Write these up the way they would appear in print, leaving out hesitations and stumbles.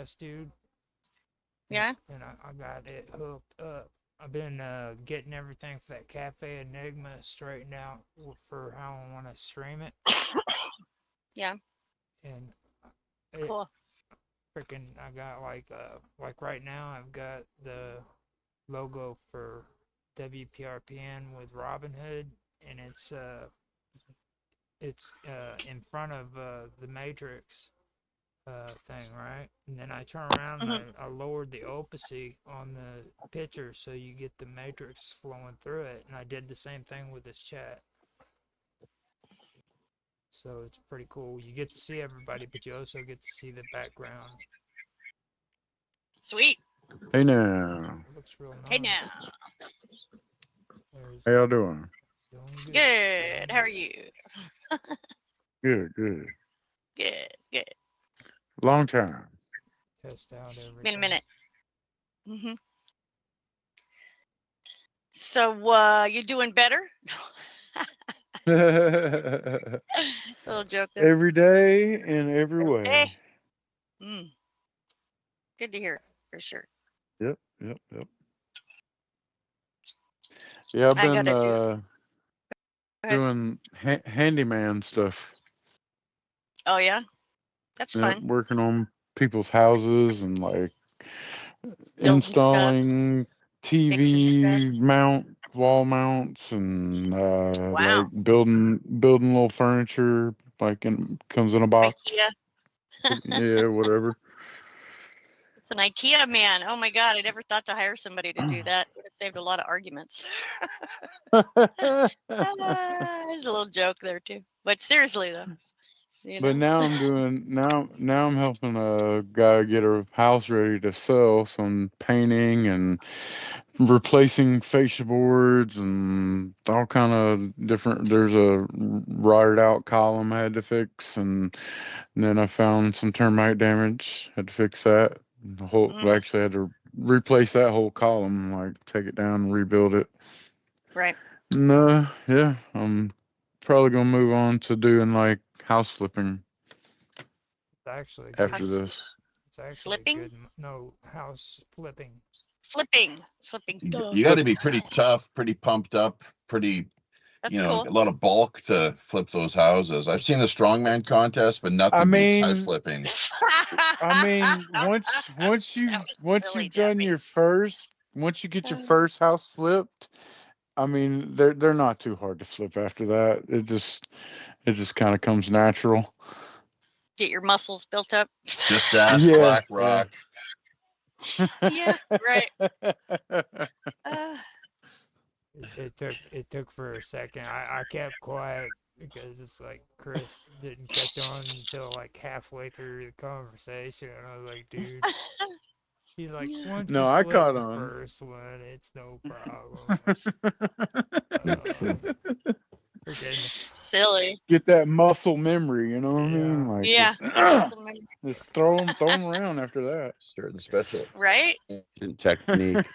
podcast, dude. Yeah. And I got it hooked up. I've been getting everything for that Cafe Enigma straightened out for how I want to stream it. Yeah. And it Cool. freaking, I got like right now, I've got the logo for Wprpn with Robin Hood, and it's in front of the Matrix thing, right? And then I turn around and Hmm. I lowered the opacity on the picture so you get the matrix flowing through it. And I did the same thing with this chat. So it's pretty cool. You get to see everybody, but you also get to see the background. Sweet. Hey now, It looks real Hey nice. now. There's how y'all doing? doing good. Good. Doing How are good. you? Good, good. Good. Good. Long time. Test out Been a everything. minute. Hmm. So you're doing better? Little joke there. Every day in every Hey. way. Mm, good to hear for sure. Yep, yep, yep. Yeah, I've I been gotta do. Go ahead. doing handyman stuff. Oh yeah, that's Yep, fun. working on people's houses and like Building stuff, installing fixing stuff. TV wall mounts, and Wow. like building little furniture, like comes in a box. IKEA. Yeah, whatever. It's an IKEA man. Oh my God, I never thought to hire somebody to do that. Would have saved a lot of arguments. There's a little joke there too. But seriously though, you But know. now I'm helping a guy get a house ready to sell, some painting and replacing fascia boards and all kind of different. There's a rotted out column I had to fix, and then I found some termite damage, had to fix that. The whole Mm, actually had to replace that whole column, like take it down and rebuild it. right. No, yeah, I'm probably gonna move on to doing like house flipping It's actually a after good. House this. It's actually a slipping, good. No, house flipping. flipping. Duh. You got Flip. to be pretty tough, pretty pumped up, pretty, That's cool. a lot of bulk to flip those houses. I've seen the strongman contest, but I nothing beats house mean, flipping. I mean, That was once really you've done Debbie. your first, once you get your first house flipped, I mean, they're not too hard to flip after that. It just kind of comes natural. Get your muscles built up. Just ask Yeah, Black yeah. Rock. Yeah, right. Uh, It took for a second. I kept quiet because it's like Chris didn't catch on until like halfway through the conversation, and I was like, dude. He's like, once No, you I flip caught the on. first one, it's no problem. Uh, freaking silly. Get that muscle memory, you know what I mean? yeah. Like Yeah. just Muscle memory. just throw them around after that. Certain special Right? ancient technique.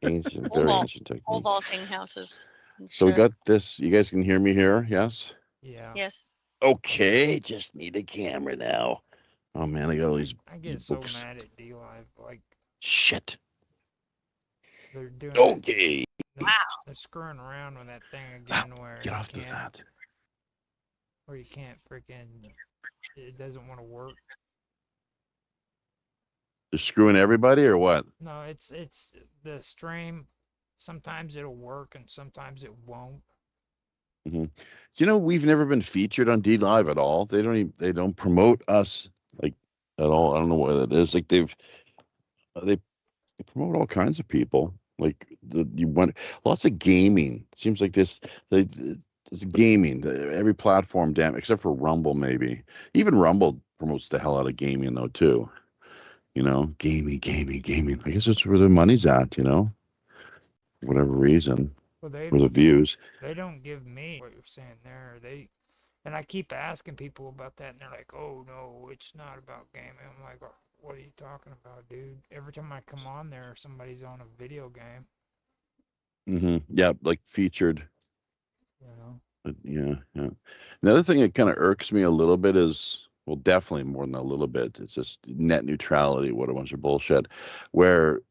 Ancient, Pole very vault. ancient Pole technique. vaulting houses. And So we shit. got this. You guys can hear me here? Yes? Yeah. Yes. Okay, just need a camera now. Oh man, I got all I these get so books. mad at D Live. Like Shit. they're doing that. Okay. They're screwing around with that thing again Get off to that. where you can't freaking. It doesn't want to work. They're screwing everybody or what? No, it's the stream. Sometimes it'll work and sometimes it won't. Hmm. We've never been featured on D Live at all. They don't promote us like at all. I don't know what it is. Like they promote all kinds of people. Like you want lots of gaming. It seems like it's gaming. Every platform, damn, except for Rumble, maybe. Even Rumble promotes the hell out of gaming though too. Gaming, gaming, gaming. I guess that's where the money's at. For whatever reason, Well, for the views. they don't give me what you're saying there. And I keep asking people about that, and they're like, "Oh no, it's not about gaming." I'm like, "What are you talking about, dude?" Every time I come on there, somebody's on a video game. Yeah, like featured. You know. But yeah, yeah. Another thing that kind of irks me a little bit is Well, definitely more than a little bit. It's just net neutrality. What a bunch of bullshit. Where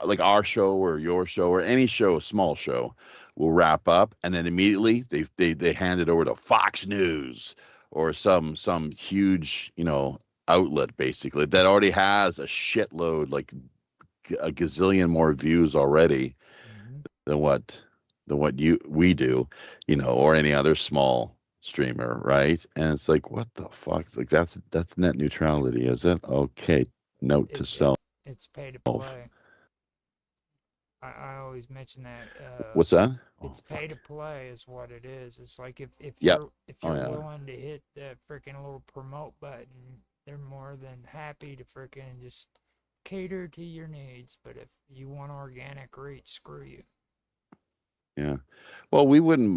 like our show or your show or any show, a small show, will wrap up, and then immediately they hand it over to Fox News or some huge outlet basically that already has a shitload, like a gazillion more views already Mhm. than what we do, or any other small streamer, right? And it's like, what the fuck? Like that's net neutrality, is it? Okay, note to self. It's pay to play. I always mention that. What's that? It's pay to play is what it is. It's like if Yep. you're Yeah. willing to hit that freaking little promote button, they're more than happy to freaking just cater to your needs. But if you want organic reach, screw you. Yeah. Well, we wouldn't,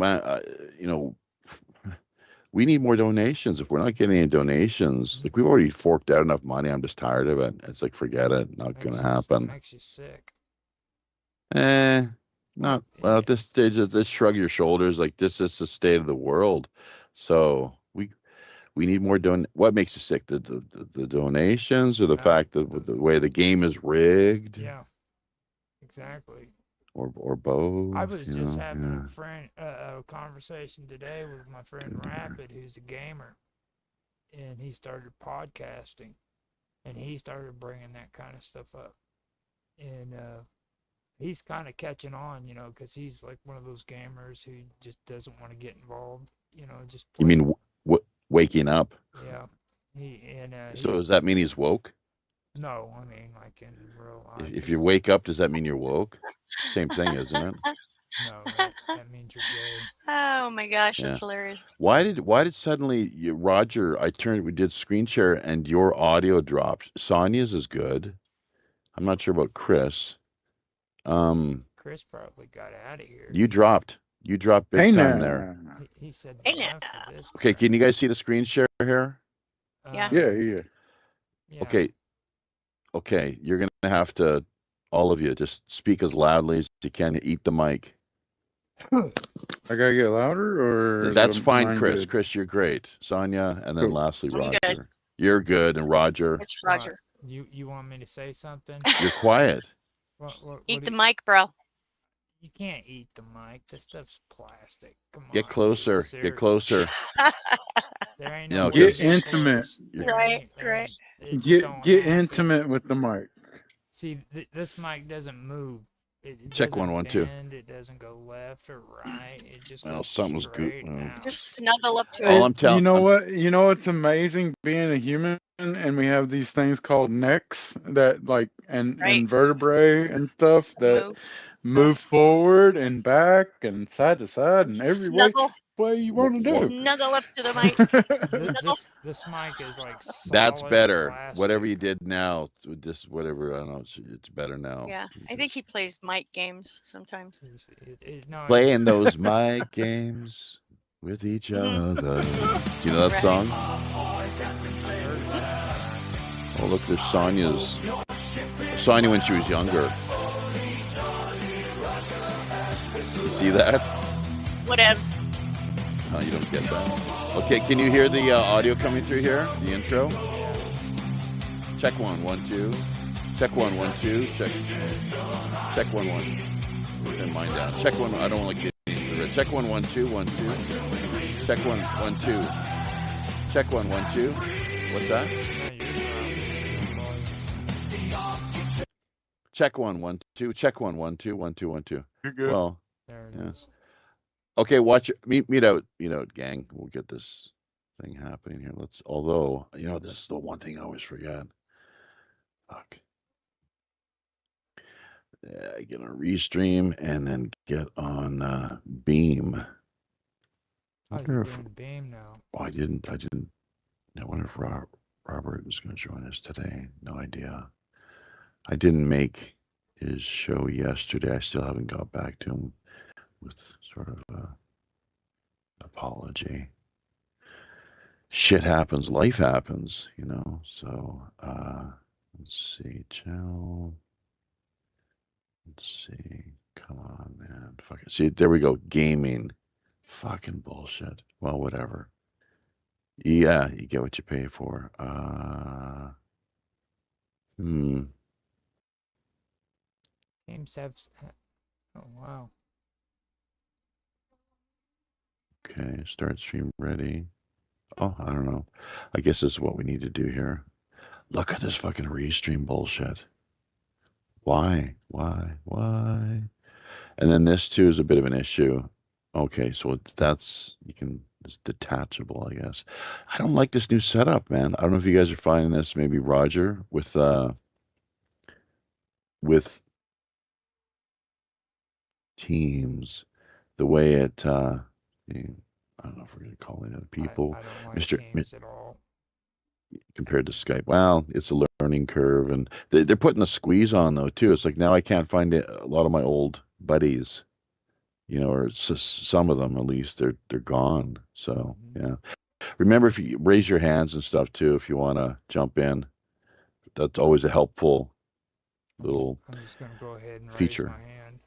we need more donations. If we're not getting any donations, like we've already forked out enough money, I'm just tired of it. It's like, forget it. Not going to happen. Makes you sick. Not well at this stage. Just shrug your shoulders. Like, this is the state of the world. So we need more What makes you sick? The donations, or the fact that the way the game is rigged? Yeah. Exactly. Or both. I was just having a conversation today with my friend Rapid, who's a gamer, and he started podcasting, and he started bringing that kind of stuff up, and he's kind of catching on, because he's like one of those gamers who just doesn't want to get involved, just play. You mean waking up? Yeah. So does that mean he's woke? No, I mean like in real life. If you wake up, does that mean you're woke? Same thing, isn't it? No, that means you're gay. Oh my gosh, that's hilarious. Why did suddenly Roger? We did screen share and your audio dropped. Sonia's is good. I'm not sure about Chris. Chris probably got out of here. You dropped big time there. He said, "Hey okay, can you guys see the screen share here? Yeah. Yeah. Okay, you're gonna have to, all of you, just speak as loudly as you can. Eat the mic. I gotta get louder, or that's fine, Chris. Good? Chris, you're great. Sonia, and then lastly Roger. Good. You're good, and Roger. It's Roger. You want me to say something? You're quiet. Eat the mic, bro. You can't eat the mic. This stuff's plastic. Come on. Get closer. Get closer. There ain't no get intimate. Right. Get intimate with the mic. See, this mic doesn't move. It Check doesn't 1 1 2. bend, it doesn't go left or right. It just Well, goes something's straight good. down. Just snuggle up to it. All I'm telling you know what? You know what's amazing being a human, and we have these things called necks that and vertebrae and stuff that move forward and back and side to side and every way you want to do. Snuggle up to the mic. This mic is like that's better. plastic. Whatever you did now, just whatever. I don't know. It's better now. Yeah, I think he plays mic games sometimes. Playing those mic games with each other. Do you know that song? Oh, look, there's Sonia's. Sonia when she was younger. You see that? Whatevs. Oh, you don't get that. Okay, can you hear the audio coming through here? The intro? Check 1 1 2. Check 1 1 2. Check 1 1. Turn mine down. Check 1. I don't want to get into it. Check 1 1 2 1 2. Check 1 1 2. Check 1 1 2. What's that? Check 1 1 2. Check 1 1 2 1 2 1 2. You're good. Well, there it is. Okay, watch it. Meet out, gang. We'll get this thing happening here. Although, this is the one thing I always forget. Fuck. Yeah, get on Restream and then get on Beam. You're doing Beam now. Oh, I didn't. I wonder if Robert was going to join us today. No idea. I didn't make his show yesterday. I still haven't got back to him with sort of a apology. Shit happens, life happens, So let's see, channel. Let's see. Come on, man. Fuck it. See, there we go. Gaming. Fucking bullshit. Well, whatever. Yeah, you get what you pay for. Games have. Oh wow. Okay, start stream ready. Oh, I don't know. I guess this is what we need to do here. Look at this fucking restream bullshit. Why? And then this too is a bit of an issue. Okay, so it's detachable, I guess. I don't like this new setup, man. I don't know if you guys are finding this, maybe Roger, with Teams, the way it I don't know if we're gonna call in other people. I don't like Mr. Teams at all. Compared to Skype. Well, it's a learning curve, and they're putting a squeeze on though too. It's like now I can't find a lot of my old buddies, or some of them at least. They're gone. So yeah, remember, if you raise your hands and stuff too, if you want to jump in, that's always a helpful little I'm just gonna go ahead and feature. raise my hand.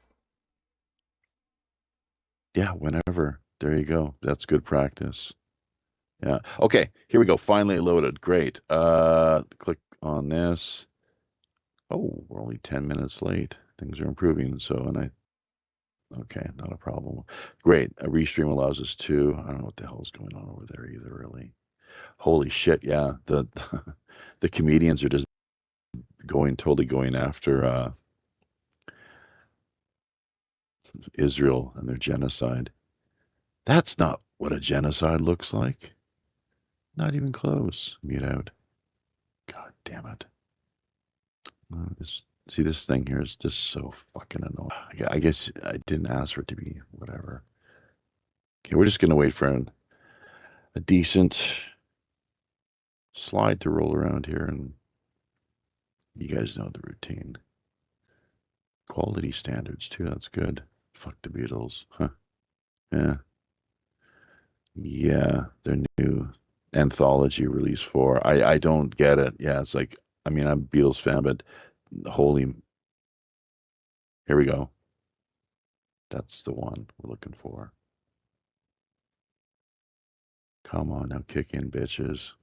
Yeah, whenever. There you go. That's good practice. Yeah. Okay, here we go. Finally loaded. Great. Click on this. Oh, we're only 10 minutes late. Things are improving. Okay, not a problem. Great. A restream allows us to, I don't know what the hell is going on over there either, really. Holy shit. Yeah. The comedians are just totally going after Israel and their genocide. That's not what a genocide looks like. Not even close. Mute out. God damn it. See, this thing here is just so fucking annoying. I guess I didn't ask for it to be whatever. Okay, we're just going to wait for a decent slide to roll around here, and you guys know the routine. Quality standards, too. That's good. Fuck the Beatles. Huh. Yeah. Yeah, their new anthology release 4. I don't get it. Yeah, it's like, I mean, I'm a Beatles fan, but holy, here we go. That's the one we're looking for. Come on now, kick in, bitches.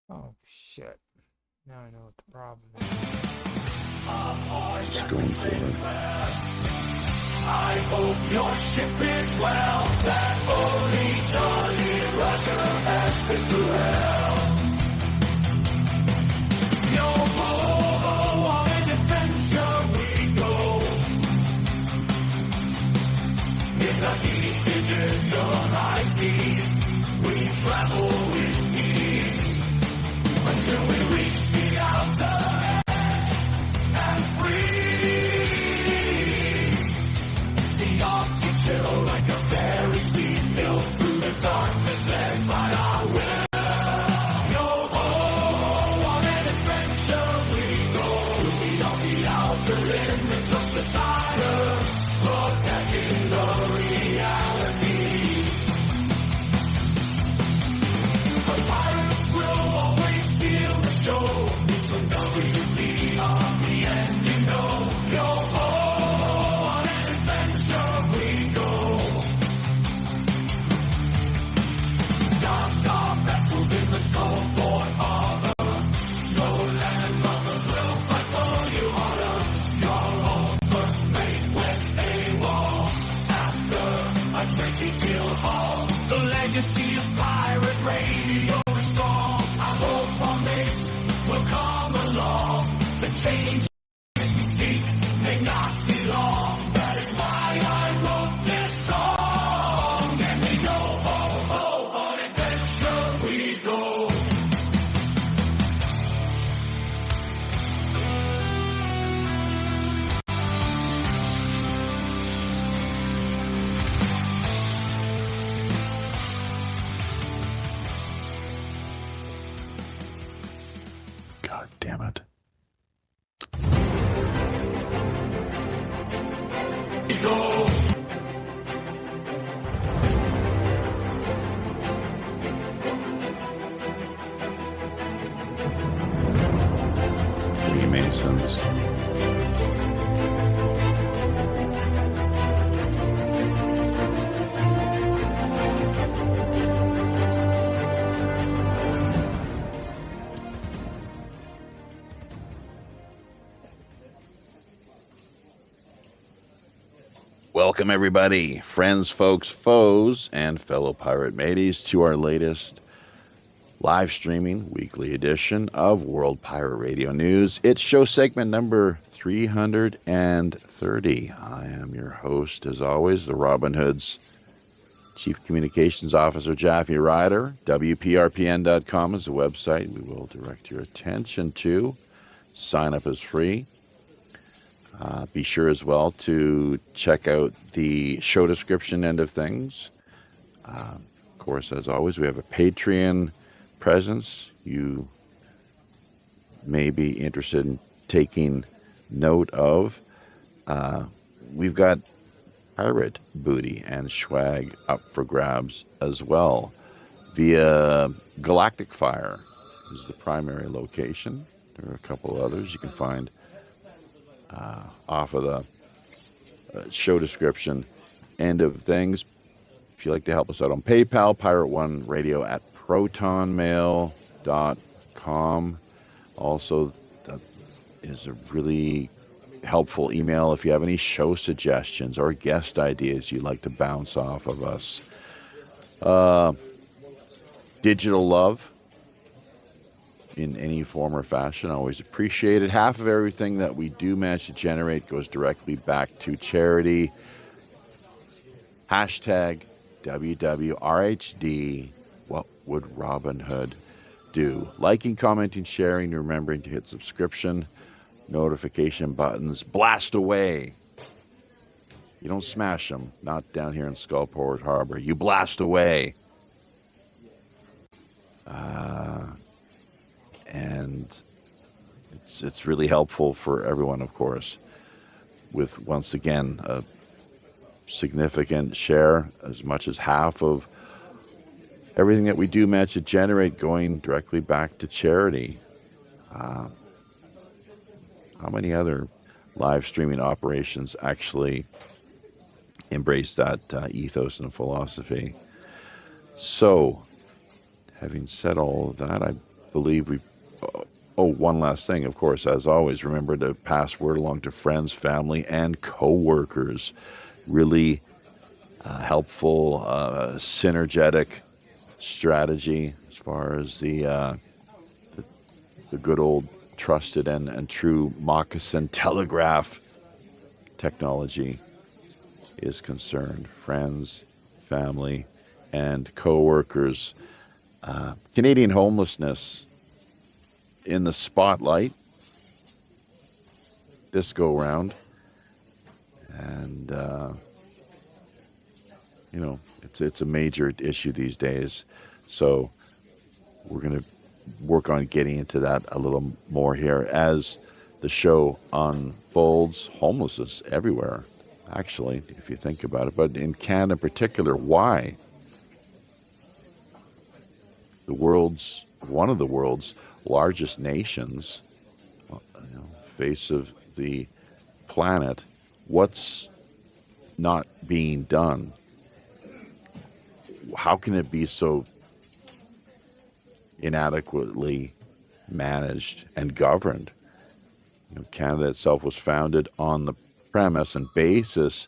Oh shit. Now I know what the problem is. Just going for it. I hope your ship is well. That only Jolly Roger has been through hell. Yo ho, on an adventure we go. In the heated digital high seas, we travel with ease until we reach the outer edge and freeze. The Arctic chill like a very speed mill through the darkness led by our will. Yo ho, on an adventure we go to beyond the outer limits of society, broadcasting the reality. The pirates will always steal the show. From WP on the end, you know. Yo ho, on an adventure we go. Dock our vessels in the Skullport harbor. No land lovers will fight for you honor. Your own first mate went AWOL after a tricky kill haul. The legacy of pirate radio is strong. I hope our mates will come along. The change we seek may not be long. That is why I wrote this song. And we go ho ho, on adventure we go. God damn it. Go. Freemasons. Welcome, everybody, friends, folks, foes, and fellow pirate mateys, to our latest live streaming weekly edition of World Pirate Radio News. It's show segment number 330. I am your host, as always, the Robin Hood's Chief Communications Officer, Jaffe Ryder. Wprpn.com is the website we will direct your attention to. Sign up is free. Be sure as well to check out the show description end of things. Of course, as always, we have a Patreon presence. You may be interested in taking note of. We've got pirate booty and swag up for grabs as well. Via Galactic Fire is the primary location. There are a couple others you can find off of the show description end of things. If you'd like to help us out on PayPal, pirate1radio@protonmail.com. Also, that is a really helpful email if you have any show suggestions or guest ideas you'd like to bounce off of us. Digital love in any form or fashion, always appreciated. Half of everything that we do manage to generate goes directly back to charity. Hashtag WWRHD. What would Robin Hood do? Liking, commenting, sharing, remembering to hit subscription, notification buttons, blast away. You don't smash them, not down here in Skullport Harbor. You blast away. And it's really helpful for everyone, of course, with, once again, a significant share, as much as half of everything that we do manage to generate going directly back to charity. How many other live streaming operations actually embrace that ethos and philosophy? So, having said all of that, I believe we've... Oh, one last thing, of course, as always, remember to pass word along to friends, family, and co-workers. Really helpful, synergetic strategy as far as the good old trusted and true moccasin telegraph technology is concerned. Friends, family, and co-workers. Canadian homelessness in the spotlight this go round, and it's a major issue these days. So we're going to work on getting into that a little more here as the show unfolds. Homelessness everywhere, actually, if you think about it, but in Canada in particular. Why? One of the world's largest nations, face of the planet. What's not being done? How can it be so inadequately managed and governed? Canada itself was founded on the premise and basis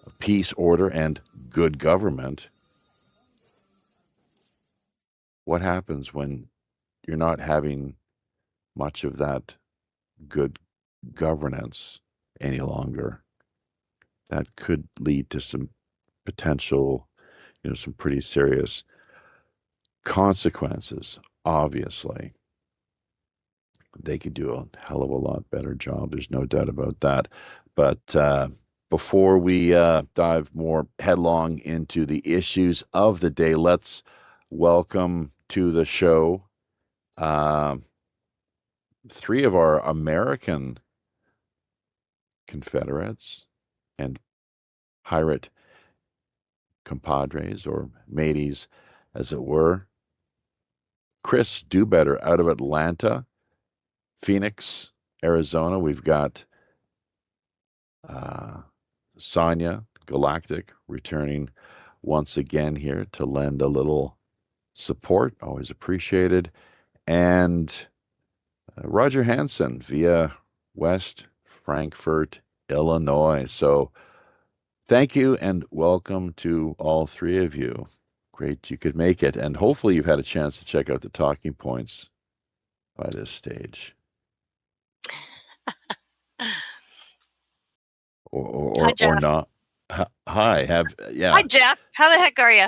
of peace, order, and good government. What happens when you're not having much of that good governance any longer? That could lead to some potential, some pretty serious consequences, obviously. They could do a hell of a lot better job. There's no doubt about that. But before we dive more headlong into the issues of the day, let's welcome to the show three of our American Confederates and pirate compadres or mateys, as it were. Chris Do Better out of Atlanta, Phoenix, Arizona. We've got Sonia Galactic returning once again here to lend a little support, always appreciated. And Roger Hanson via West Frankfort, Illinois. So thank you and welcome to all three of you. Great you could make it. And hopefully you've had a chance to check out the talking points by this stage. Hi, Jeff. Or not. Hi, Hi, Jeff. How the heck are you?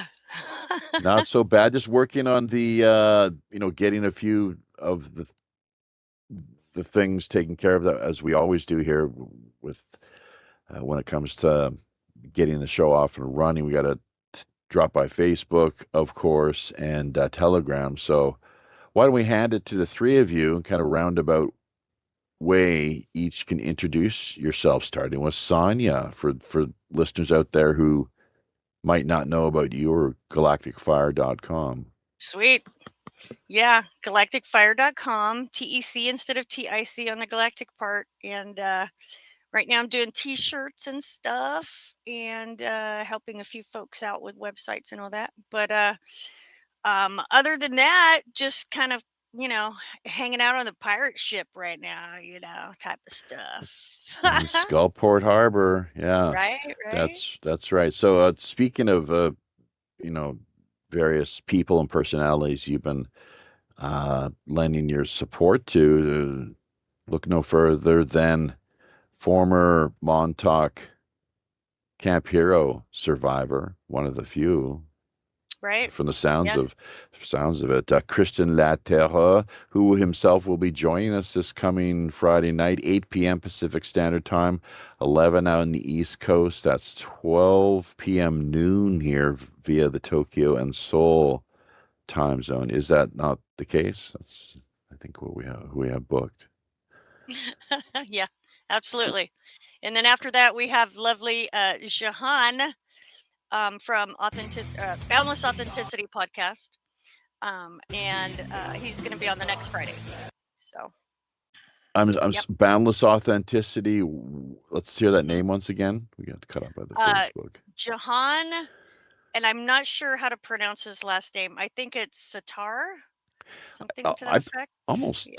Not so bad. Just working on the getting a few of the things taken care of, as we always do here with when it comes to getting the show off and running. We got to drop by Facebook, of course, and Telegram. So why don't we hand it to the three of you in kind of roundabout way? Each can introduce yourself, starting with Sonia, for listeners out there who might not know about you or galacticfire.com. Sweet. Yeah, galacticfire.com, TEC instead of TIC on the galactic part. And right now I'm doing t-shirts and stuff and helping a few folks out with websites and all that. But other than that, just kind of, hanging out on the pirate ship right now, type of stuff. In Skullport Harbor. Yeah. Right. That's right. So speaking of various people and personalities you've been lending your support to, look no further than former Montauk Camp Hero survivor, one of the few, Right. from the sounds Yes. of it, Christian Laterre, who himself will be joining us this coming Friday night, 8 p.m. Pacific Standard Time, 11 out on the East Coast. That's 12 p.m. noon here via the Tokyo and Seoul time zone. Is that not the case? That's, I think, what we have booked. Yeah, absolutely. And then after that, we have lovely Jahan from Boundless Authenticity podcast. And he's going to be on the next Friday. So I'm Yep. Boundless Authenticity. Let's hear that name once again. We got cut off by the Facebook. Jahan, and I'm not sure how to pronounce his last name. I think it's Satar, something to that effect.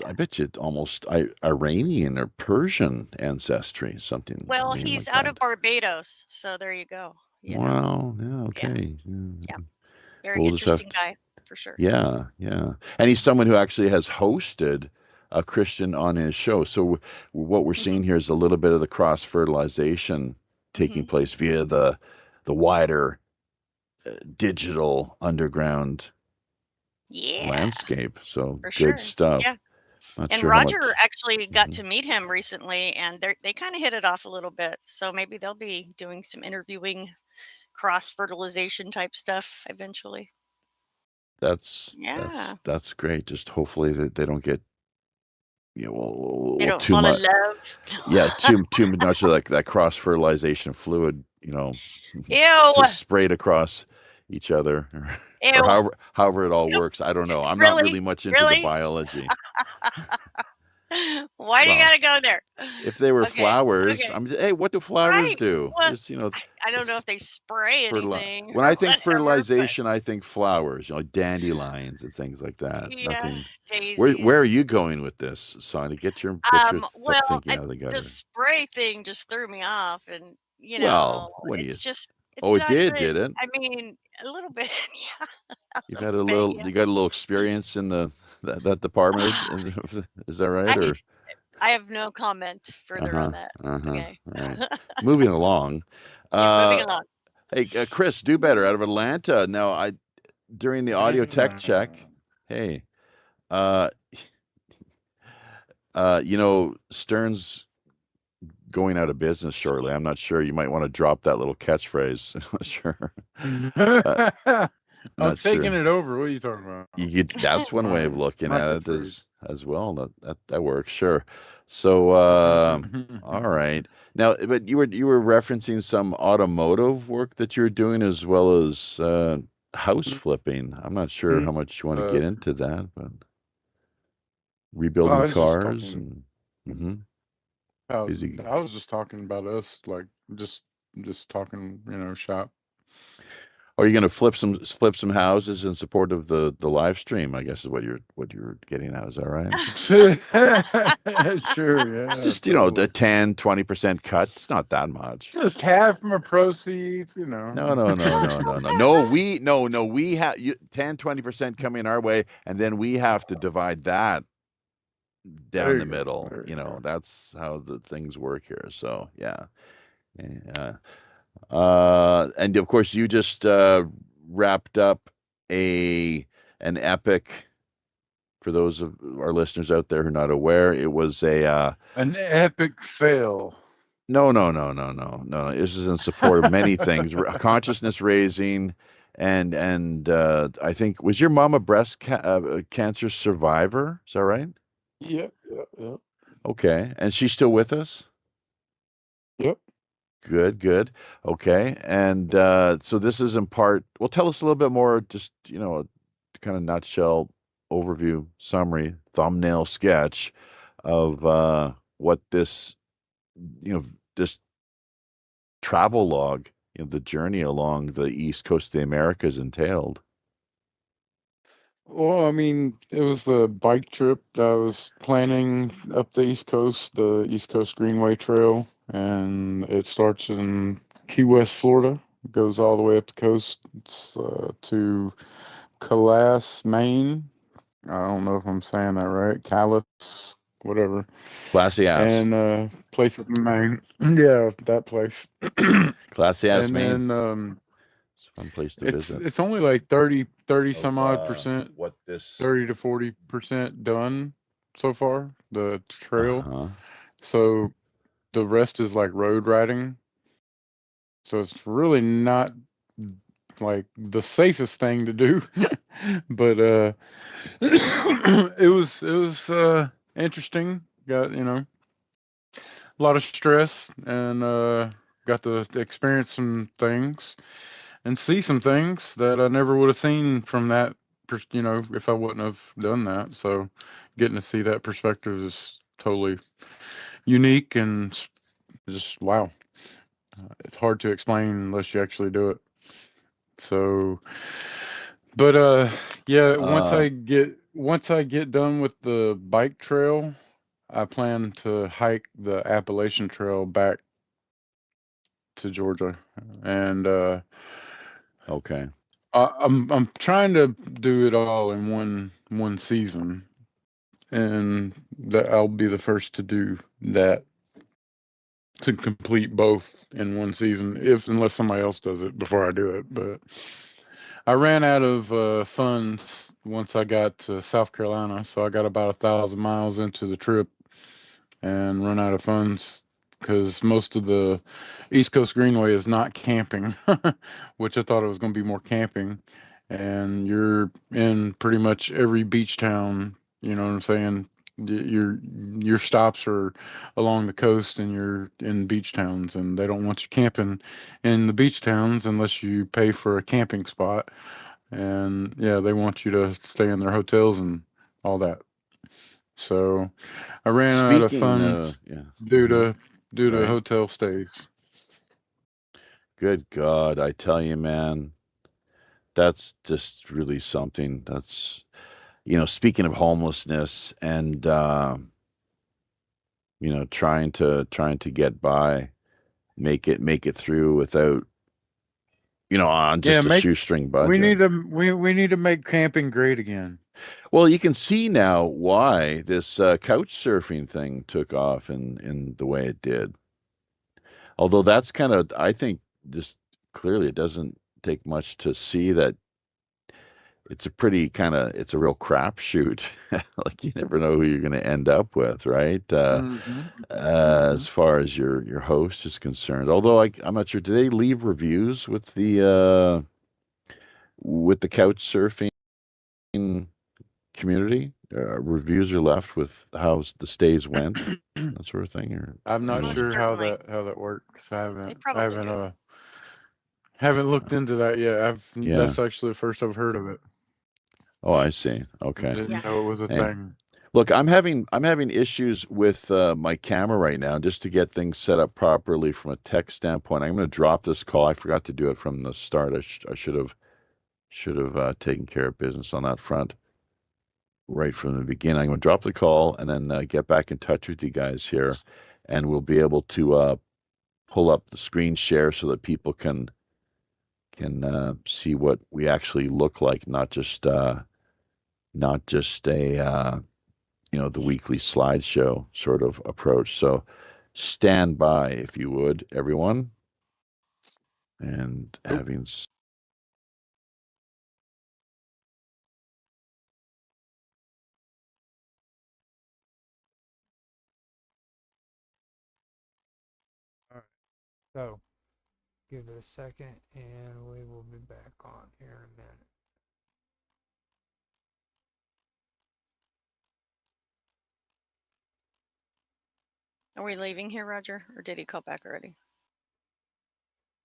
I bet you almost Iranian or Persian ancestry, something. Well, name he's like out that. of Barbados, so there you go. Wow. Yeah. Okay. Yeah. Very We'll just have interesting guy for sure. Yeah. And he's someone who actually has hosted a Christian on his show. So what we're seeing here is a little bit of the cross fertilization taking place via the wider digital underground landscape. So For good sure. stuff. Yeah. Not And sure how Roger much- actually got to meet him recently, and they kind of hit it off a little bit. So maybe they'll be doing some interviewing, cross fertilization type stuff eventually. That's great. Just hopefully that they don't get They well, don't too fall much. in love. Yeah, too much of that cross fertilization fluid, Ew. sprayed across each other, Ew. or however it all works. I don't know. I'm not really much into the biology. Why do you gotta go there? If they were Okay, flowers, okay. hey, what do flowers Right. do? Well, Just, I don't know if they spray anything. when or I think whatever, but fertilization, I think flowers, dandelions and things like that. yeah, Nothing. daisies. Where are you going with this, Sonia? Get your Well, thinking out of the gutter. the spray thing just threw me off, and Well, when it's just it's it not did good. it? I mean, a little bit, yeah. You've had you got a little experience in that department. Is that right? Or I have no comment further on that. Okay. Right. Moving along. Moving along. Hey, Chris, Do Better out of Atlanta. Now, during the audio tech check, hey, Stern's going out of business shortly. I'm not sure. You might want to drop that little catchphrase. I'm not sure. I'm Not taking sure. it over. What are you talking about? That's one way of My looking my at it preferred. as well. That works, sure. So, all right. Now, but you were referencing some automotive work that you're doing as well as house flipping. I'm not sure how much you want to uh, get into that, but I rebuilding was just cars talking and hmm about. busy. I was just talking about us, like just talking, shop. Are you going to flip some houses in support of the live stream? I guess is what you're getting at. Is that right? Sure, It's yeah, just, the totally. 10-20% cut. It's not that much. Just half my proceeds. No, no, no, no, no, no. No, we have 10-20% coming our way, and then we have to divide that There down the you go. middle. There you go. That's how the things work here. So, yeah. Yeah. And of course, you just wrapped up an epic. For those of our listeners out there who are not aware, it was a An epic fail. no, no, no, no, no, no. This is in support of many things, consciousness raising, and I think was your mom a cancer survivor? Is that right? Yep, yep, yep, Okay, and she's still with us. yep. Good, good. Okay, and so this is in part. Well, tell us a little bit more. Just a kind of nutshell overview, summary, thumbnail sketch of what this travel log, the journey along the east coast of the Americas entailed. Well, I mean, it was a bike trip that I was planning up the East Coast Greenway Trail, and it starts in Key West, Florida, goes all the way up the coast. It's to Calas, Maine. I don't know if I'm saying that right. Calais, whatever. Classy ass. And place up in Maine. Yeah, that place. Classy ass And Maine. then It's a fun place to it's visit. it's only like 30 some Of odd percent, what this 30 to 40% done so far, the trail. uh-huh. So the rest is like road riding. So it's really not like the safest thing to do. But it was interesting. Got, a lot of stress, and got to experience some things and see some things that I never would have seen from that, if I wouldn't have done that. So getting to see that perspective is totally unique and just wow. It's hard to explain unless you actually do it. So, but yeah, once I get done with the bike trail, I plan to hike the Appalachian Trail back to Georgia, and Okay. I'm trying to do it all in one season, and that I'll be the first to do that, to complete both in one season, if unless somebody else does it before I do it. But I ran out of funds once I got to South Carolina, so I got about 1,000 miles into the trip and run out of funds because most of the East Coast Greenway is not camping, which I thought it was going to be more camping. And you're in pretty much every beach town. You know what I'm saying? Your stops are along the coast, and you're in beach towns, and they don't want you camping in the beach towns unless you pay for a camping spot. And yeah, they want you to stay in their hotels and all that. So I ran out of Speaking, funds yeah. due to due to Right. hotel stays. Good God, I tell you, man, that's just really something. That's, speaking of homelessness and, trying to get by, make it through without, on Yeah, just a make shoestring we budget. need to we need to make camping great again. Well, you can see now why this couch surfing thing took off in the way it did. Although that's kind of, I think, just clearly it doesn't take much to see that it's a real crapshoot. Like you never know who you're going to end up with, right? Hmm. Hmm. As far as your host is concerned. Although I'm not sure, do they leave reviews with with the couch surfing community, reviews are left with how the stays went, that sort of thing, or I'm not Most sure how certainly. that works. I They haven't probably do. haven't looked into that yet. Yeah. That's actually the first I've heard of it. Oh, I see. Okay. Didn't Yeah. know it was a And thing. look, I'm having issues with my camera right now. Just to get things set up properly from a tech standpoint, I'm going to drop this call. I forgot to do it from the start. I should have taken care of business on that front right from the beginning. I'm going to drop the call and then get back in touch with you guys here, and we'll be able to pull up the screen share so that people can see what we actually look like, not just a the weekly slideshow sort of approach. So stand by, if you would, everyone. And Nope. having All right. So, give it a second, and we will be back on here in a minute. Are we leaving here, Roger, or did he call back already?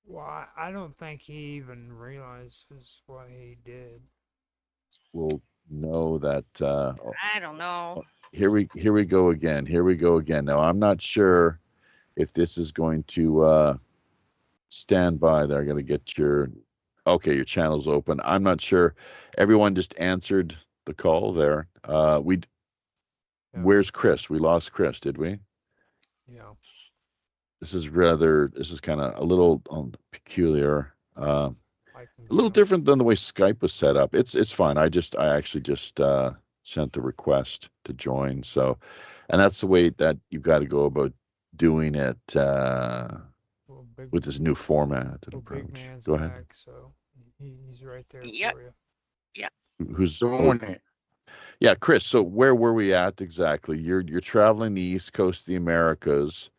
Well, I don't think he even realizes what he did. we'll know that I don't know. here we go again. Here we go again. Now I'm not sure if this is going to stand by. They're going to get your channel's open. I'm not sure. Everyone just answered the call there. Yeah. Where's Chris? We lost Chris, did we? Yeah. This is kind of a little peculiar. A I can little jump. different than the way Skype was set up. It's fine. I actually just sent the request to join. So, and that's the way that you've got to go about doing it Well, big, with this new format and well, big approach. man's Go ahead. back, so he's right there Yep. for you. Who's Doing it. Yeah, Chris. So where were we at exactly? You're traveling the East Coast of the Americas,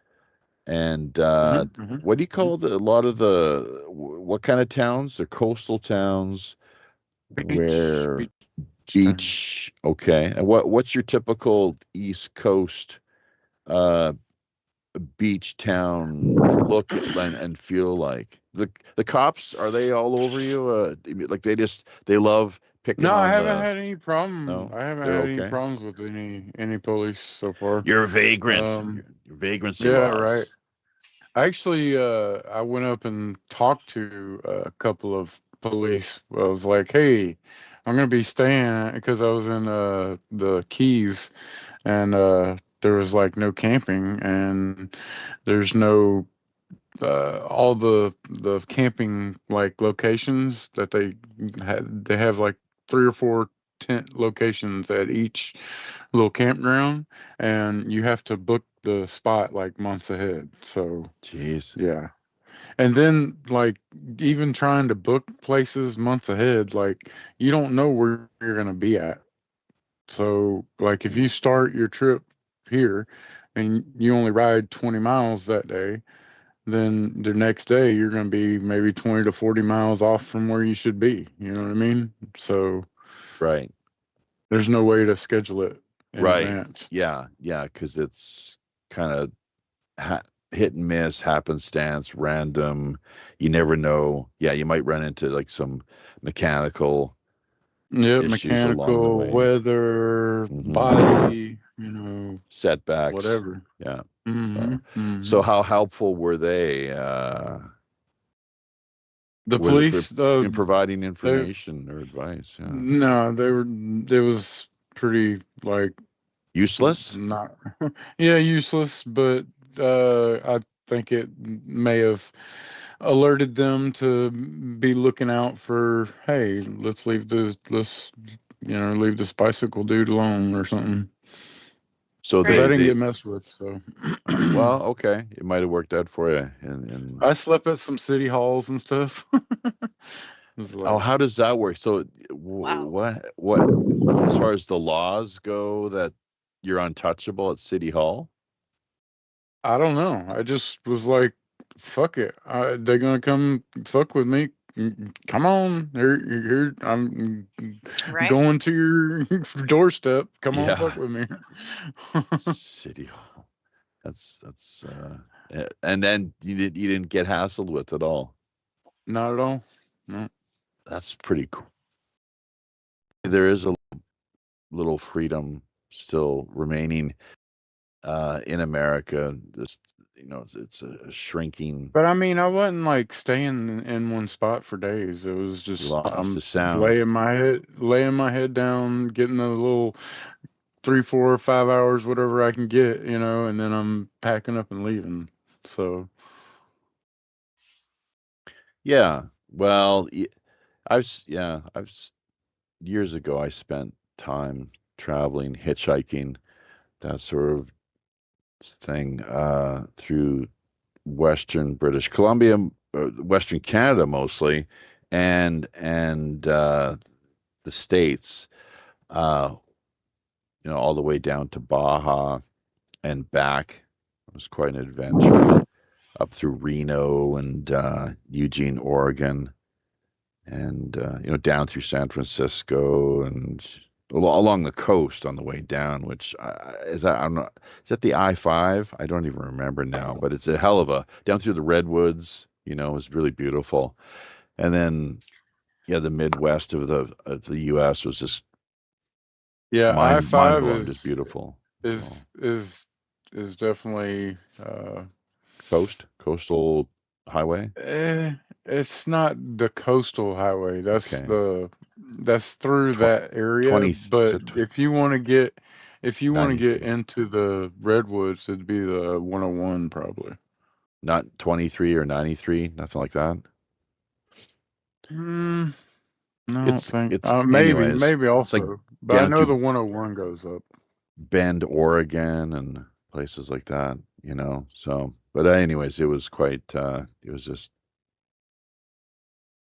and what do you call a lot of the what kind of towns? They're coastal towns where beach. Okay, and what's your typical East Coast beach town look and feel like? The cops, are they all over you? Like they love picking No, I on haven't the. had any problem. No, I haven't they're had any okay. problems with any police so far. You're a vagrant. Your vagrancy Yeah, laws. right. Actually, I went up and talked to a couple of police. I was like, "Hey, I'm gonna be staying," because I was in the Keys, and there was like no camping, and there's no all the camping like locations that they have like 3 or 4 tent locations at each little campground, and you have to book the spot like months ahead. So Jeez. yeah. And then like even trying to book places months ahead, like you don't know where you're gonna be at. So like if you start your trip here and you only ride 20 miles that day, then the next day you're going to be maybe 20 to 40 miles off from where you should be. You know what I mean? So Right. there's no way to schedule it in advance. Yeah, because it's kind of hit and miss, happenstance, random. You never know. Yeah, you might run into like some mechanical Yep, issues along the mechanical, way. weather, body, Setbacks. whatever. Yeah. Mm-hmm. So how helpful were they? The Were they police, in providing information or advice? Yeah. no, it was pretty like Useless? not, yeah, useless, but I think it may have alerted them to be looking out for, hey, leave this bicycle dude alone or something. So Because I Right. didn't get messed with, so. well, okay, it might have worked out for you. And I slept at some city halls and stuff. It was like, how does that work? So Wow. what as far as the laws go, that you're untouchable at City Hall? I don't know. I just was like, fuck it. They're gonna come fuck with me. come on, here I'm Right? going to your doorstep. Come on, Yeah. fuck with me. City Hall. That's and then you didn't get hassled with at all. Not at all. No. That's pretty cool. There is a little freedom still remaining in America. Just it's a shrinking. But I mean, I wasn't like staying in one spot for days. It was You just lost the I'm sound. laying my head down, getting a little 3, 4, 5 hours, whatever I can get, and then I'm packing up and leaving. So Yeah. Well, years ago I spent time traveling, hitchhiking, that sort of thing through Western British Columbia, Western Canada mostly, and the States, uh, all the way down to Baja and back. It was quite an adventure up through Reno and Eugene, Oregon, and down through San Francisco and along the coast on the way down. Which I don't know, is that the I-5? I don't even remember now, but it's a hell of a down through the redwoods. It was really beautiful, and then the Midwest of the U.S. was just yeah, mind I-5 blowing, just beautiful. So is definitely coastal highway. it's not the coastal highway. Okay, That's through Tw- that area. 20 is But it if you want to get 93? into the redwoods, it'd be the 101 probably. Not 23 or 93, nothing like that. Hmm. No, I don't It's think. it's anyways. Maybe It's like also, but I down know through the 101 goes up. Bend, Oregon, and places like that. So, but anyways, it was quite. It was just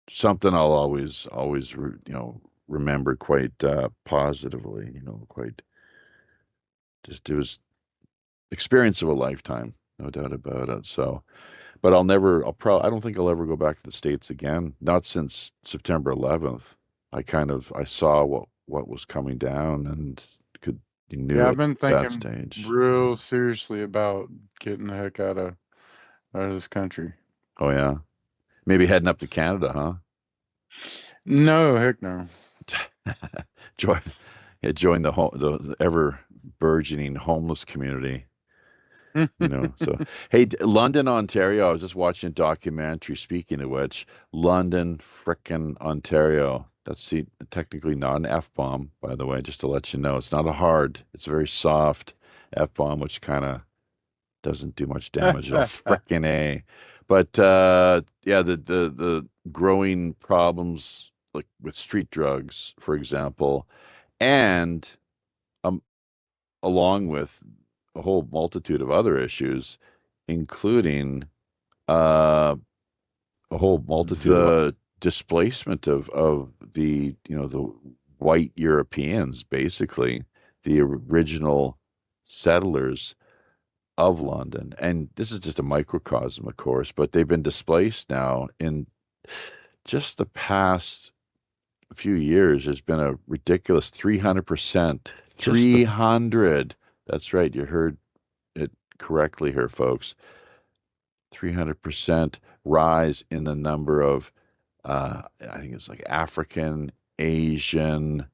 something I'll always remember quite positively. Quite just it was experience of a lifetime, no doubt about it. So, but I don't think I'll ever go back to the States again. Not since September 11th. I saw what was coming down and could you Yeah, knew I've at been that thinking stage. real seriously about getting the heck out of this country. Oh yeah, maybe heading up to Canada, huh? No, heck no. join, join the ever burgeoning homeless community. So hey, London, Ontario. I was just watching a documentary. Speaking of which, London, frickin' Ontario. That's technically not an F bomb, by the way. Just to let you know, it's not a hard. It's a very soft F bomb, which kind of doesn't do much damage at all. Frickin' a. But yeah, the growing problems like with street drugs, for example, and um, along with a whole multitude of other issues, including uh, a whole multitude of displacement of the white Europeans, basically the original settlers of London. And this is just a microcosm, of course, but they've been displaced now in just the past few years. There's been a ridiculous 300%. 300. That's right. You heard it correctly here, folks. 300% rise in the number of, I think it's like African, Asian,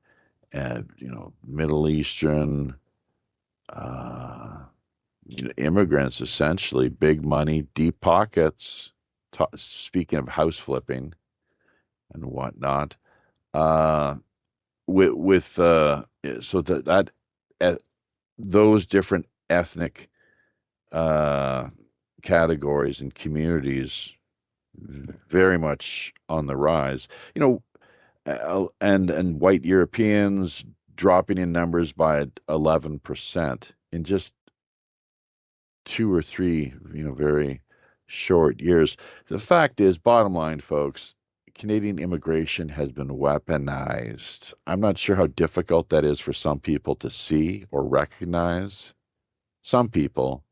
Middle Eastern, uh, immigrants, essentially, big money, deep pockets. Speaking of house flipping and whatnot, uh, with so that those different ethnic categories and communities very much on the rise. And white Europeans dropping in numbers by 11% in just 2 or 3, very short years. The fact is, bottom line, folks, Canadian immigration has been weaponized. I'm not sure how difficult that is for some people to see or recognize. Some people,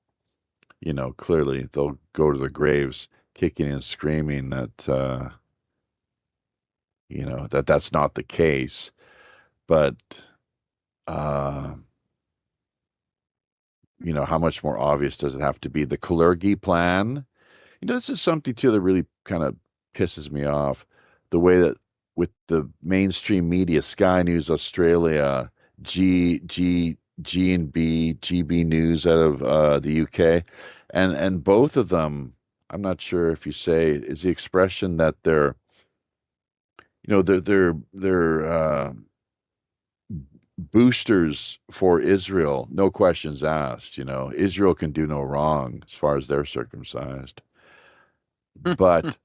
clearly they'll go to their graves kicking and screaming that that's not the case. But uh, how much more obvious does it have to be? The Kalergi plan. This is something too that really kind of pisses me off. The way that with the mainstream media, Sky News Australia, GB News out of the UK, and both of them, I'm not sure if you say is the expression that they're boosters for Israel, no questions asked. Israel can do no wrong as far as they're circumcised. But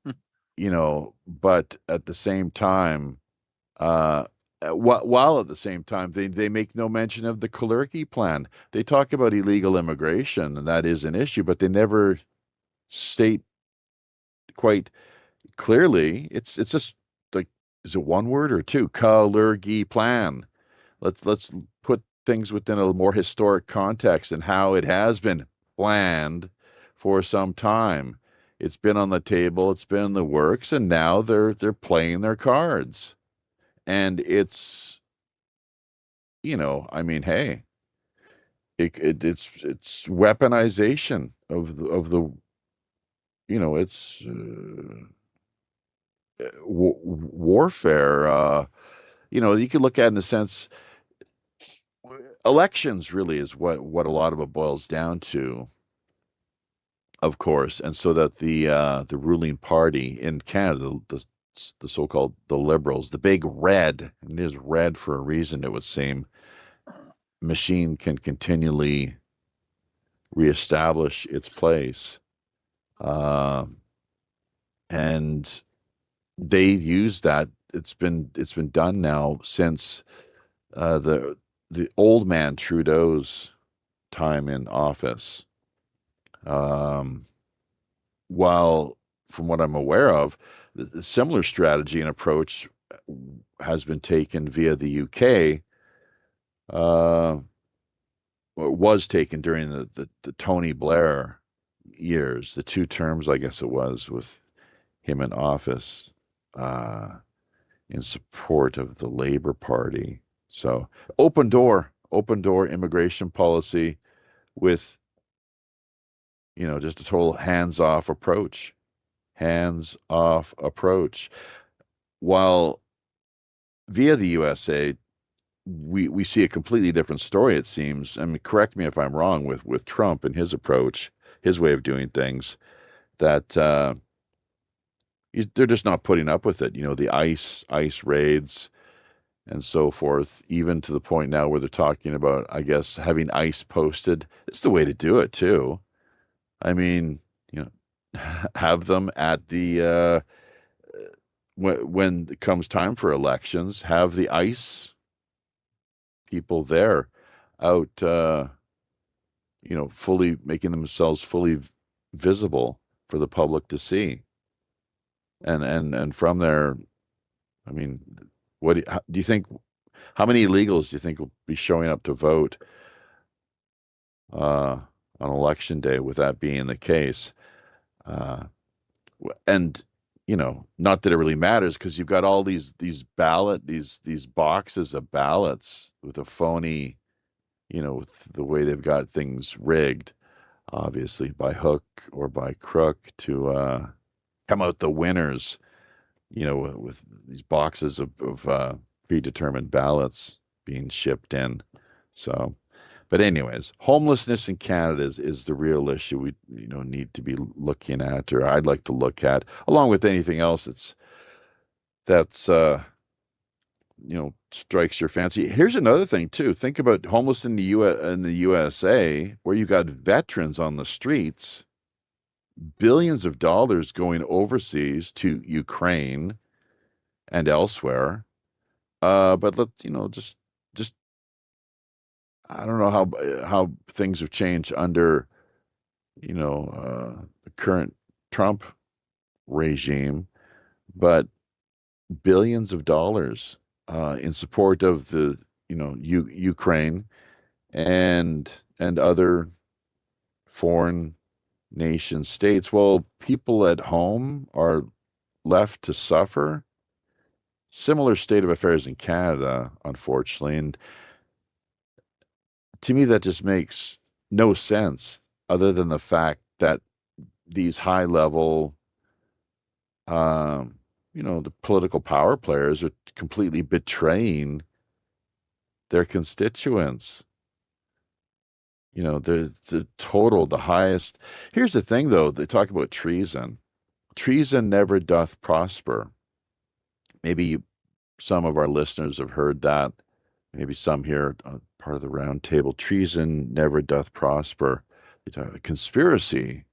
but at the same time, while at the same time, they make no mention of the Kalergi plan. They talk about illegal immigration, and that is an issue, but they never state quite clearly. It's just like, is it one word or two? Kalergi plan. Let's put things within a more historic context and how it has been planned for some time. It's been on the table, it's been in the works, and now they're playing their cards. And it's, I mean, hey, it's weaponization of the it's warfare. You could look at it in the sense elections really is what a lot of it boils down to, of course, and so that the ruling party in Canada, the so-called the Liberals, the big red, and it is red for a reason, it would seem, machine can continually reestablish its place, uh, and they use that. It's been done now since the old man Trudeau's time in office. While from what I'm aware of, the similar strategy and approach has been taken via the UK, or was taken during the Tony Blair years, the 2 terms, I guess it was, with him in office, in support of the Labour Party. So open door immigration policy with, just a total hands-off approach. While via the USA, we see a completely different story, it seems. I mean, correct me if I'm wrong with Trump and his approach, his way of doing things, that they're just not putting up with it. The ICE raids and so forth, even to the point now where they're talking about, I guess, having ICE posted. It's the way to do it too. I mean, have them at the when it comes time for elections, have the ICE people there out, fully making themselves fully visible for the public to see. And from there, I mean, do you think, how many illegals do you think will be showing up to vote on election day with that being the case? And not that it really matters, because you've got all these boxes of ballots with a phony, with the way they've got things rigged, obviously by hook or by crook, to come out the winners, with these boxes of predetermined ballots being shipped in. So, but anyways, homelessness in Canada is the real issue we need to be looking at, or I'd like to look at, along with anything else that's strikes your fancy. Here's another thing too. Think about homeless in the USA, where you got veterans on the streets, billions of dollars going overseas to Ukraine and elsewhere. But just I don't know how things have changed under the current Trump regime, but billions of dollars in support of the Ukraine and other foreign nation states. Well, people at home are left to suffer. similar state of affairs in Canada, unfortunately. And to me, that just makes no sense other than the fact that these high level, the political power players are completely betraying their constituents. The highest. Here's the thing, though. They talk about treason. Treason never doth prosper. Maybe some of our listeners have heard that. Maybe some here, part of the round table. Treason never doth prosper. Conspiracy.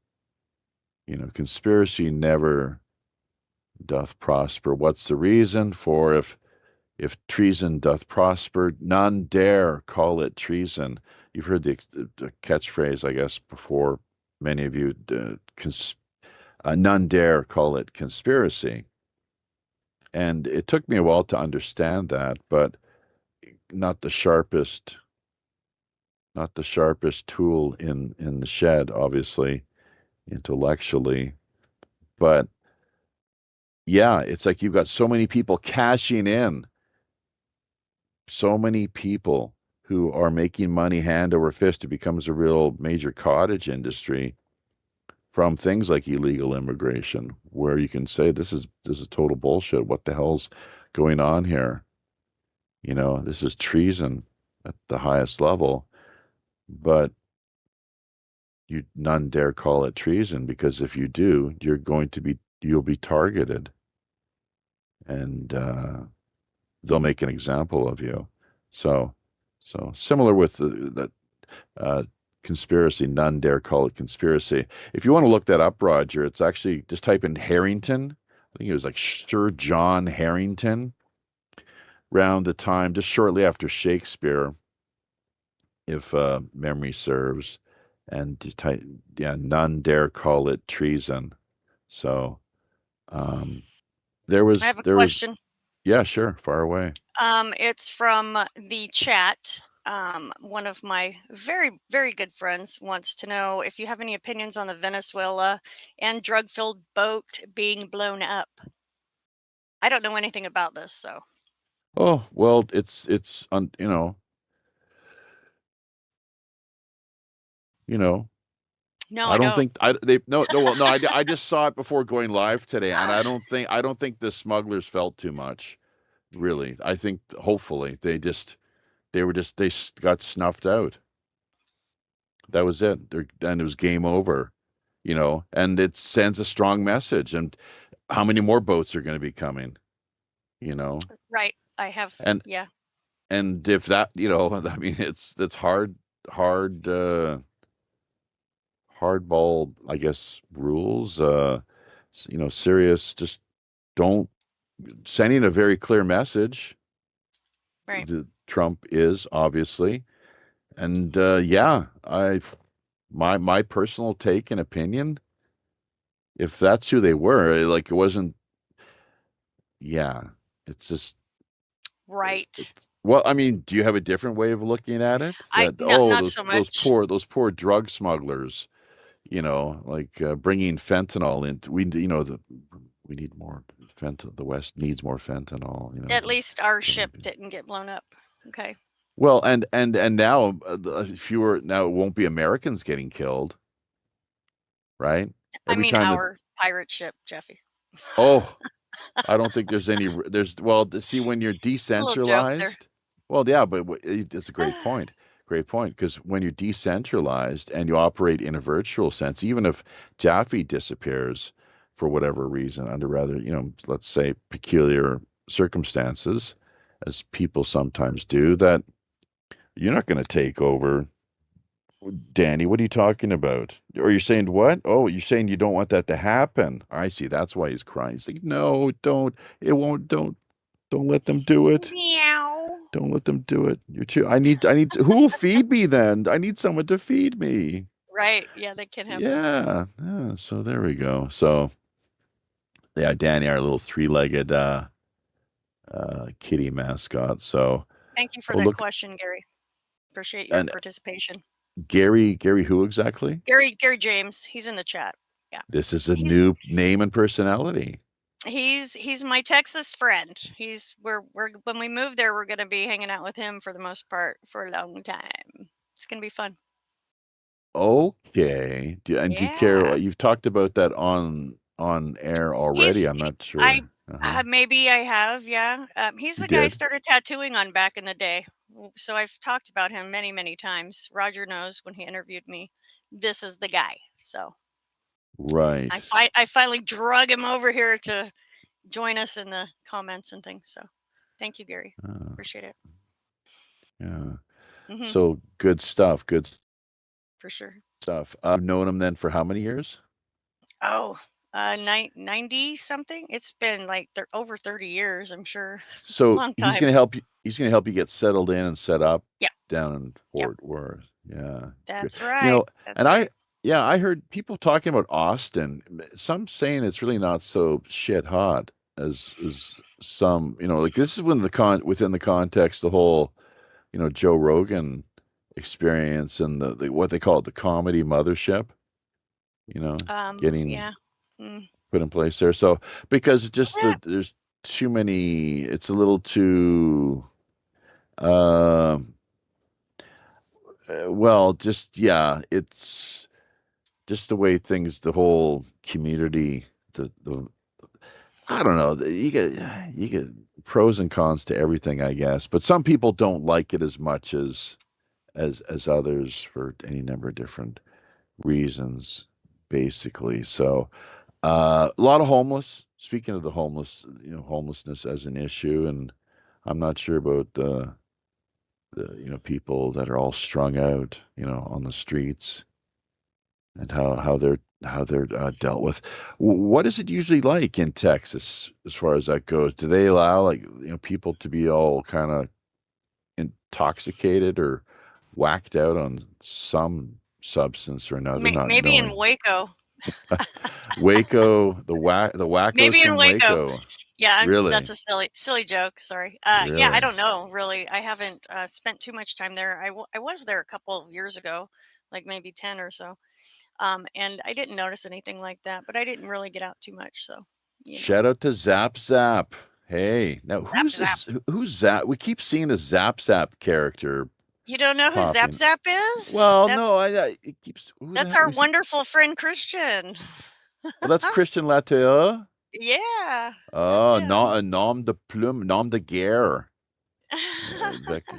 Conspiracy never doth prosper. What's the reason? For if treason doth prosper, none dare call it treason. You've heard the catchphrase, I guess, before, many of you. None dare call it conspiracy. And it took me a while to understand that, but not the sharpest tool in the shed, obviously, intellectually. But yeah, it's like you've got so many people cashing in, so many people who are making money hand over fist. It becomes a real major cottage industry from things like illegal immigration, where you can say this is total bullshit. What the hell's going on here? This is treason at the highest level, but none dare call it treason, because if you do, you'll be targeted, and they'll make an example of you. So similar with the conspiracy, none dare call it conspiracy. If you want to look that up, Roger, it's actually, just type in Harrington. I think it was like Sir John Harrington, around the time, just shortly after Shakespeare, if memory serves, and just type, none dare call it treason. So there was, I have a question. Yeah, sure, far away. It's from the chat. One of my very, very good friends wants to know if you have any opinions on the Venezuela and drug-filled boat being blown up. I don't know anything about this, so. Oh, well, it's No, I don't think I just saw it before going live today, and I don't think the smugglers felt too much, really. I think hopefully they got snuffed out. That was it. And it was game over, and it sends a strong message. And how many more boats are going to be coming? Right. I have. And yeah. And if that, I mean, it's hardball, I guess, rules. Serious. Just don't, sending a very clear message. Right. Trump is, obviously, and my personal take and opinion, if that's who they were, like, it wasn't. Yeah, it's just right. Well, I mean, do you have a different way of looking at it? Not so much. Those poor drug smugglers, bringing fentanyl into, we need more fentanyl. The West needs more fentanyl. At least our ship didn't get blown up. Okay. Well, and now now it won't be Americans getting killed, right? Our pirate ship, Jeffy. Oh, I don't think there's any. See, when you're decentralized. Well, yeah, but it's a great point. Great point, because when you're decentralized and you operate in a virtual sense, even if Jaffe disappears for whatever reason, under rather, let's say, peculiar circumstances, as people sometimes do, that you're not going to take over. Danny, what are you talking about? Or you're saying what? Oh, you're saying you don't want that to happen. I see. That's why he's crying. He's like, no, don't. It won't. Don't let them do it. Meow. Don't let them do it. You're too. I need. Who will feed me then? I need someone to feed me. Right. Yeah, they can have. Yeah. So there we go. So, yeah, Danny, our little three-legged kitty mascot. So. Thank you for that question, Gary. Appreciate your participation. Gary, who exactly? Gary James. He's in the chat. Yeah. This is a new name and personality. He's my Texas friend. We're when we move there, we're gonna be hanging out with him for the most part for a long time. It's gonna be fun. Okay. Do you care? Yeah. You've talked about that on air already. He's I'm not I sure. Uh-huh. maybe I have, yeah. He's You the guy I did. started tattooing on back in the day. So I've talked about him many, many times. Roger knows when he interviewed me. This is the guy. So Right. I finally drug him over here to join us in the comments and things. So thank you, Gary. Uh, Appreciate it. yeah. Hmm. So good stuff. Good For sure. stuff. You've known him then for how many years? Oh, 90 something. It's been like over 30 years, I'm sure. So Long he's time. going to help you. He's going to help you get settled in and set up Yeah. down in Yep. Fort Worth. Yeah. Good. That's You right. know, That's and right. I heard people talking about Austin. Some saying it's really not so shit hot as some. Like this is when within the context the whole Joe Rogan experience and the what they call it, the comedy mothership. Getting Yeah. Mm. put in place there. So because just Yeah. there's too many. It's a little too. Well, just yeah, it's just the way things, the whole community, the I don't know, you get pros and cons to everything, I guess. But some people don't like it as much as others for any number of different reasons, basically. So a lot of homeless. Speaking of the homeless, homelessness as an issue, and I'm not sure about the people that are all strung out, on the streets, and how they're dealt with. What is it usually like in Texas as far as that goes? Do they allow people to be all kind of intoxicated or whacked out on some substance or another, not Maybe in knowing? Waco. Waco, the wackos Maybe in from Waco. Waco. Yeah, that's Really? a silly joke. Sorry. Yeah, I Really? don't know. Really, I haven't spent too much time there. I was there a couple of years ago, like maybe 10 or so. And I didn't notice anything like that, but I didn't really get out too much. So, Shout out to Zap Zap. Hey, now Zap Zap. who's Zap? We keep seeing the Zap Zap character You don't know who Zap popping. Zap is? Well, That's no, it keeps. Who the that's hell our we see? wonderful friend Christian. Oh, that's Christian Latea. Yeah, that's Oh, him. nom de plume, nom de guerre.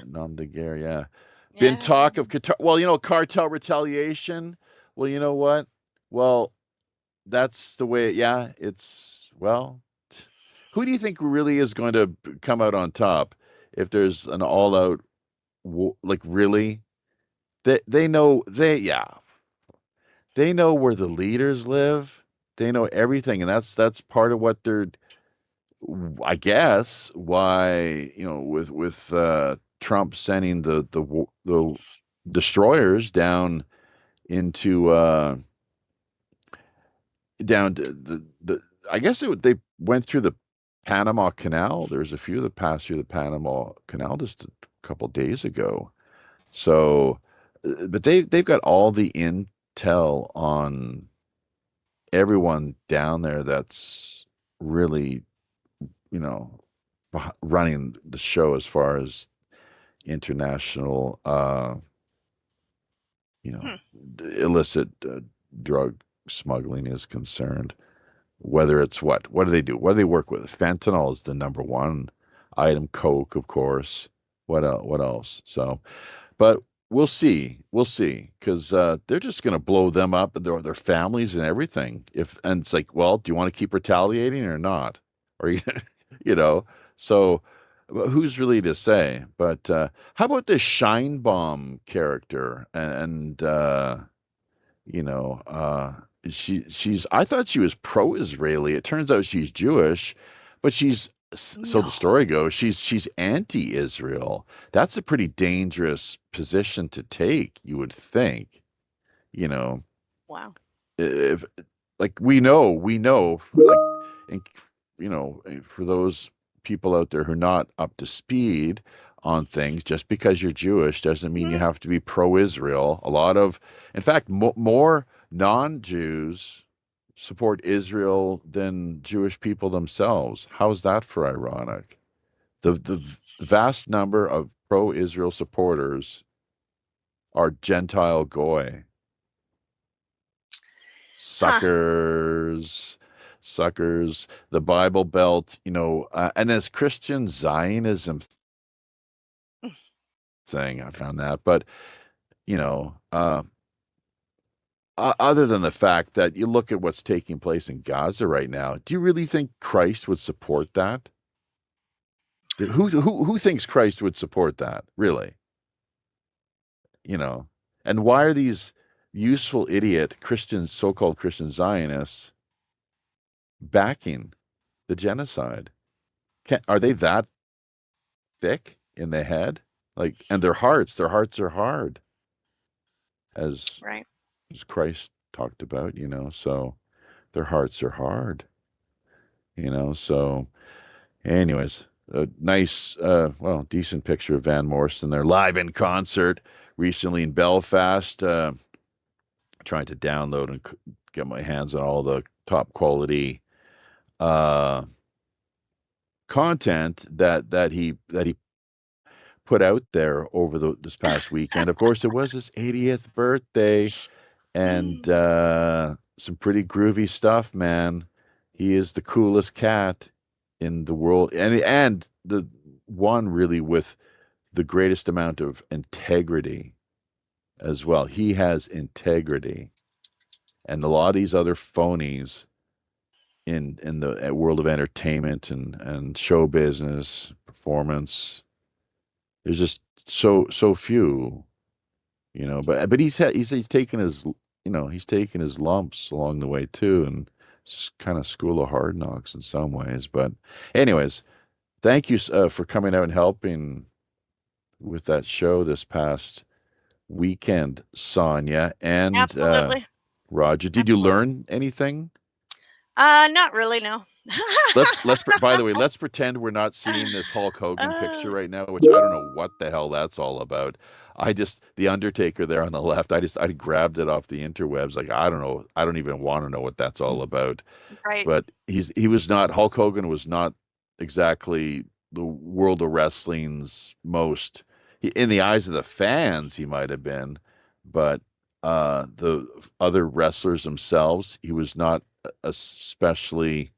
Nom de guerre, yeah. Been Yeah. talk of cartel retaliation. Well, you know what? Well, that's the way. Yeah, who do you think really is going to come out on top if there's an all-out like really? They know they know where the leaders live. They know everything, and that's part of what they're. I guess why with Trump sending the destroyers down into down to the I guess they went through the Panama Canal. There's a few that passed through the Panama Canal just a couple days ago. So, but they've got all the intel on everyone down there that's really, running the show as far as international, Hmm. illicit drug smuggling is concerned. Whether it's what do they do? What do they work with? Fentanyl is the number one item. Coke, of course. What else? What else? So, but we'll see. We'll see because they're just going to blow them up and their families and everything. And it's like, well, do you want to keep retaliating or not? Or you know, so who's really to say? But how about this Shine Bomb character and you know, she's I thought she was pro-Israeli. It turns out she's Jewish, but so the story No. goes, she's anti-Israel. That's a pretty dangerous position to take, you would think. You know, Wow. if like we know like and for those people out there who are not up to speed on things, just because you're Jewish doesn't mean you Mhm. have to be pro-Israel. In fact, more non-Jews support Israel than Jewish people themselves. How's that for ironic? The vast number of pro-Israel supporters are Gentile goy. Suckers. The Bible Belt, and this Christian Zionism thing, I found that. But, other than the fact that you look at what's taking place in Gaza right now, do you really think Christ would support that? Who thinks Christ would support that, really? And why are these useful idiot Christians, so-called Christian Zionists, backing the genocide? Are they that thick in the head? And their hearts are hard, as Right. Christ talked about, so their hearts are hard, so anyways, a nice, decent picture of Van Morrison there live in concert recently in Belfast, trying to download and get my hands on all the top quality content that he put out there over this past weekend. Of course, it was his 80th birthday, and some pretty groovy stuff, man. He is the coolest cat in the world, and the one really with the greatest amount of integrity as well. He has integrity, and a lot of these other phonies in the world of entertainment and show business, performance, there's just so few, but he's taken his he's taken his lumps along the way too, and it's kind of school of hard knocks in some ways. But anyways, thank you for coming out and helping with that show this past weekend, Sonia and Absolutely. Roger. Did you learn anything? Not really, no. By the way, let's pretend we're not seeing this Hulk Hogan picture right now, which I don't know what the hell that's all about. The Undertaker there on the left, I grabbed it off the interwebs. Like, I don't know. I don't even want to know what that's all about. Right. But Hulk Hogan was not exactly the world of wrestling's most, in the eyes of the fans, he might have been, but the other wrestlers themselves, he was not especially,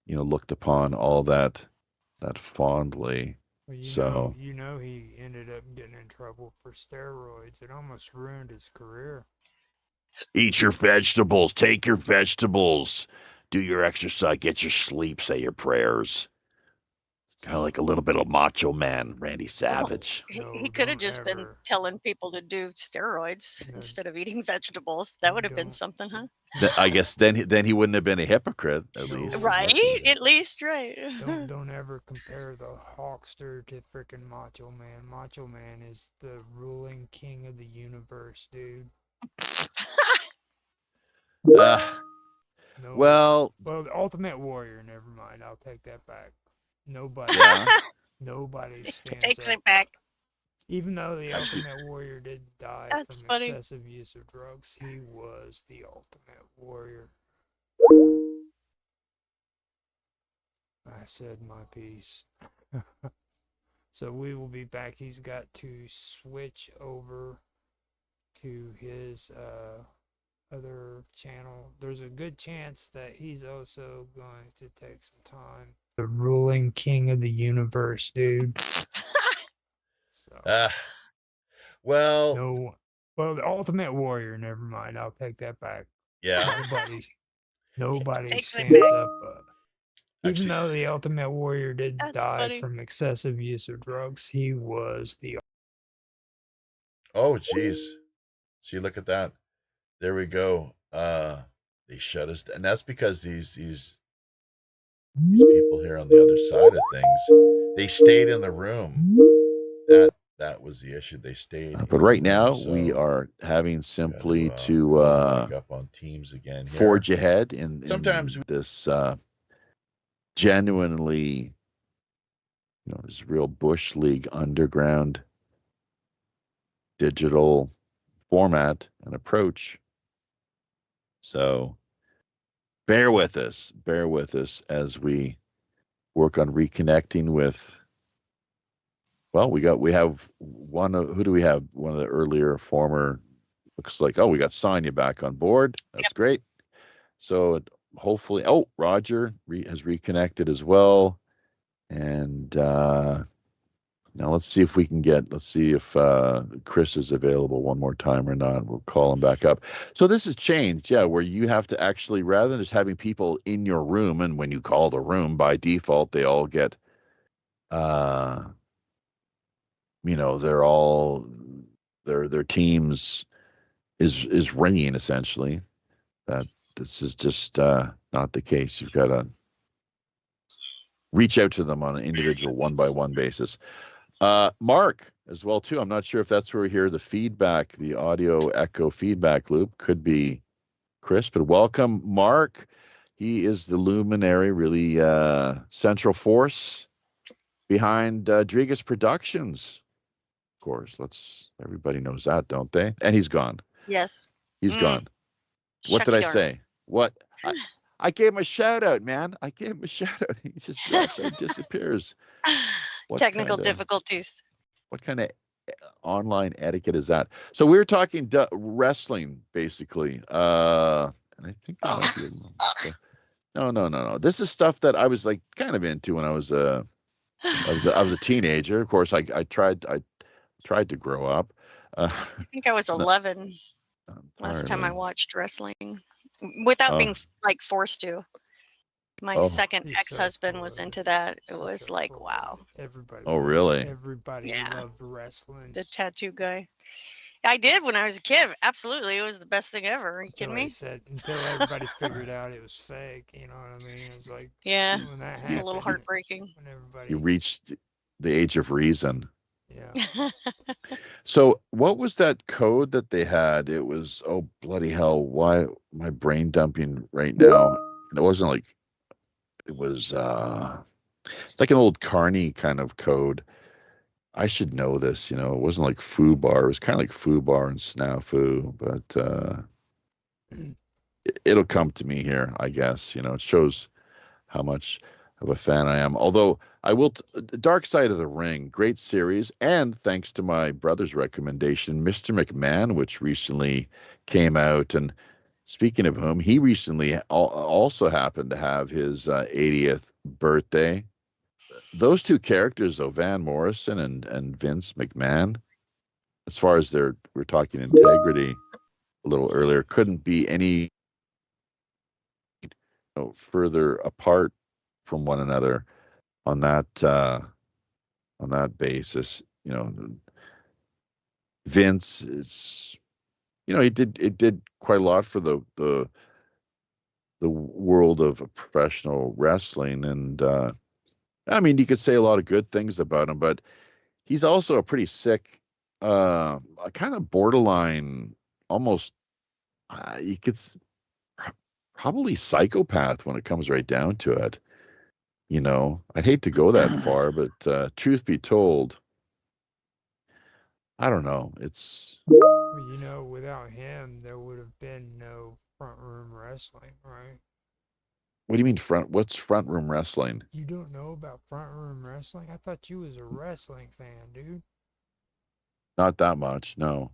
looked upon all that fondly. Well, he ended up getting in trouble for steroids. It almost ruined his career. Eat your vegetables. Take your vegetables. Do your exercise. Get your sleep. Say your prayers. Kind of like a little bit of Macho Man, Randy Savage. He could have just been telling people to do steroids instead of eating vegetables. That would have been something, huh? I guess then he wouldn't have been a hypocrite, at least. Right? At least, right. Don't ever compare the Hulkster to freaking Macho Man. Macho Man is the ruling king of the universe, dude. Well, the Ultimate Warrior. Never mind. I'll take that back. Nobody stands takes up. it back. Even though the Ultimate Warrior did die from excessive use of drugs, he was the Ultimate Warrior. I said my piece. So we will be back. He's got to switch over to his other channel. There's a good chance that he's also going to take some time. The ruling king of the universe, dude. Well, the Ultimate Warrior. Never mind. I'll take that back. Yeah. Nobody stands up. Even though the Ultimate Warrior did die from excessive use of drugs, he was the. Oh, jeez. See, look at that. There we go. They shut us down. And that's because these people here on the other side of things, they stayed in the room. That was the issue. They stayed. But right now, we are having simply to up on Teams again. Forge ahead in this genuinely, this real Bush League underground digital format and approach. So bear with us as we work on reconnecting with. Well, we have one of, who do we have? One of the earlier former, looks like, oh, we got Sonia back on board. That's great. So hopefully, oh, Roger has reconnected as well. And now let's see if Chris is available one more time or not. We'll call him back up. So this has changed, yeah, where you have to actually, rather than just having people in your room, and when you call the room by default, they all get, they're all, their teams is ringing essentially. That this is just not the case. You've got to reach out to them on an individual one-by-one basis. Mark as well too. I'm not sure if that's where we hear the feedback, the audio echo feedback loop. Could be Chris, but welcome, Mark. He is the luminary, really central force behind Drigas Productions. Of course, everybody knows that, don't they? And he's gone. Yes. He's gone. What did I say? What? I gave him a shout out, man. I gave him a shout out. He just drops out, disappears. Technical difficulties. What kind of online etiquette is that? So we were talking wrestling, basically. And I think no. This is stuff that I was like kind of into when I was a teenager. Of course, I tried to grow up. I think I was 11 last time I watched wrestling, without being like forced to. My second ex-husband was into that. It was like, wow. Everybody. Oh, really? Everybody loved wrestling. The tattoo guy. I did when I was a kid. Absolutely. It was the best thing ever. Are you kidding me? Until everybody figured out it was fake. You know what I mean? It was like, yeah, when that it's a little heartbreaking. When everybody... You reached the age of reason. Yeah. So what was that code that they had? It was, oh, bloody hell. Why my brain dumping right now? It wasn't like, it was, it's like an old Carney kind of code. I should know this, it wasn't like FUBAR. It was kind of like FUBAR and Snafu, but it'll come to me here, I guess. It shows how much of a fan I am. Although I will, Dark Side of the Ring, great series, and thanks to my brother's recommendation, Mr. McMahon, which recently came out. And speaking of whom, he recently also happened to have his 80th birthday. Those two characters, though, Van Morrison and Vince McMahon, as far as we're talking integrity a little earlier, couldn't be any further apart from one another on that basis. Vince is, it did quite a lot for the world of professional wrestling, and I mean, you could say a lot of good things about him, but he's also a pretty sick, a kind of borderline, almost you could probably psychopath when it comes right down to it. I'd hate to go that far, but truth be told, I don't know. It's, well, without him, there would have been no front room wrestling, right? What do you mean what's front room wrestling? You don't know about front room wrestling? I thought you was a wrestling fan, dude. Not that much, no.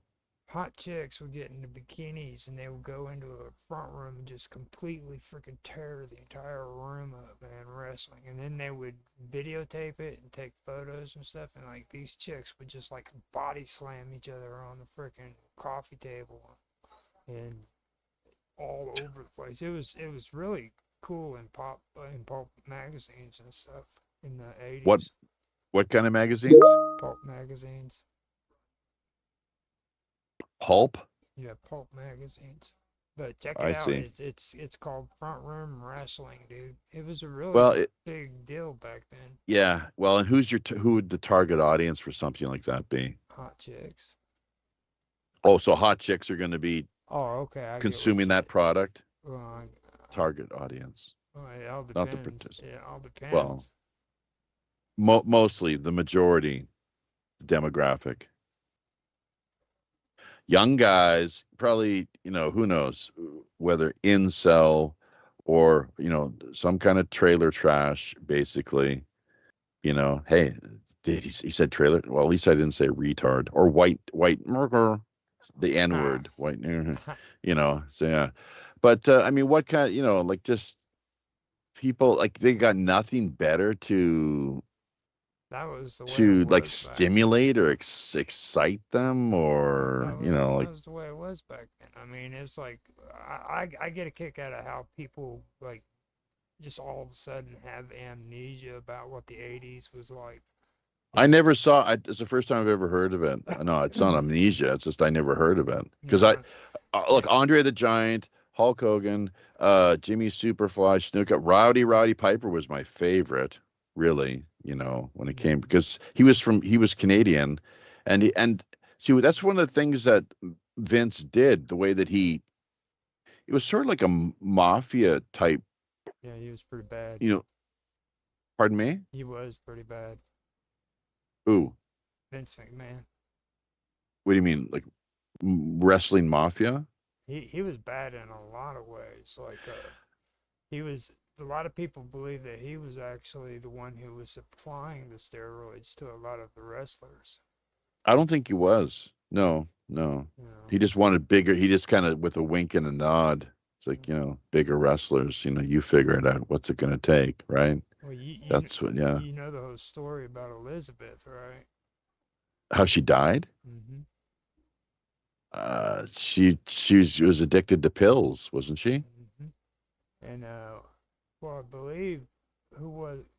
Hot chicks would get into bikinis and they would go into a front room and just completely freaking tear the entire room up, man, wrestling. And then they would videotape it and take photos and stuff, and like these chicks would just like body slam each other on the freaking coffee table and all over the place. It was really cool in pulp magazines and stuff in the 80s. What kind of magazines? Pulp magazines. Pulp? Yeah, pulp magazines. But check it out. See. It's called Front Room Wrestling, dude. It was a really big deal back then. Yeah. Well, and who would the target audience for something like that be? Hot chicks. Oh, so hot chicks are going to be consuming that product? Target audience. Well, it all depends. Not the participant. It all depends. Well, mostly the majority demographic. Young guys, probably, who knows whether incel or some kind of trailer trash, basically. Hey, he said trailer? Well, at least I didn't say retard or white murder, the N word, white. So yeah, but I mean, what kind? Like just people like they got nothing better to That was the way it like was back then. stimulate or excite them, or That was the way it was back then. I mean, it's like I get a kick out of how people like just all of a sudden have amnesia about what the '80s was like. I never saw it. It's the first time I've ever heard of it. No, it's not amnesia. It's just I never heard of it. Because Yeah. look, Andre the Giant, Hulk Hogan, Jimmy Superfly, Snuka, Rowdy Piper was my favorite, really, when it came, because he was Canadian, and see, that's one of the things that Vince did, the way that it was sort of like a mafia type, Yeah, he was pretty bad. Pardon me? He was pretty bad. Ooh. Vince McMahon. What do you mean, like wrestling mafia? He was bad in a lot of ways. Like he was. A lot of people believe that he was actually the one who was supplying the steroids to a lot of the wrestlers. I don't think he was. No. He just wanted bigger. He just kind of with a wink and a nod. It's like, bigger wrestlers. You figure it out. What's it going to take, right? Well, that's what. Yeah. You know the whole story about Elizabeth, right? How she died? Mm-hmm. She was addicted to pills, wasn't she? Mm-hmm. And well, I believe who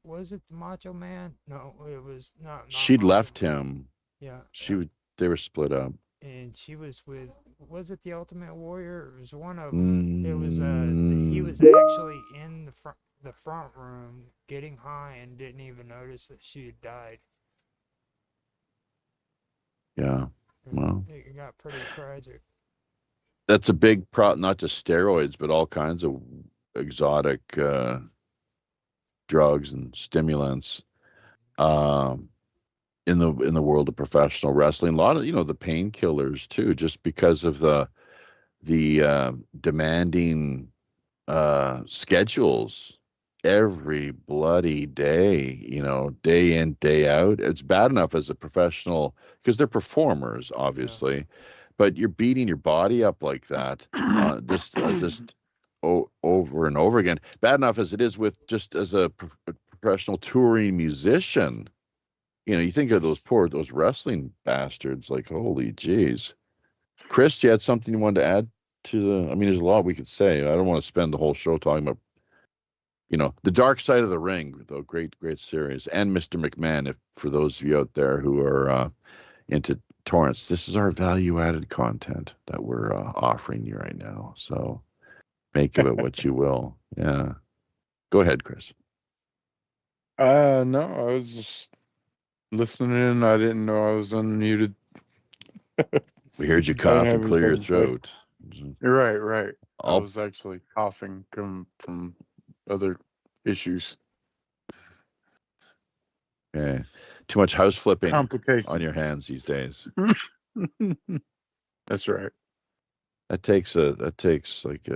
was it the Macho Man? No, it was not. She'd Macho left Man. him. Yeah. They were split up. And she was with. Was it the Ultimate Warrior? It was one of them. It was he was actually in the front room getting high and didn't even notice that she had died. Yeah. Well, it got pretty tragic. That's a big problem, not just steroids, but all kinds of exotic drugs and stimulants in the world of professional wrestling. A lot of the painkillers too, just because of the demanding schedules every bloody day, day in, day out. It's bad enough as a professional because they're performers, obviously, but you're beating your body up like that, just over and over again. Bad enough as it is with just as a professional touring musician. You think of those wrestling bastards, like, holy jeez. Chris, you had something you wanted to add to I mean, there's a lot we could say. I don't want to spend the whole show talking about The Dark Side of the Ring, though, great series, and Mr. McMahon. If for those of you out there who are into torrents, this is our value-added content that we're offering you right now. So make of it what you will. Yeah, go ahead, Chris. No, I was just listening in. I didn't know I was unmuted. We heard you cough and clear your throat. Right. I was actually coughing from other issues. Okay. Too much house flipping Complications on your hands these days. That's right. That takes like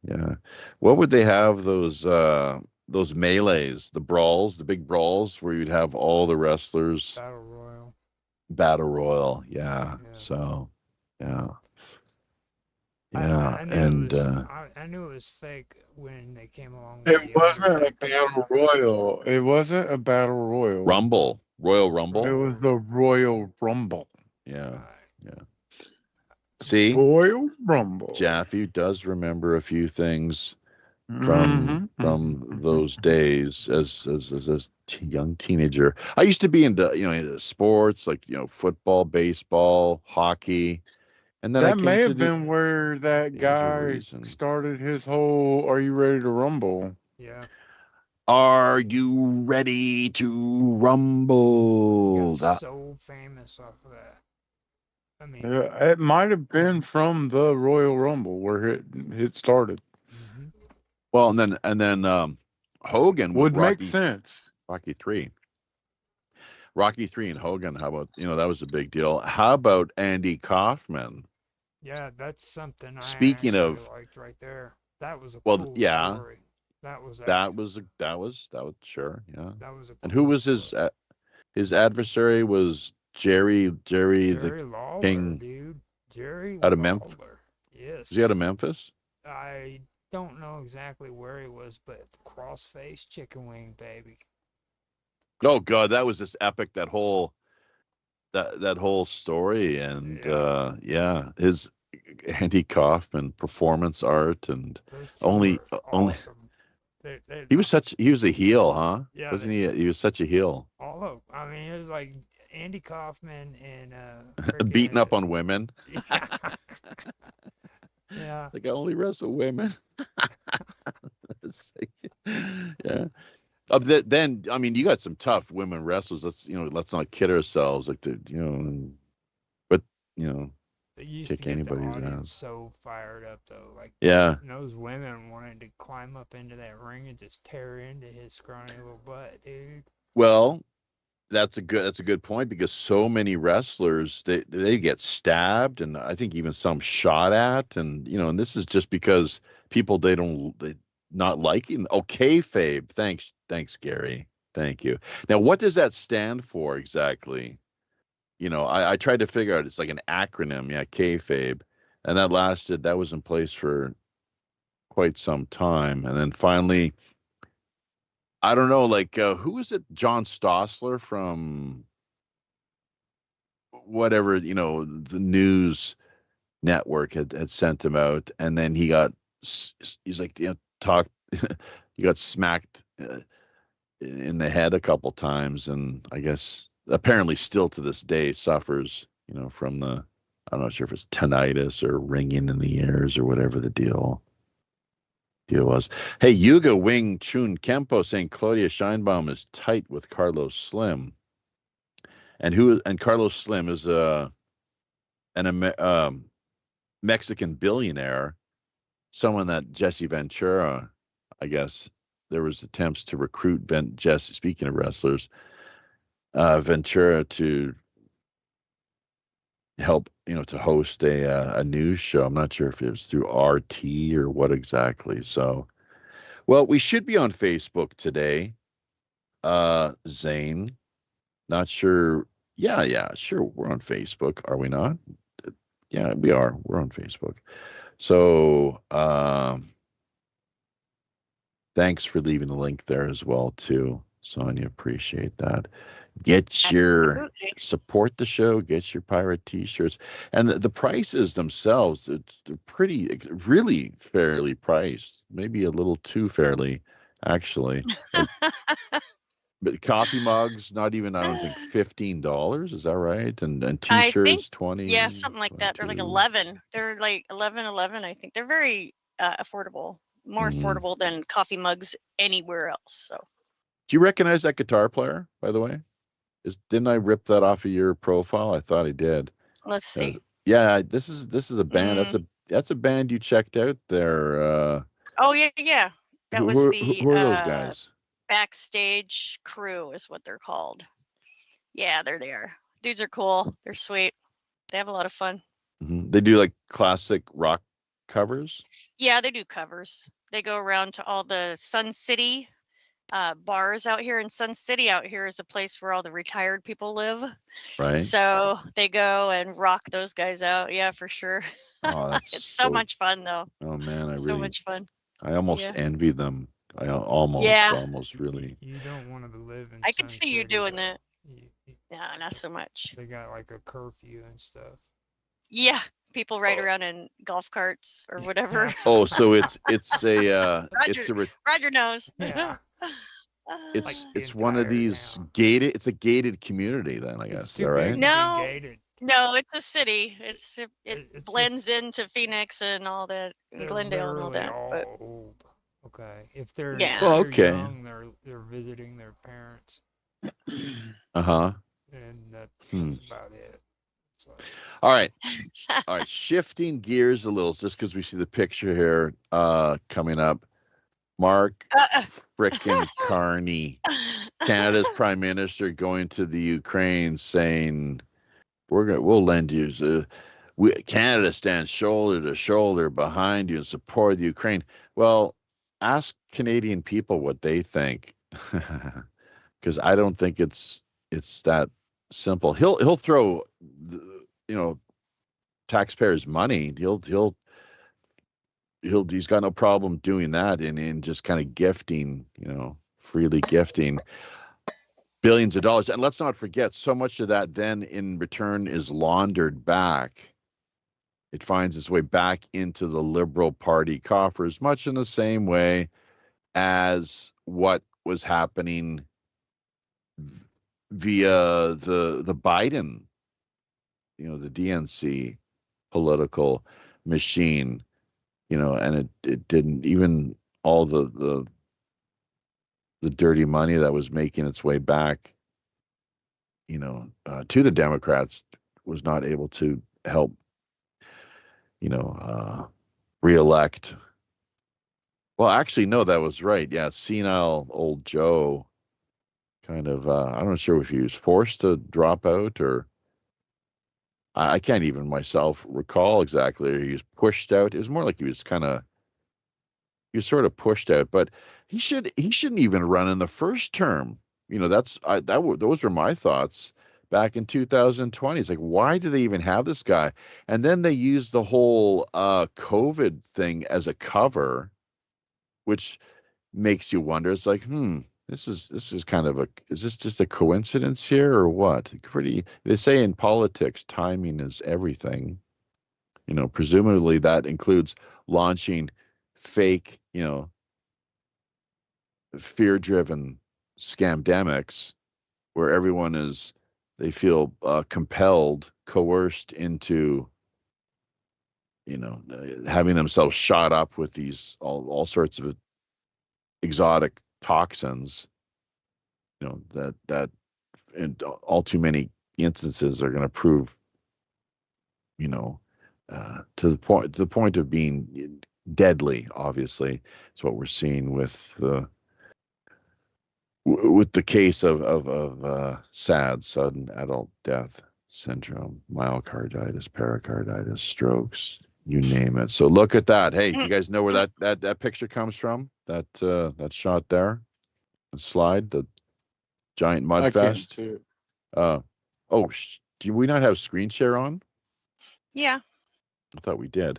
yeah. What would they have those melees, the brawls, the big brawls where you'd have all the wrestlers? Battle Royal, yeah. So, yeah. Yeah, I knew it was fake when they came along. It wasn't a battle royal. It wasn't a battle royal. Royal Rumble. It was the Royal Rumble. Yeah, yeah. See, Royal Rumble. Jaffe does remember a few things from those days as a young teenager. I used to be into sports like football, baseball, hockey. And then that may have been where that guy started his whole "Are you ready to rumble?" Yeah. Are you ready to rumble? He got so famous off of that. I mean, it might have been from the Royal Rumble where it started. Mm-hmm. Well, and then Hogan would make sense. Rocky 3 and Hogan. How about that was a big deal. How about Andy Kaufman? Yeah, that's something Speaking I of liked right there. That was a cool story. That was That was sure, yeah. that was a And who cool was story. his adversary was Jerry the Jerry Lawler, King dude. Jerry out of Memphis. Lawler. Was he out of Yes. Memphis? I don't know exactly where he was, but crossface chicken wing, baby. Oh God, that was just epic. That whole story, and Yeah. yeah, his Andy Kaufman performance art, and Those two only were only awesome. They he was a heel, huh? yeah, Wasn't he? He was such a heel, all of. I mean, it was like Andy Kaufman and beating up freaking on women. yeah, yeah. Like I only wrestle women. It's like, yeah. Then I mean, you got some tough women wrestlers. Let's not kid ourselves. Like but you know, They used to kick get the anybody's audience ass. so fired up though. Like Yeah. those women wanted to climb up into that ring and just tear into his scrawny little butt, dude. Well, that's a good point because so many wrestlers they get stabbed and I think even some shot at, and and this is just because people they not liking. Okay, Fabe. Thanks, Gary. Thank you. Now, what does that stand for exactly? I tried to figure out. It's like an acronym, yeah, kayfabe, and that was in place for quite some time, and then finally, I don't know, like who was it? John Stossler from whatever, the news network had sent him out, and then he's like, talk, he got smacked in the head a couple times, and I guess apparently still to this day suffers, from I'm not sure if it's tinnitus or ringing in the ears or whatever the deal was. Hey, Yuga Wing Chun Kempo saying Claudia Scheinbaum is tight with Carlos Slim, and Carlos Slim is an Mexican billionaire, someone that Jesse Ventura, I guess there was attempts to recruit Jesse. Speaking of wrestlers, Ventura to help, to host a news show. I'm not sure if it was through RT or what exactly. So, well, we should be on Facebook today. Zane, not sure. Yeah, sure. We're on Facebook, are we not? Yeah, we are. We're on Facebook. So, thanks for leaving the link there as well, too, Sonia. Appreciate that. Absolutely. Support the show, get your pirate t-shirts. And the prices themselves, they're pretty, really fairly priced. Maybe a little too fairly, actually. But coffee mugs, not even, I don't think, $15. Is that right? And I think, t-shirts, 20. yeah, something like that. They're like 22. 11. They're like 11. I think they're very affordable, more affordable than coffee mugs anywhere else. So, do you recognize that guitar player, by the way? Didn't I rip that off of your profile? I thought I did. let's see. Yeah, this is a band. That's a band you checked out there. Oh yeah. That was who the are those guys? Backstage Crew is what they're called. Yeah, they're there. Dudes are cool. They're sweet. They have a lot of fun. They do like classic rock covers. Yeah, they do covers. They go around to all the Sun City bars out here. In Sun City out here is a place where all the retired people live. Right. So they go and rock those guys out. Yeah, for sure. Oh, that's it's so much fun though. Oh man, much fun. I almost envy them. I almost really. You don't want to live in. I could see you doing that. You, No, not so much. they got like a curfew and stuff. Yeah, people ride around in golf carts or whatever. Oh, so it's a Roger knows. Yeah. It's one of entire these town. gated. It's a gated community, then I guess. It's Is too that big right? to be No. gated. No, it's a city. It It's blends into Phoenix and all that, and They're Glendale and all literally that. all But old. Okay. If they're, Yeah. if Oh, they're okay. young, they're visiting their parents, Uh-huh. and that's about it. So, All right. Shifting gears a little, just because we see the picture here coming up. Mark frickin' Carney, Canada's prime minister, going to the Ukraine, saying we'll lend you. Canada stands shoulder to shoulder behind you and support the Ukraine. Well, ask Canadian people what they think, because I don't think it's that simple. He'll throw, taxpayers' money. He's got no problem doing that and just kind of gifting, freely gifting billions of dollars. And let's not forget, so much of that then in return is laundered back. It finds its way back into the Liberal Party coffers, much in the same way as what was happening via the Biden, the DNC political machine, and it didn't even all the dirty money that was making its way back, to the Democrats was not able to help, reelect. Well, actually, no, that was right. Yeah, senile old Joe kind of, I'm not sure if he was forced to drop out or I can't even myself recall exactly. He was pushed out. It was more like he was sort of pushed out, but he shouldn't even run in the first term. Those were my thoughts back in 2020. It's like, why do they even have this guy? And then they used the whole COVID thing as a cover, which makes you wonder. It's like, this is kind of is this just a coincidence here or what? They say in politics, timing is everything. Presumably that includes launching fake, fear-driven scamdemics where they feel compelled, coerced into, having themselves shot up with these all sorts of exotic toxins, that in all too many instances are going to prove, to the point of being deadly. Obviously, is what we're seeing with the case of SAD, sudden adult death syndrome, myocarditis, pericarditis, strokes, you name it. So look at that. Hey, do you guys know where that picture comes from? That shot there, the slide, the giant mud fest. Do we not have screen share on? Yeah. I thought we did.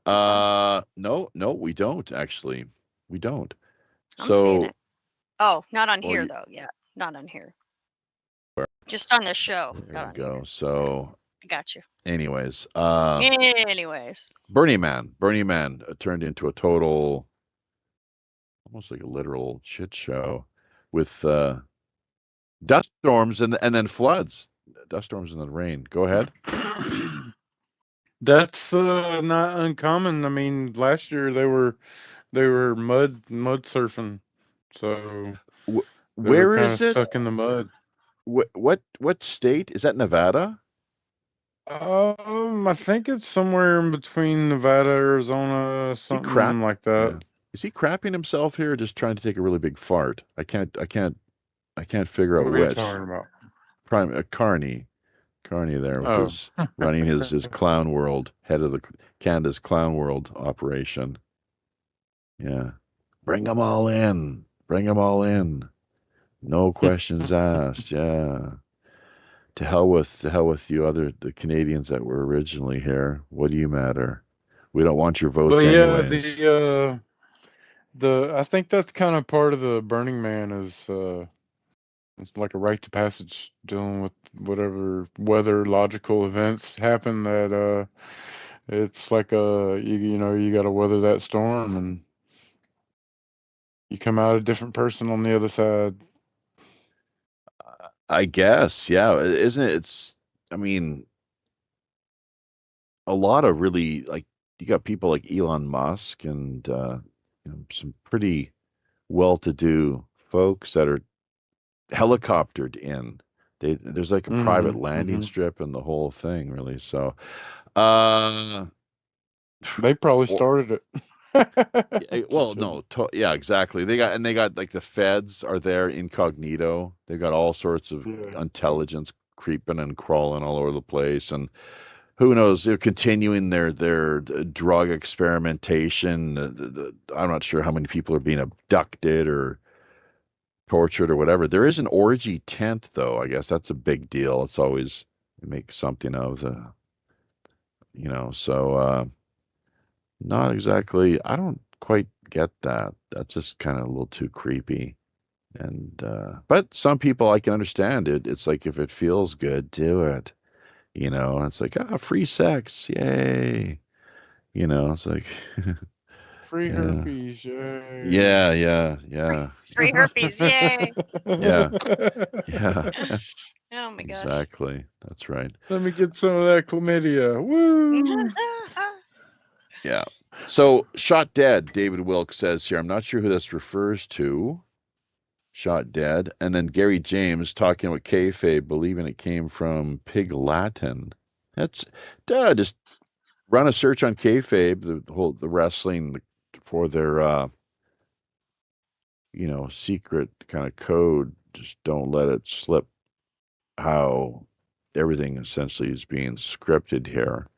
It's No, we don't actually. We don't. I'm seeing it. Oh, not on Well, here though. Yeah, not on here. Just on the show. There not we on go. here. So, I got you. anyways, Burning Man turned into a total, almost like a literal shit show with dust storms and then floods, dust storms and then rain. Go ahead. That's not uncommon. I mean, last year they were mud surfing, so they Where were kind is of it? stuck in the mud. What state is that? Nevada? I think it's somewhere in between Nevada, Arizona, something like that. Yeah. Is he crapping himself here, or just trying to take a really big fart? I can't figure out What are you which. talking about? Carney there with his running his Clown World, head of the Canada's Clown World operation. Yeah, bring them all in. No questions asked. Yeah. To hell with the Canadians that were originally here. What do you matter? We don't want your votes anyways. I think that's kind of part of the Burning Man is it's like a rite to passage dealing with whatever weather logical events happen that it's like you got to weather that storm and you come out a different person on the other side. I guess, yeah. Isn't it? I mean, a lot of really, like, you got people like Elon Musk and some pretty well-to-do folks that are helicoptered in. There's like a private landing strip and the whole thing, really. So, they probably started it. well, no, yeah, exactly. They got like the feds are there incognito. They've got all sorts of intelligence creeping and crawling all over the place, and who knows? They're continuing their drug experimentation. I'm not sure how many people are being abducted or tortured or whatever. There is an orgy tent, though. I guess that's a big deal. It's always make something of the, So not exactly. I don't quite get that. That's just kind of a little too creepy. And but some people I can understand it. It's like if it feels good, do it. It's like free sex, yay. It's like Free yeah, herpes, yay. yeah. Free herpes, yay. Yeah. Yeah, Oh my gosh. exactly. That's right. Let me get some of that chlamydia. Woo! Yeah. So, shot dead, David Wilkes says here. I'm not sure who this refers to. Shot dead. And then Gary James talking about kayfabe, believing it came from Pig Latin. That's, just run a search on kayfabe, the wrestling for their, secret kind of code. Just don't let it slip how everything essentially is being scripted here.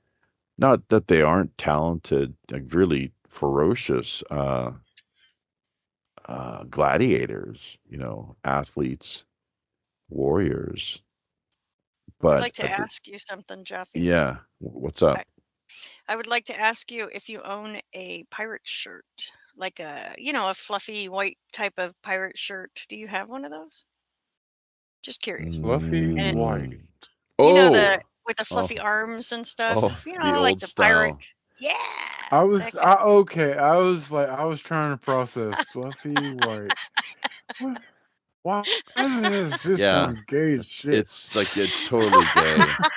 Not that they aren't talented, like really ferocious gladiators, athletes, warriors. But I'd like to ask you something, Jeffy. Yeah, what's up? I would like to ask you if you own a pirate shirt, like a fluffy white type of pirate shirt. Do you have one of those? Just curious. Fluffy And white. the with the fluffy arms and stuff. Oh, the the like old the style. pirate. Yeah. I was trying to process fluffy white. What? Why does this Yeah. sound gay as shit? It's like totally gay.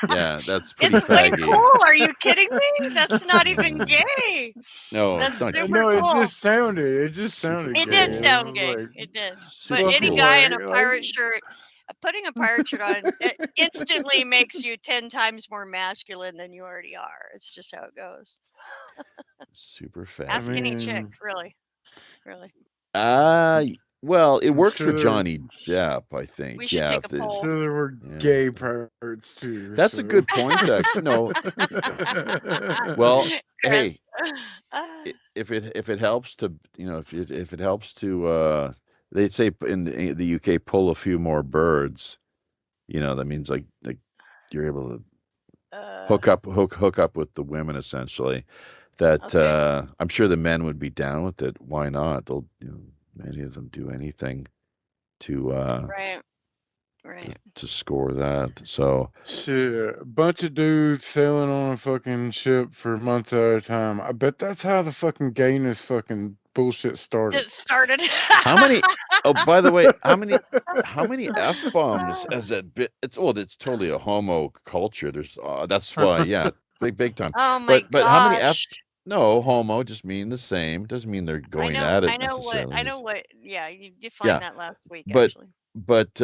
Yeah, that's pretty It's way faggy. cool. Are you kidding me? That's not even gay. No, That's it's not super No, cool. it just sounded gay. It did sound gay. Like, It did. super But any cool. guy in a Like- pirate shirt, putting a pirate shirt on, it instantly makes you 10 times more masculine than you already are. It's just how it goes. Super faggy. Ask any chick, mean- really. Really. Well, it works sure for Johnny Depp, I think. We should take a I'm poll. sure there were Yeah. gay pirates too. That's a so. good point, actually. No, well, hey, Chris. if it helps to, if it helps to, they say in the UK, pull a few more birds. That means like you're able to hook up with the women essentially. That Okay. I'm sure the men would be down with it. Why not? They'll, many of them do anything to Right. to score that. So Shit, a bunch of dudes sailing on a fucking ship for months at a time. I bet that's how the fucking gayness fucking bullshit started. It started. how many? Oh, by the way, how many f bombs has that been? It's totally a homo culture. There's that's why, yeah, big time. Oh my But how many gosh. No, homo just mean the same. Doesn't mean they're going at it necessarily. I know what. Yeah, you defined Yeah, that last week. but- Actually. But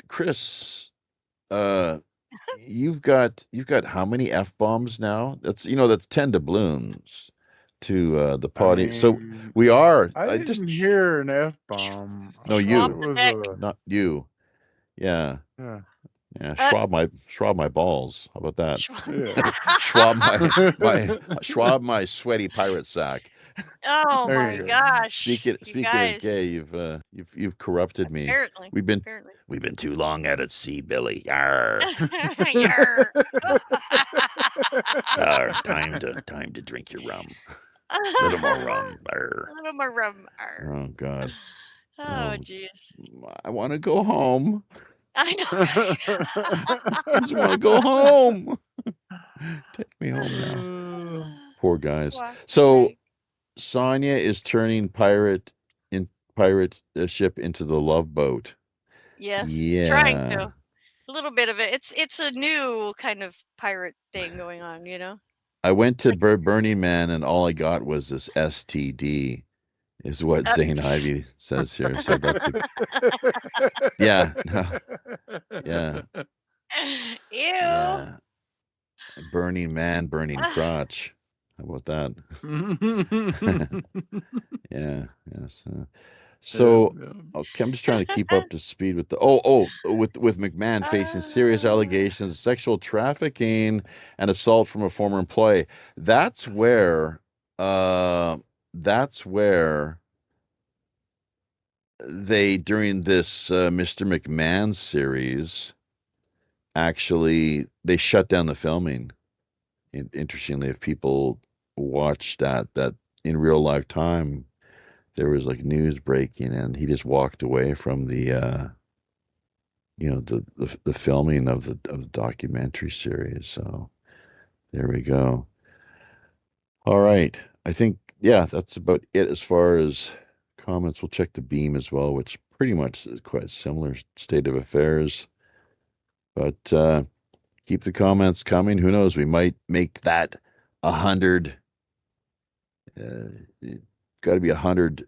Chris, you've got how many f bombs now? That's that's 10 doubloons to the party. So we are. I didn't hear an f bomb. No, you. Swamp the dick. Not you. Yeah. Yeah. Yeah, Schwab my balls. How about that? Yeah. Schwab my sweaty pirate sack. Oh There my you go. gosh. Speaking guys, of gay, you've corrupted me. Apparently. We've been too long out at sea, Billy. Yarr. Yarr. Yarr. Time to drink your rum. Little more rum. Arr. A little more rum. Arr. Oh God. Oh jeez. I want to go home. I know. I just want to go home. Take me home now. Poor guys. So Sonia is turning pirate ship into the Love Boat. Yes. Yeah. Trying to. A little bit of it. It's a new kind of pirate thing going on, I went to Burning Man and all I got was this STD, is what Zane Ivy says here. So that's yeah. No. Yeah. Ew. Yeah. Burning Man, burning crotch. How about that? Yeah. Yes. So Yeah. okay, I'm just trying to keep up to speed with the with McMahon facing serious allegations of sexual trafficking and assault from a former employee. That's where that's where they during this Mr. McMahon series actually they shut down the filming. Interestingly, if people watch that in real life time, there was like news breaking, and he just walked away from the the filming of the documentary series. So there we go. All right, I think yeah, that's about it as far as comments. We'll check the Beam as well, which pretty much is quite similar state of affairs. But keep the comments coming. Who knows? We might make that 100. Got to be 100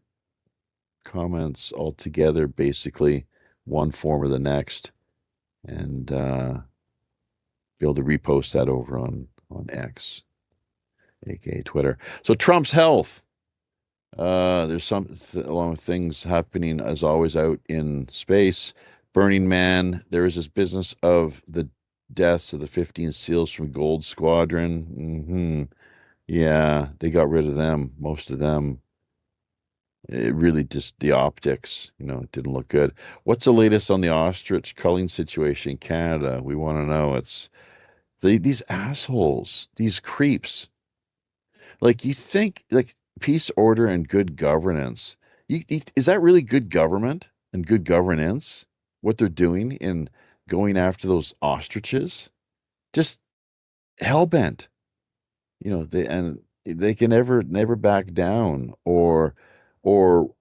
comments altogether, basically one form or the next, and be able to repost that over on X, aka Twitter. So Trump's health. There's along with things happening as always out in space. Burning Man. There is this business of the deaths of the 15 SEALs from Gold Squadron. Yeah, they got rid of them, most of them. It really just the optics, it didn't look good. What's the latest on the ostrich culling situation in Canada? We want to know. It's these assholes, these creeps. Like you think, like peace, order, and good governance. Is that really good government and good governance? What they're doing in going after those ostriches? Just hell bent. They can never back down or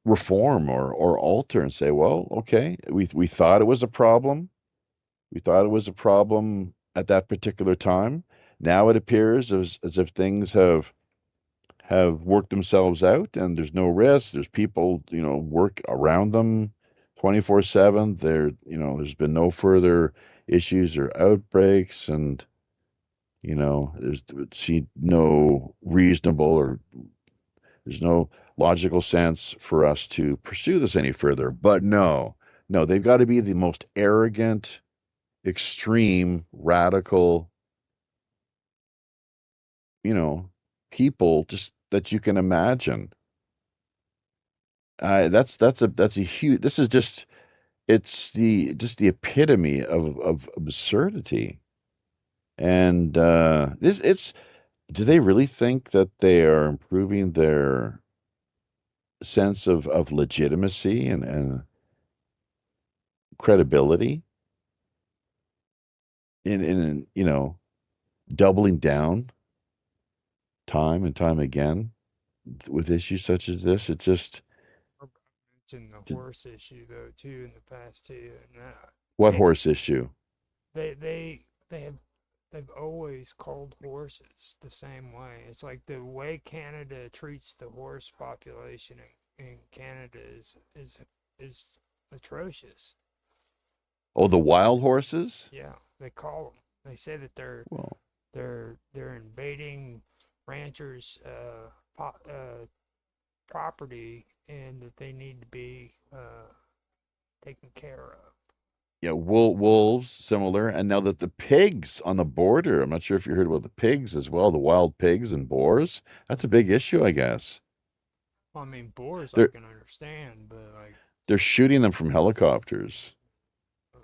reform or alter and say, well, okay, we thought it was a problem. We thought it was a problem at that particular time. Now it appears as if things have worked themselves out and there's no risk. There's people, work around them 24/7. There's been no further issues or outbreaks, and there's no logical sense for us to pursue this any further. But no, they've got to be the most arrogant, extreme, radical, people just that you can imagine. That's a huge. This is just the epitome of absurdity. And do they really think that they are improving their sense of legitimacy and credibility in doubling down time and time again with issues such as this? It just I mentioned the horse issue though too in the past too, and what horse issue? they have they've always called horses the same way. It's like the way Canada treats the horse population in Canada is atrocious. Oh, the wild horses? Yeah, they call them. They say that Well, they're invading ranchers' property and that they need to be taken care of. yeah, wolves similar, and now that the pigs on the border. I'm not sure if you heard about the pigs as well, the wild pigs and boars. That's a big issue, I guess. Well, I mean, boars I They're can understand, but like, they're shooting them from helicopters.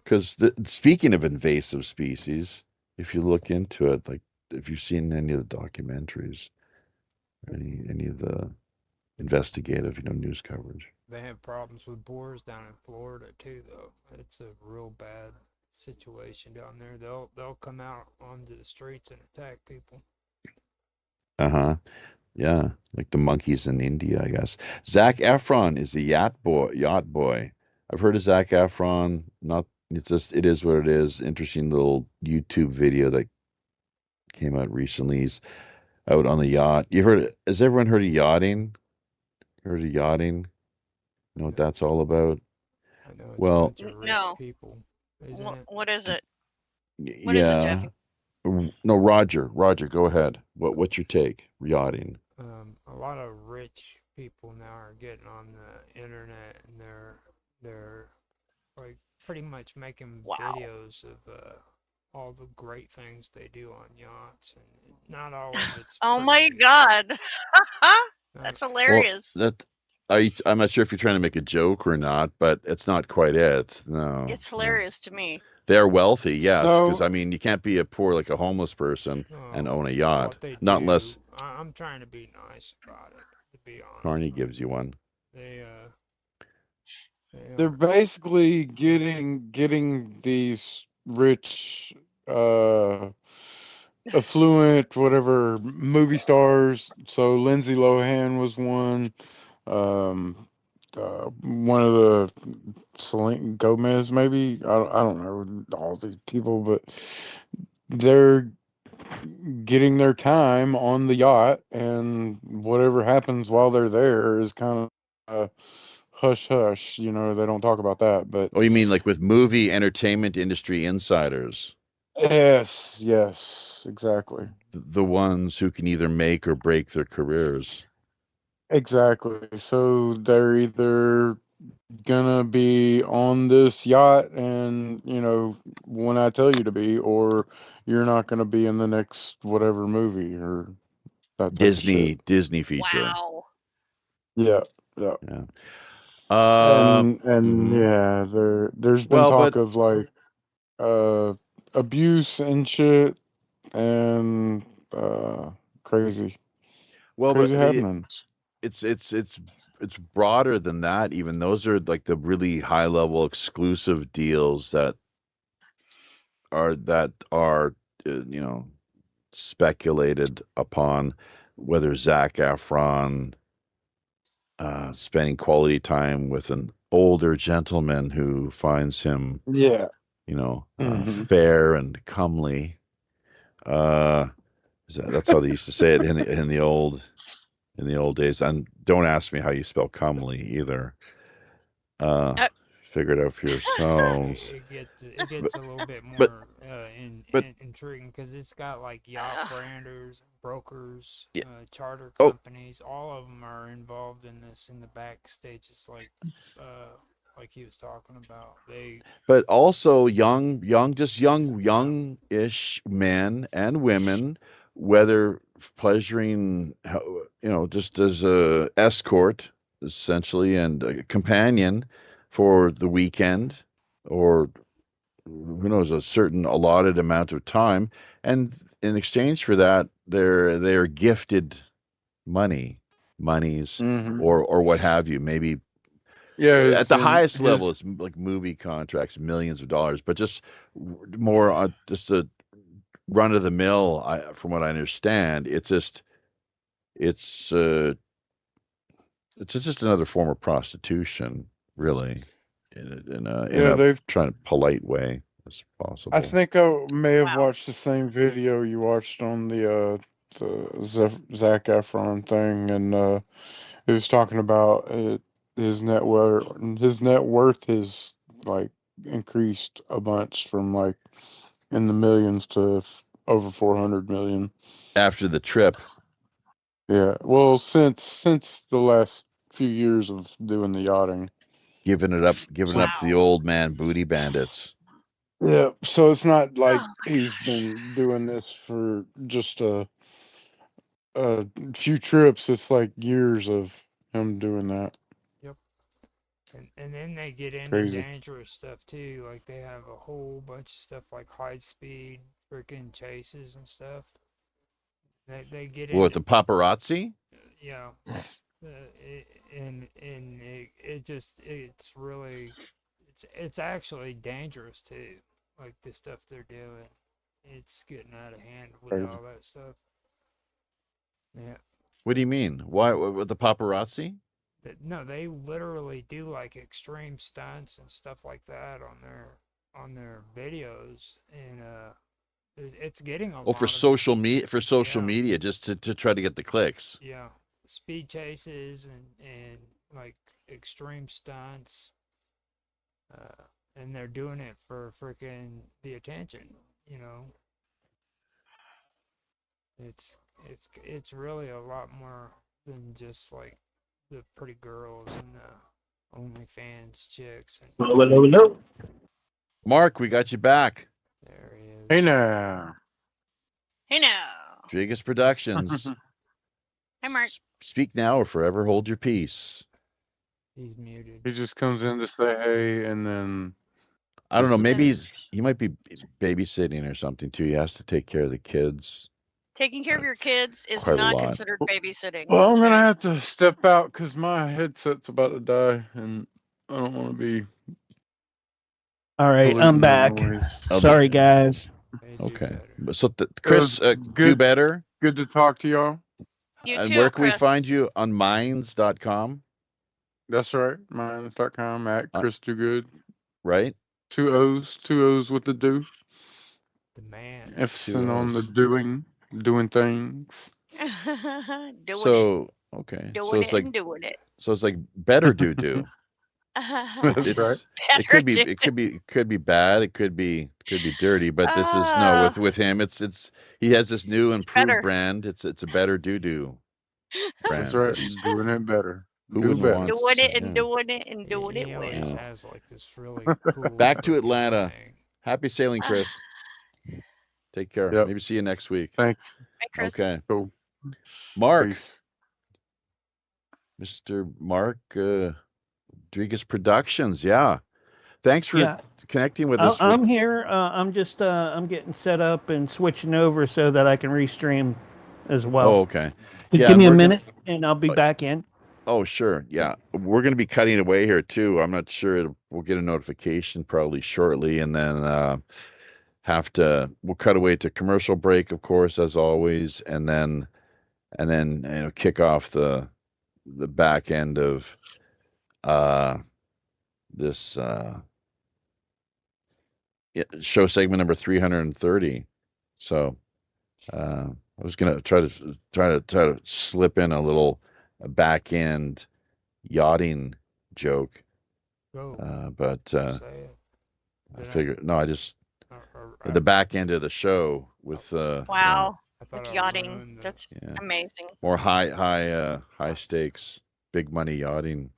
Because speaking of invasive species, if you look into it, like if you've seen any of the documentaries, or any of the investigative, news coverage. they have problems with boars down in Florida too, though. It's a real bad situation down there. They'll come out onto the streets and attack people. Uh-huh. Yeah, like the monkeys in India, I guess. Zac Efron is a yacht boy. I've heard of Zac Efron. Not, it's just, it is what it is. Interesting little YouTube video that came out recently. He's out on the yacht. Has everyone heard of yachting? Heard of yachting? You know what that's all about? I know it's a Well, bunch of rich No. people, isn't it? What is it? What is it, yeah. Jeffy? No, Roger, go ahead. What's your take? Yachting. A lot of rich people now are getting on the internet and they're like pretty much making Wow. videos of all the great things they do on yachts, and not all of it's Oh my pretty. God. Not, That's Well, hilarious. I'm not sure if you're trying to make a joke or not, but it's not quite it. No, It's no. hilarious to me. They are wealthy, yes, because So I mean, you can't be a poor like a homeless person and no, own a what yacht, they not do. unless I'm trying to be nice about it. To be honest, Carney gives you one. they they're basically getting these rich, uh, affluent, whatever movie stars. So Lindsay Lohan was one. One of the Selena Gomez, maybe. I don't know all these people, but they're getting their time on the yacht, and whatever happens while they're there is kind of hush hush. You know, they don't talk about that, but Oh, you mean like with movie entertainment industry insiders, yes, exactly. the ones who can either make or break their careers? Exactly. So they're either gonna be on this yacht and, when I tell you to be, or you're not gonna be in the next whatever movie or that type of shit. Disney feature. Wow. Yeah, yeah. Yeah. And Mhm. yeah, there's been Well, talk but of like uh abuse and shit and crazy well, crazy but happenings. it's it's it's it's broader than that. Even those are like the really high level exclusive deals that are speculated upon, whether Zac Efron spending quality time with an older gentleman who finds him, Yeah. Hmm. fair and comely. Uh, that's how they used to say it in the old days. And don't ask me how you spell comely either. Uh, Uh, figure it out for yourselves. it But gets a little bit but more but intriguing because it's got like yacht uh, branders, brokers, yeah. charter Oh, companies. All of them are involved in this in the backstage. It's like he was talking about. but also just Yeah, young-ish men and women, whether pleasuring, just as a escort, essentially, and a companion for the weekend, or who knows, a certain allotted amount of time, and in exchange for that, they're gifted monies, Hmm. or what have you, maybe Yeah, at the highest level, his it's like movie contracts, millions of dollars, but just more just a run of the mill. From what I understand, it's uh, it's just another form of prostitution, really, in a they've trying to polite way as I possible. think I may have wow. watched the same video you watched on the Zac Efron thing, and he was talking about his net worth. His net worth is like increased a bunch from like in the millions to over 400 million. After the trip, Yeah, well, since the last few years of doing the yachting. giving up to the Wow. old man booty bandits. Yeah, so it's not like Oh, he's been doing this for just a few trips. It's like years of him doing that. yep. And then they get into Crazy. dangerous stuff too. Like they have a whole bunch of stuff like high speed freaking chases and stuff. They get With into the paparazzi. yeah. And it just it's actually dangerous too. Like the stuff they're doing, it's getting out of hand with Crazy. all that stuff. Yeah. What do you mean? Why with the paparazzi? No, they literally do like extreme stunts and stuff like that on their videos, and it's getting a Oh, for lot of social yeah, media, just to try to get the clicks. yeah, speed chases and like extreme stunts, and they're doing it for freaking the attention. You know, it's it's really a lot more than just like the pretty girls and the OnlyFans chicks. And Hello. Mark, we got you back. there he is. Hey now. Hey now. Drigas Productions. Hi, Mark. Speak now or forever hold your peace. He's muted. He just comes in to say hey, and then I don't know. Maybe disappears. he might be babysitting or something too. He has to take care of the kids. Taking care of your kids is Quite a not lot. considered babysitting. Well, I'm okay? gonna have to step out because my headset's about to die, and I don't want to be. All right, polluting I'm the back. noise. Oh, Sorry, guys. They do Okay. better. So Chris, was do good. better. Good to talk to y'all. You And too, where can we Chris. find you? On minds.com, That's right. Minds.com at Chris Do Good. right? 2 O's with the do. The man. Emphasis on the O's. doing things. doing it. So okay. So Doing it's it like and doing it. so it's like better do. That's It's right. it could be Better it could be bad, it could be dirty, but this is no Ah, with him it's he has this new improved better. brand. It's a better do That's brand right. that he's Doing it better. who Do wouldn't better. want Doing it and yeah. doing it and doing He it always well. Yeah. has like this really cool. Back to intro Atlanta. thing. Happy sailing, Ah, Chris. Take care. Yep. Maybe see you next week. Thanks. Hi, Chris. Okay. Cool. Mark, Peace. Mr. Mark Rodriguez Productions. Yeah. Thanks for Yeah, connecting with us. I'm here. I'm just I'm getting set up and switching over so that I can restream as well. Oh, okay. Just Yeah, give me a we're gonna- minute and I'll be back in. Oh, sure. Yeah. We're going to be cutting away here too. I'm not sure. We'll get a notification probably shortly and then we'll cut away to commercial break, of course, as always, and then kick off the back end of this show segment number 330. So I was going to try to slip in a little back end yachting joke, Go. but Say it. I Did I- figured no, I just I the back end of the show with Wow. I thought With I yachting. ruined the- That's Yeah. amazing. more high stakes, big money yachting.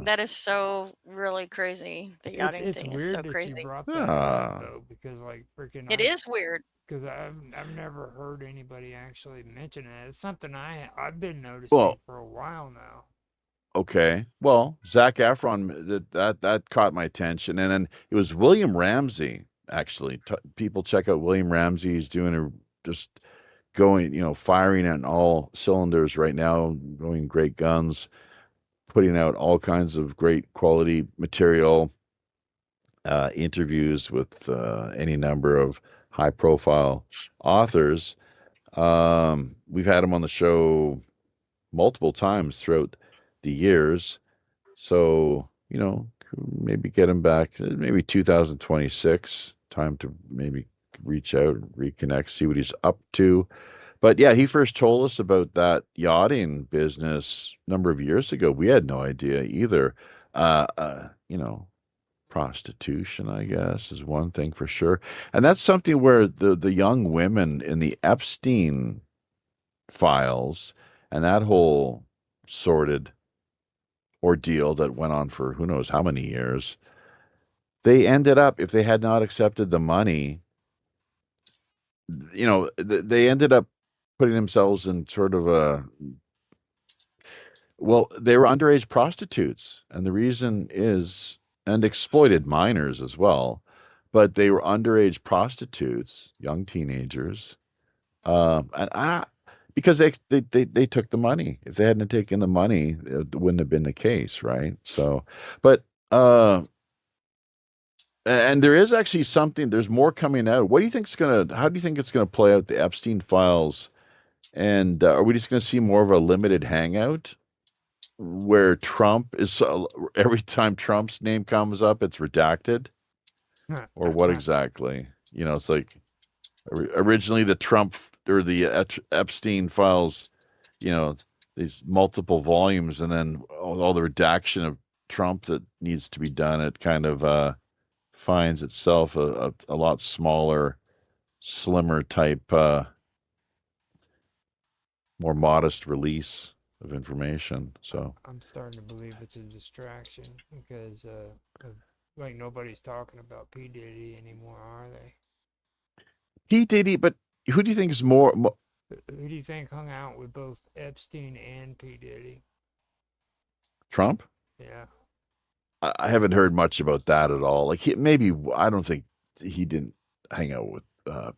That is so really crazy. The yachting it's thing weird is so that crazy. you brought that Ah. up though, because like freaking. It is weird. Because I've never heard anybody actually mention it. It's something I've been noticing Well- for a while now. Okay. Well, Zac Efron, that caught my attention, and then it was William Ramsey. Actually, people check out William Ramsey. He's just going, firing on all cylinders right now, going great guns, putting out all kinds of great quality material, interviews with any number of high-profile authors. We've had him on the show multiple times throughout the years. So, maybe get him back, maybe 2026, time to maybe reach out and reconnect, see what he's up to. But yeah, he first told us about that yachting business a number of years ago. We had no idea either. Prostitution, I guess, is one thing for sure. And that's something where the young women in the Epstein files and that whole sordid ordeal that went on for who knows how many years, they ended up, if they had not accepted the money, they ended up putting themselves in sort of they were underage prostitutes. And the reason is, and exploited minors as well, but they were underage prostitutes, young teenagers. Because they took the money. If they hadn't taken the money, it wouldn't have been the case, right? So, but and there is actually something. There's more coming out. How do you think it's gonna play out, the Epstein files? And are we just gonna see more of a limited hangout where Trump is every time Trump's name comes up, it's redacted, or what exactly? It's like. Originally, the Trump or the Epstein files, these multiple volumes, and then all the redaction of Trump that needs to be done, it kind of finds itself a lot smaller, slimmer type, more modest release. of information. So I'm starting to believe it's a distraction because like nobody's talking about P Diddy anymore, are they? P Diddy, but who do you think is more? Who do you think hung out with both Epstein and P Diddy? Trump? Yeah. I haven't heard much about that at all. Like maybe I don't think he didn't hang out with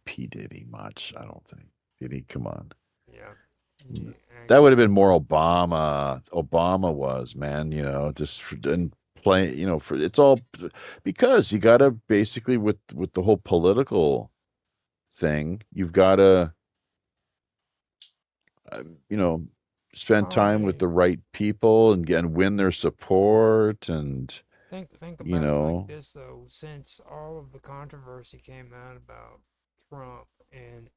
P Diddy much. I don't think. Did he? Come on. Yeah. That would have been more Obama. Obama was, man, just and play, for it's all because you got to basically with the whole political thing, you've got to you know spend time with the right people and win their support and think you about it like know this though. Since all of the controversy came out about Trump and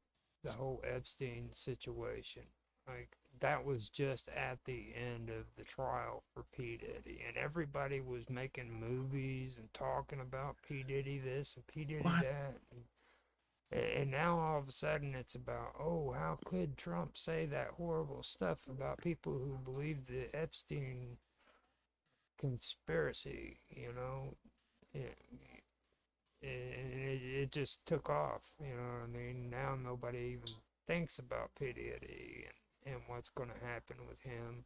the whole Epstein situation, like that was just at the end of the trial for P Diddy, and everybody was making movies and talking about P Diddy this and P Diddy that. And now all of a sudden it's about, oh, how could Trump say that horrible stuff about people who believe the Epstein conspiracy, It, it just took off, you know what I mean? Now nobody even thinks about P. Diddy and what's going to happen with him.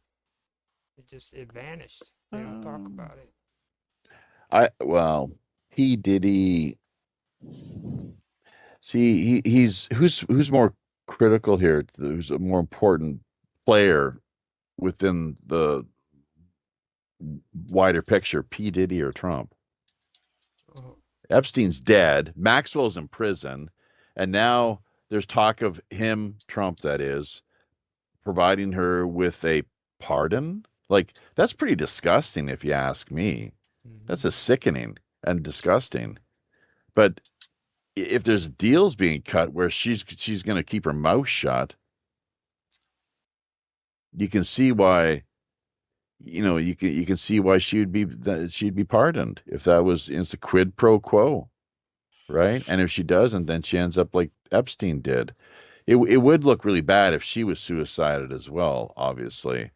It vanished. They don't talk about it. well, P Diddy. See, he's who's more critical here? Who's a more important player within the wider picture, P Diddy or Trump? Epstein's dead. Maxwell's in prison, and now there's talk of him, Trump, that is, providing her with a pardon. Like that's pretty disgusting, if you ask me. That's a sickening and disgusting. But if there's deals being cut where she's going to keep her mouth shut, you can see why. You can see why she'd be pardoned if that was it's a quid pro quo, right? And if she doesn't, then she ends up like Epstein did. It would look really bad if she was suicided as well, obviously.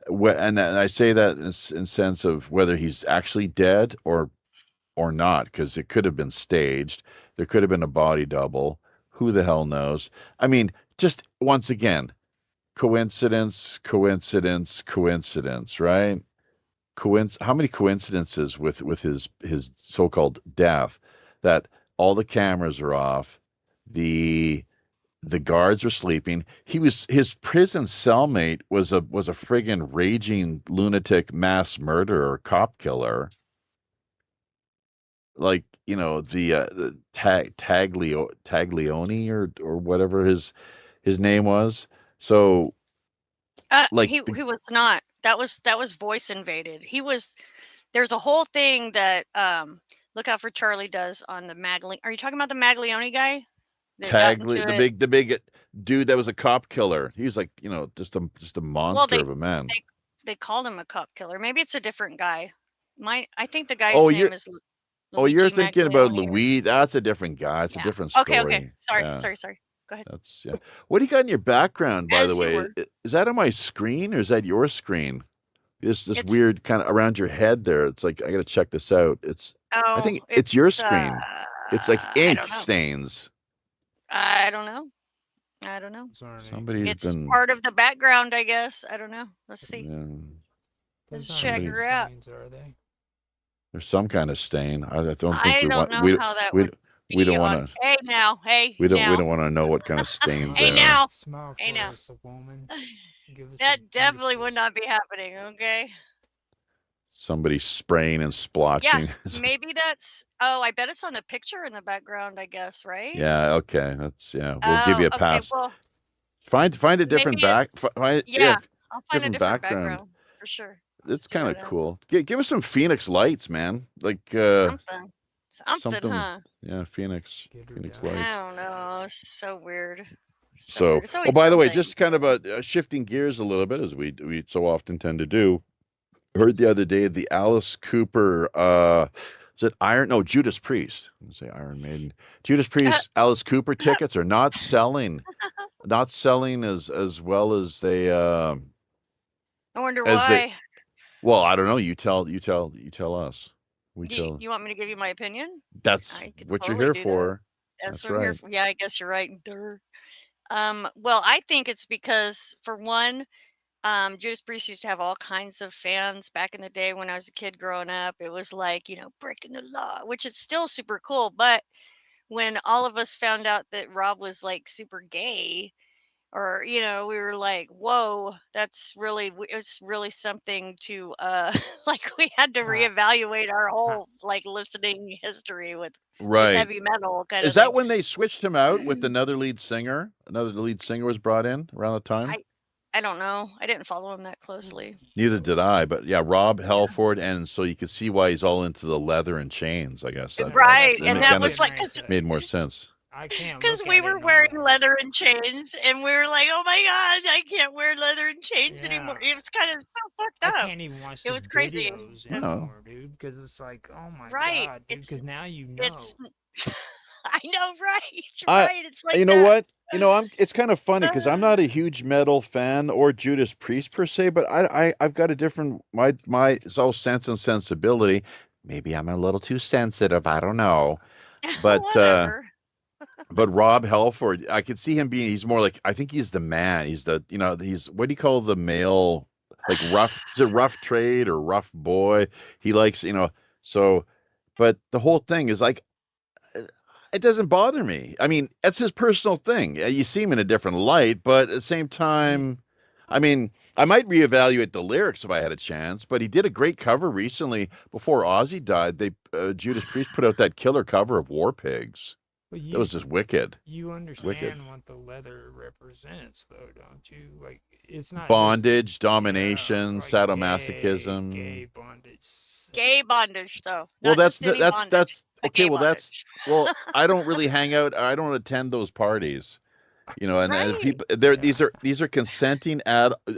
And I say that in sense of whether he's actually dead or not, because it could have been staged. There could have been a body double. Who the hell knows? I mean, just once again, coincidence, coincidence, coincidence, right? How many coincidences with his so-called death that all the cameras are off, the guards were sleeping. His prison cellmate was a friggin' raging lunatic mass murderer, cop killer. Like, the Taglioni or whatever his name was. So like he was not. That was voice invaded. There's a whole thing that Look Out for Charlie does on the Maglione. Are you talking about the Maglione guy? the big dude that was a cop killer. He was like, just a monster of a man. They called him a cop killer. Maybe it's a different guy. I think the guy's name is Luigi you're thinking about Maglione. Louis. That's a different guy. It's a different story. Okay. Sorry. Go ahead. That's What do you got in your background, by the way? Is that on my screen or is that your screen? This weird kind of around your head there. It's like I got to check this out. I think it's your screen. It's like ink stains. I don't know. It's part of the background, I guess. I don't know. Let's see. Yeah. Let's check her out. There's some kind of stain. I don't think I don't know how that would we don't want to. Hey now, we don't want to know what kind of stains hey there now. Smile for hey now. us, woman. That definitely would not be happening. Okay. Somebody spraying and splotching. Yeah, maybe that's. Oh, I bet it's on the picture in the background. I guess, right? Yeah. Okay. We'll give you a pass. Well, find a different I'll find a different background for sure. It's kind of cool. Give us some Phoenix lights, man. Like something, huh? Yeah, Phoenix lights. I don't know. It's so weird. So by the way, just kind of shifting gears a little bit, as we so often tend to do. Heard the other day the Alice Cooper, is it Judas Priest. I'm gonna say Iron Maiden. Judas Priest, Alice Cooper tickets are not selling as well as they I wonder as they. why. Well, I don't know. You tell us. We Do you, tell. you want me to give you my opinion? That's I could what you're totally here do that. for. That's That's what I'm here right. for. Yeah, I guess you're right. Durr. Well, I think it's because, for one, Judas Priest used to have all kinds of fans back in the day when I was a kid growing up. It was like, breaking the law, which is still super cool. But when all of us found out that Rob was like super gay, or we were like, whoa, it's really something to like, we had to Uh, reevaluate our uh, whole like listening history with Right. heavy metal kind Is of thing. that when they switched him out with another lead singer? Another lead singer was brought in around the time? I don't know. I didn't follow him that closely. Neither did I, but yeah, Rob Yeah. Halford, and so you could see why he's all into the leather and chains. I guess that Right, that's what and I that was that kind was of getting like, ready to say. made more sense. I can't because look we at were it no wearing more. leather and chains, and we were like, oh my god, I can't wear leather and chains anymore. Yeah. It was kind of so fucked I up. can't even watch It the was crazy. videos It was anymore, dude, because it's like, oh my right. god, dude, It's because now you know. it's I know, right, I, right. It's like you know that. what? It's kind of funny because I'm not a huge metal fan or Judas Priest per se, but I've got a different my it's all sense and sensibility. Maybe I'm a little too sensitive. I don't know, but Whatever. but Rob Halford, I could see him being. He's more like, I think he's the man. He's the he's, what do you call the male, like rough? Is it rough trade or rough boy? He likes so, but the whole thing is like, uh, it doesn't bother me. I mean, that's his personal thing. You see him in a different light, but at the same time, I mean, I might reevaluate the lyrics if I had a chance. But he did a great cover recently before Ozzy died. They Judas Priest put out that killer cover of War Pigs. But That was just wicked. you Wicked. understand what the leather represents, though, don't you? Like, it's not Bondage, just domination, like sadomasochism. gay bondage. Gay bondage, though. Well, Not just any bondage. that's a okay. gay Well, bondage. I don't really hang out. I don't attend those parties. And Right. people, Yeah. these are consenting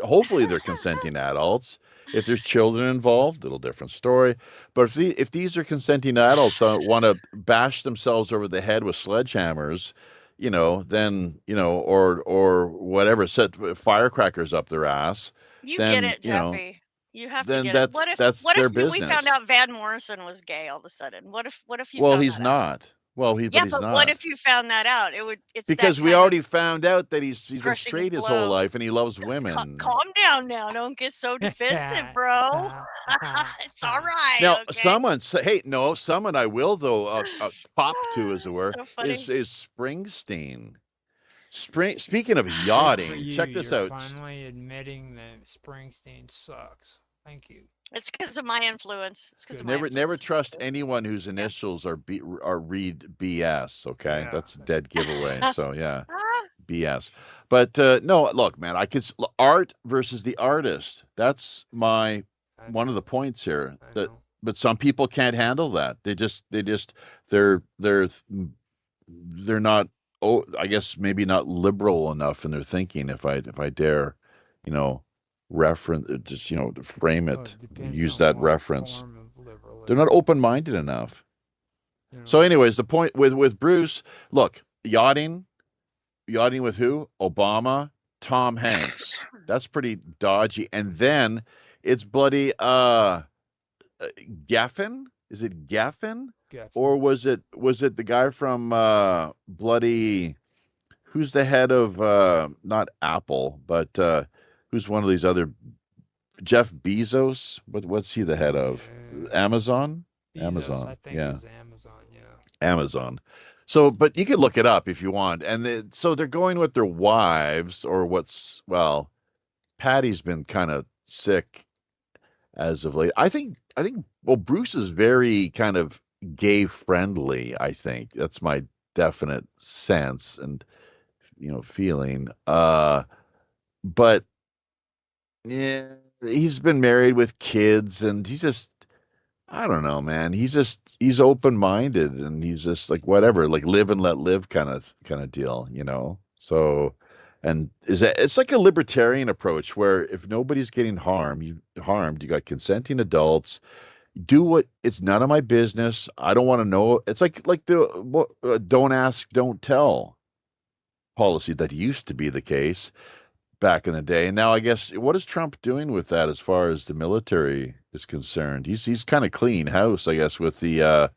hopefully they're consenting adults. If there's children involved, little different story. But if these are consenting adults that want to bash themselves over the head with sledgehammers, then or whatever, set firecrackers up their ass, You get then it, Jeffy. You have to then get it. that's What their if we found business. out Van Morrison was gay all of a sudden? What if you Well, found he's that out? not. Well, Yeah, but he's but what not. if you found that out? It's Because that we kind already of found out that he's been crushing straight his blow. whole life and he loves women. Calm down now. Don't get so defensive, bro. It's all right. Now, Okay. someone I will though cop to, as it were, So funny. is Springsteen. Speaking of Good for yachting, you. check this You're out. finally admitting that Springsteen sucks. Thank you. It's because of my influence. It's because of my Never influence. trust anyone whose initials are read BS. Okay, Yeah. that's a dead giveaway. So yeah, Ah, BS. But no, look, man, art versus the artist. That's I one of know. the points here. I That know. But some people can't handle that. They're not. Oh, I guess maybe not liberal enough in their thinking. If I dare, reference just to frame Well, it, it depends use on that what reference. form of They're not liberalism. open-minded enough. You So, know. anyways, the point with Bruce, look, yachting with who? Obama, Tom Hanks. That's pretty dodgy. And then it's bloody Geffen. Is it Geffen? Or was it the guy from bloody, who's the head of not Apple, but who's one of these other, Jeff Bezos? What's he the head of? Yeah. Amazon? Bezos, Amazon. I think Yeah. is Amazon. Yeah. Amazon. So, but you can look it up if you want. And so they're going with their wives, or Patty's been kind of sick as of late. I think well, Bruce is very kind of gay friendly, I think. That's my definite sense and feeling. But yeah, he's been married with kids, and he's just, I don't know, man. He's open-minded, and he's just like, whatever, like live and let live kind of deal. So, and it's like a libertarian approach where if nobody's getting harmed, you got consenting adults. Do what, it's none of my business. I don't want to know. It's like the don't ask, don't tell policy that used to be the case. back in the day. And now I guess what is Trump doing with that as far as the military is concerned? He's kind of clean house, I guess, with the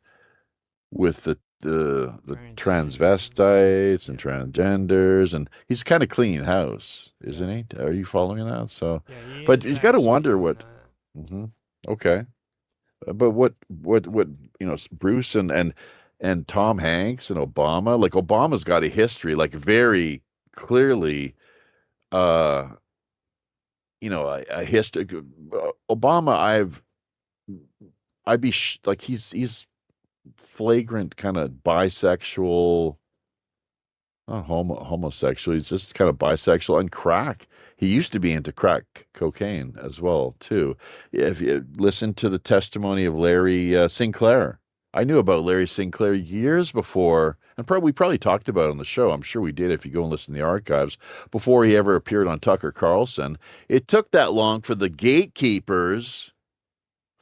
transvestites and transgenders, and he's kind of clean house, isn't he? Are you following that? So, Yeah, he but is you got to actually wonder doing what. that. Hmm. Okay, but what Bruce and Tom Hanks and Obama, like Obama's got a history, like very clearly, uh, a history. Obama, I'd be like he's flagrant kind of bisexual, not homosexual. He's just kind of bisexual and crack. He used to be into crack cocaine as well too. If you listen to the testimony of Larry Sinclair, I knew about Larry Sinclair years before, and we probably talked about it on the show. I'm sure we did if you go and listen to the archives before he ever appeared on Tucker Carlson. It took that long for the gatekeepers.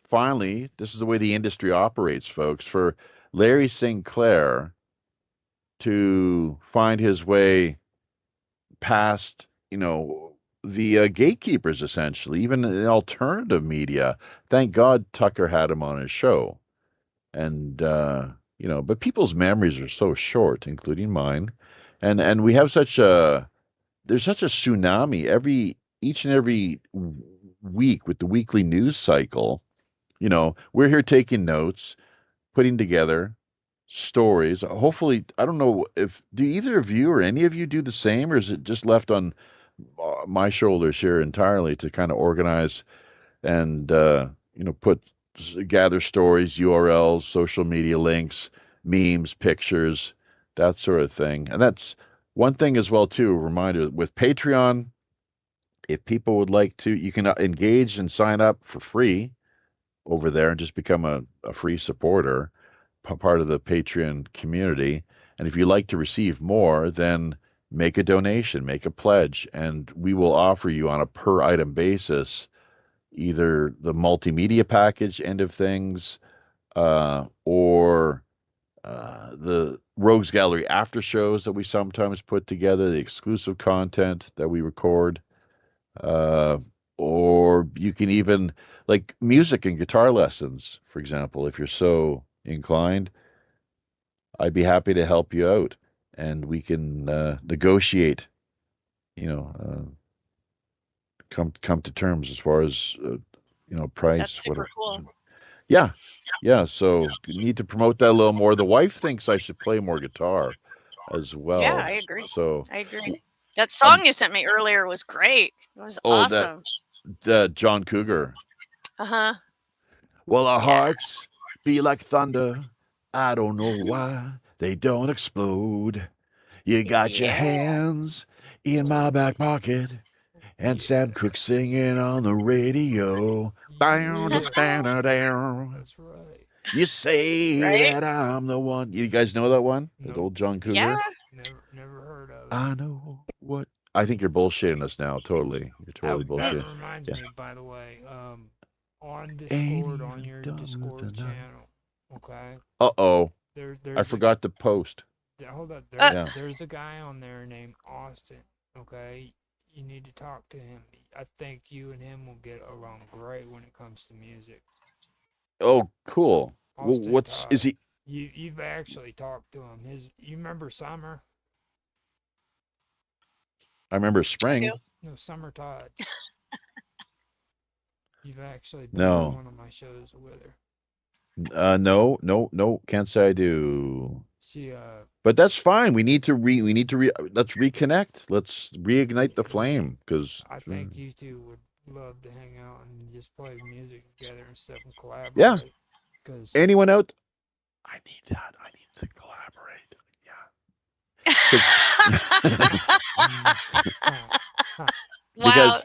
Finally, this is the way the industry operates, folks. For Larry Sinclair to find his way past, the gatekeepers, essentially, even in alternative media. Thank God Tucker had him on his show. And, but people's memories are so short, including mine. And we have there's such a tsunami each and every week with the weekly news cycle. We're here taking notes, putting together stories. Hopefully, I don't know do either of you or any of you do the same, or is it just left on my shoulders here entirely to kind of organize and gather stories, URLs, social media links, memes, pictures, that sort of thing. And that's one thing as well too. A reminder with Patreon, if people would like to, you can engage and sign up for free over there and just become a free supporter, part of the Patreon community. And if you'd like to receive more, then make a donation, make a pledge, and we will offer you on a per item basis either the multimedia package end of things or the Rogues Gallery after shows that we sometimes put together, the exclusive content that we record. Or you can even like music and guitar lessons, for example, if you're so inclined. I'd be happy to help you out, and we can negotiate. Come to terms as far as price. That's super cool. Yeah, yeah. So you need to promote that a little more. The wife thinks I should play more guitar as well. Yeah, I agree. So I agree. That song you sent me earlier was great. It was awesome. That John Cougar. Uh-huh. Well, our hearts be like thunder. I don't know why they don't explode. You got your hands in my back pocket, and Sam Cooke singing on the radio. Down, down, down. That's right. You say Right? that I'm the one. You guys know that one? The old John Cougar? Yeah. Never heard of it. I know what. I think you're bullshitting us now. Totally. You're totally That bullshitting. reminds me, by the way, on Ain't Discord, on even your done with Discord the night. channel, okay? Uh-oh. There's I forgot to post. Hold up. Yeah. There's a guy on there named Austin, okay? You need to talk to him. I think you and him will get along great when it comes to music. Oh, cool. Well, Austin is Todd. he? You've actually talked to him. You remember Summer? I remember Spring. No, Summer Todd. You've actually been No. on one of my shows with her. No, can't say I do. She But that's fine. Let's reconnect. Let's reignite the flame because I think you two would love to hang out and just play music together and stuff and collaborate. Yeah. Because anyone out? I need that. I need to collaborate. Yeah. Wow.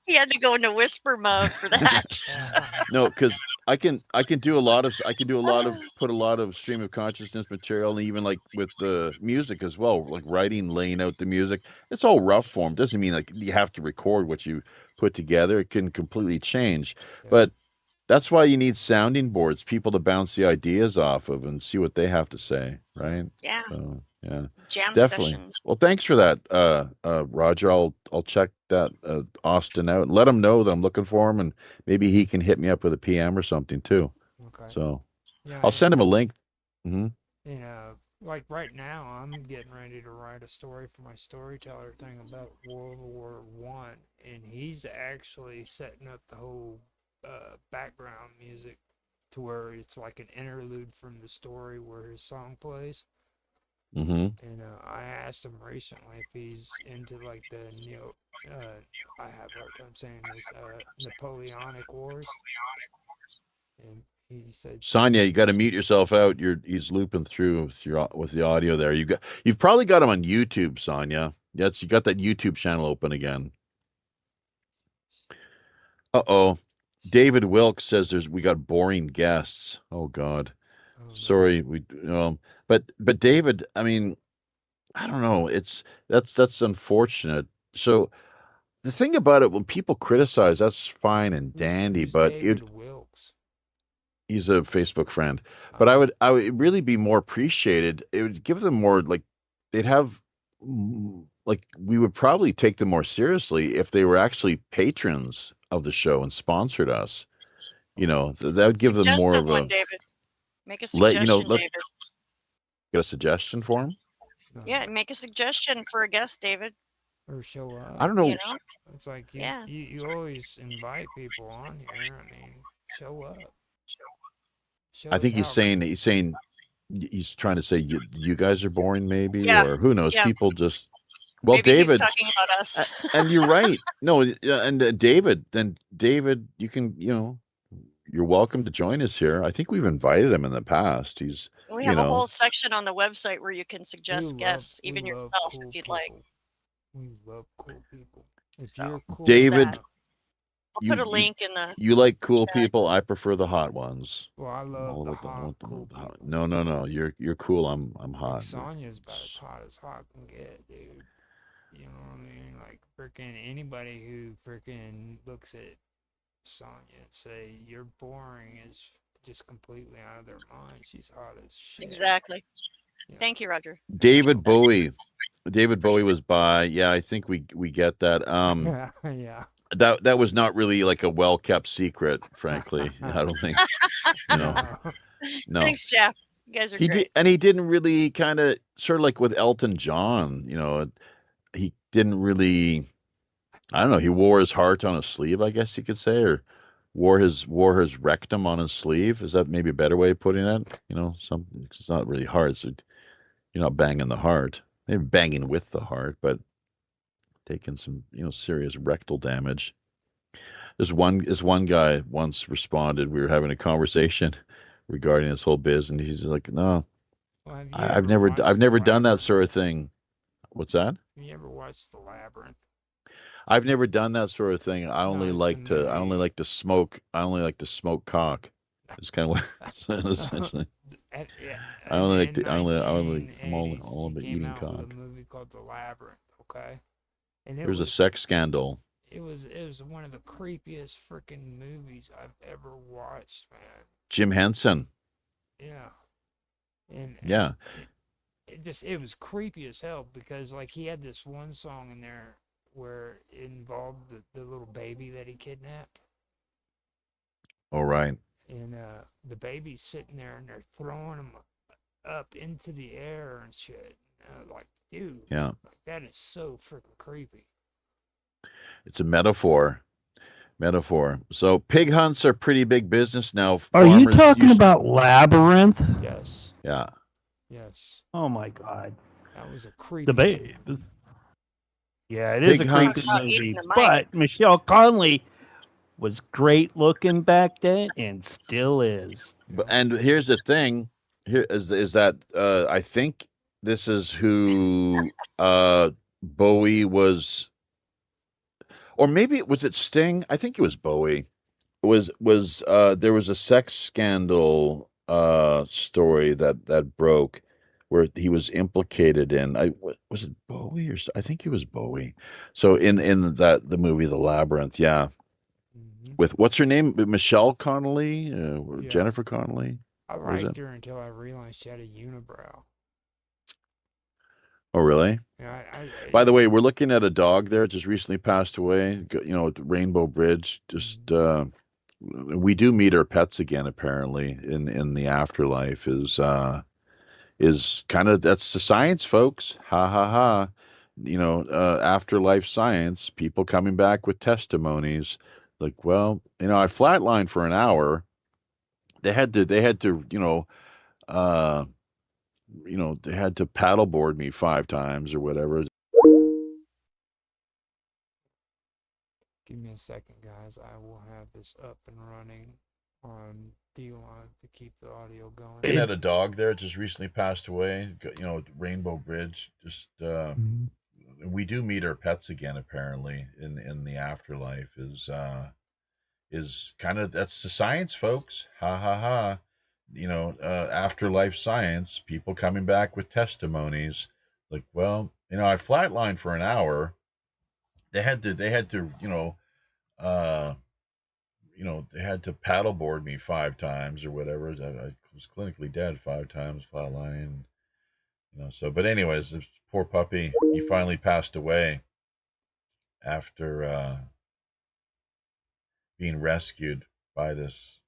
He had to go into whisper mode for that. No, because I can do a lot of put a lot of stream of consciousness material, and even like with the music as well, like writing, laying out the music. It's all rough form. Doesn't mean like you have to record what you put together. It can completely change. But that's why you need sounding boards, people to bounce the ideas off of and see what they have to say, right? Yeah. So, Yeah, Jam definitely. session. Well, thanks for that, Roger. I'll check that Austin out and let him know that I'm looking for him, and maybe he can hit me up with a PM or something too. Okay. So Yeah, I'll send him a and link. Hmm you know, like right now, I'm getting ready to write a story for my storyteller thing about World War I, and he's actually setting up the whole background music to where it's like an interlude from the story where his song plays. hmm And I asked him recently if he's into like the I have a hard time saying this, Napoleonic Wars, and he said, Sonia, you got to mute yourself out. He's looping through with the audio there. You've probably got him on YouTube, Sonia. Yes, you got that YouTube channel open again. Uh-oh. David Wilkes says we got boring guests. Oh God. "Oh no, Sorry, but David, I mean, I don't know. That's unfortunate. So the thing about it, when people criticize, that's fine and dandy, who's but David Wilkes?" he's a Facebook friend. But I would really be more appreciated. It would give them more, like, they'd have, like, we would probably take them more seriously if they were actually patrons of the show and sponsored us. That would give them Suggest more of someone, a David. Make a let suggestion, let David. get a suggestion for him. Yeah, make a suggestion for a guest, David. Or show up. I don't know. You know? It's like Yeah. you always invite people on here. I mean, show up. Show I us think he's how. saying he's trying to say you guys are boring, maybe, Yeah. or who knows? Yeah. People just well, Maybe he's David, talking about us. and you're right. No, and David, you can, you're welcome to join us here. I think we've invited him in the past. He's, We have a whole section on the website where you can suggest guests, even yourself, cool if you'd people. like. We love cool people. If So, you're cool, David, that. I'll put a link in the. you like cool people. I prefer the hot ones. Well, I love the hot, cool people. No. You're cool. I'm Like hot. Sonya's about as hot can get, dude. You know what I mean? Like freaking anybody who freaking looks at Sonya and say you're boring is just completely out of their mind. She's hot as shit. Exactly. Yeah. Thank you, Roger. David Bowie. David Bowie was by. Yeah, I think we get that. Yeah. That was not really like a well kept secret, frankly. I don't think. No. Thanks, Jeff. You guys are great. He didn't really kind of sort of like with Elton John. He didn't really. I don't know. He wore his heart on his sleeve, I guess you could say, or wore his rectum on his sleeve. Is that maybe a better way of putting it? It's not really heart, so you're not banging the heart. Maybe banging with the heart, but taking some serious rectal damage. This one guy once responded. We were having a conversation regarding this whole biz, and he's like, "No, Well, I've never done that sort of thing." What's that? Have you ever watched The Labyrinth? I've never done that sort of thing. I only it's like the to movie. smoke. I only like to smoke cock. It's kind of what essentially. I only like to. I'm all about eating Out cock. with a movie called The Labyrinth. Okay. And There was a sex scandal. It was one of the creepiest freaking movies I've ever watched, man. Jim Henson. Yeah. And Yeah. it was creepy as hell because like he had this one song in there where it involved the little baby that he kidnapped. All right. And the baby's sitting there and they're throwing him up into the air and shit. Like, dude. Yeah. Like, that is so freaking creepy. It's a metaphor. So pig hunts are pretty big business now. Are you Farmers talking about Labyrinth? Yes. Yeah. Yes. Oh my God. That was a creepy. The baby. Yeah, it is Pig a hunts. creepy movie. But Michelle Conley was great looking back then and still is. And here's the thing. Here is that I think this is who Bowie was, or maybe was it Sting? I think it was Bowie. Was there was a sex scandal story that broke where he was implicated in. Was it Bowie or I think it was Bowie. So in the movie The Labyrinth, yeah. With what's her name? Michelle Connelly, or Jennifer Connelly. I liked her until I realized she had a unibrow. Oh, really? Yeah, By the way, we're looking at a dog there just recently passed away. At the Rainbow Bridge. Just we do meet our pets again. Apparently, in the afterlife is kind of that's the science, folks. Ha ha ha. Afterlife science. People coming back with testimonies. Like, well, I flatlined for an hour. They had to, uh, they had to paddleboard me 5 times or whatever. give me a second, guys. I will have this up and running on D-Live to keep the audio going. Looking at a dog there just recently passed away. Rainbow Bridge. Just we do meet our pets again. Apparently, in the afterlife is kind of that's the science, folks. Ha ha ha. Afterlife science. People coming back with testimonies. Like, well, I flatlined for an hour. They had to, uh, they had to paddleboard me 5 times or whatever. I was clinically dead 5 times, flatlining. But anyways, this poor puppy, he finally passed away after being rescued by this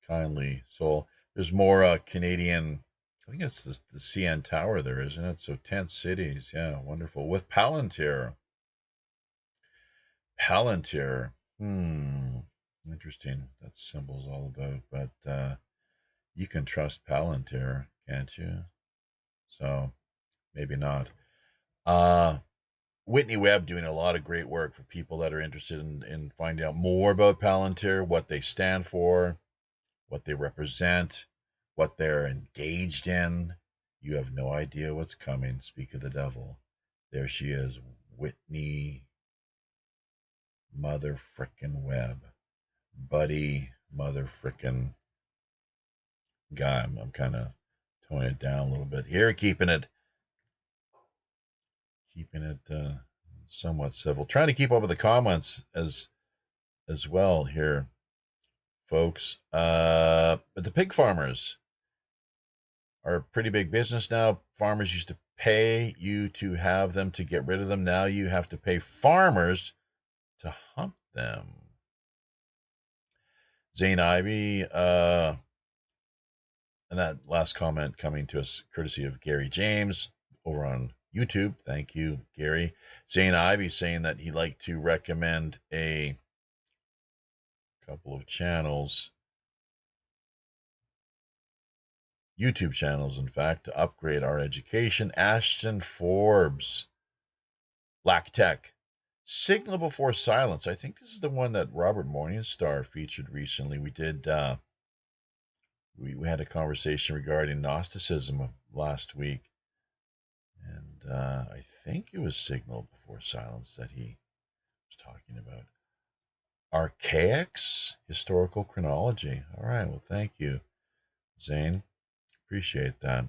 kindly soul. There's more Canadian. I think it's the CN Tower there, isn't it? So tent cities, yeah, wonderful. With Palantir. Palantir. Interesting. That symbol's all about. But you can trust Palantir, can't you? So maybe not. Whitney Webb doing a lot of great work for people that are interested in finding out more about Palantir, what they stand for, what they represent, what they're engaged in. You have no idea what's coming. Speak of the devil. There she is, Whitney Mother Frickin' Webb. Buddy Mother Frickin' Guy. I'm kind of toning it down a little bit here, keeping it somewhat civil. Trying to keep up with the comments as well here, folks. But the pig farmers are a pretty big business now. Farmers used to pay you to have them to get rid of them. Now you have to pay farmers to hump them. Zane Ivy, and that last comment coming to us courtesy of Gary James over on YouTube. Thank you, Gary. Zane Ivy saying that he'd like to recommend a couple of channels, YouTube channels, in fact, to upgrade our education. Ashton Forbes, Black Tech, Signal Before Silence. I think this is the one that Robert Morningstar featured recently. We did, we had a conversation regarding Gnosticism last week. And I think it was Signal Before Silence that he was talking about. Archaics, historical chronology. All right, well, thank you, Zane. Appreciate that.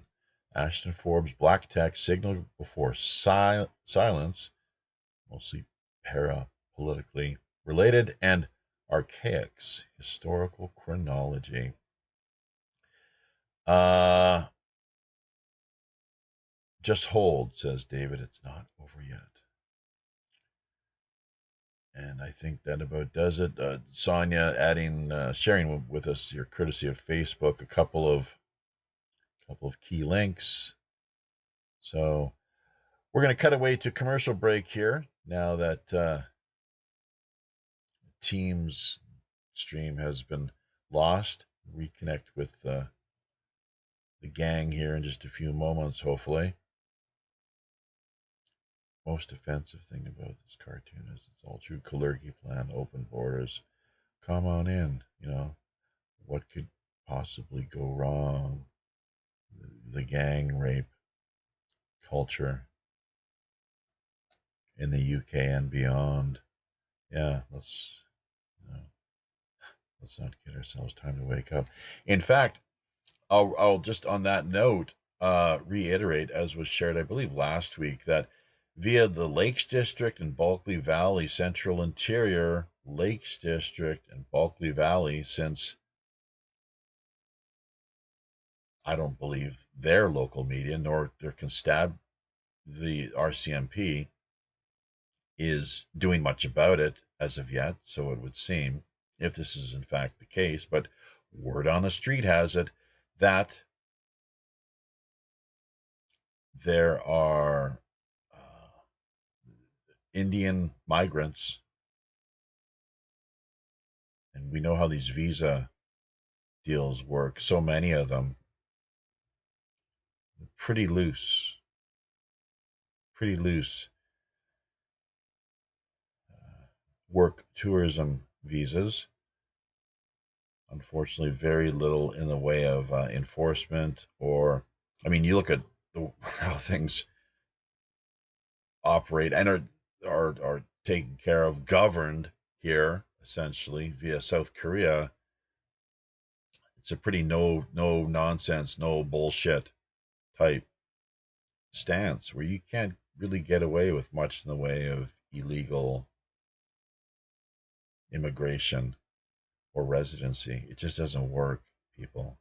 Ashton Forbes, Black Tech, Signal Before Silence, mostly para-politically related, and Archaics, historical chronology. Just hold, says David. It's not over yet. And I think that about does it. Sonia sharing with us your courtesy of Facebook a couple of key links. So we're going to cut away to commercial break here now that Teams stream has been lost. Reconnect with the gang here in just a few moments, hopefully. Most offensive thing about this cartoon is it's all true. Kalergi plan, open borders. Come on in. What could possibly go wrong? The gang rape culture in the UK and beyond. Yeah, let's not get ourselves time to wake up. In fact, I'll just on that note reiterate, as was shared, I believe, last week, that via the Lakes District and Bulkley Valley, Central Interior, Lakes District and Bulkley Valley, since I don't believe their local media nor their the RCMP is doing much about it as of yet, so it would seem, if this is in fact the case. But word on the street has it that there are Indian migrants, and we know how these visa deals work, so many of them, pretty loose work tourism visas. Unfortunately, very little in the way of enforcement, or, I mean, you look at how things operate and are taken care of, governed here, essentially, via South Korea. It's a pretty no nonsense, no bullshit type stance where you can't really get away with much in the way of illegal immigration or residency. It just doesn't work, people.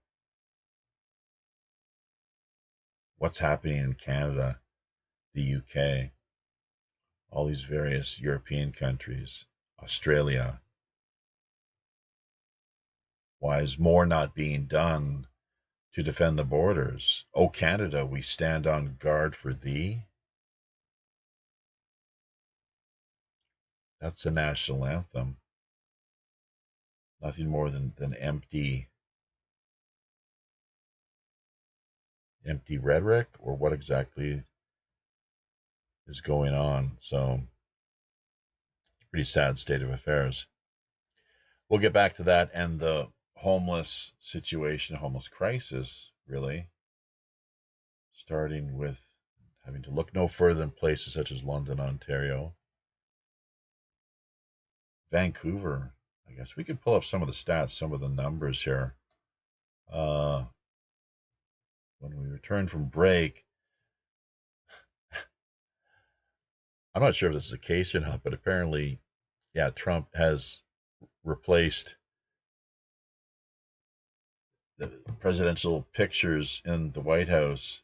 What's happening in Canada, the UK, all these various European countries, Australia? Why is more not being done to defend the borders? O Canada, we stand on guard for thee. That's the national anthem. Nothing more than empty rhetoric, or what exactly is going on. So it's a pretty sad state of affairs. We'll get back to that and the homeless situation, homeless crisis, really, starting with having to look no further than places such as London, Ontario, Vancouver. I guess we could pull up some of the stats, some of the numbers here. When we return from break, I'm not sure if this is the case or not, but apparently, yeah, Trump has replaced the presidential pictures in the White House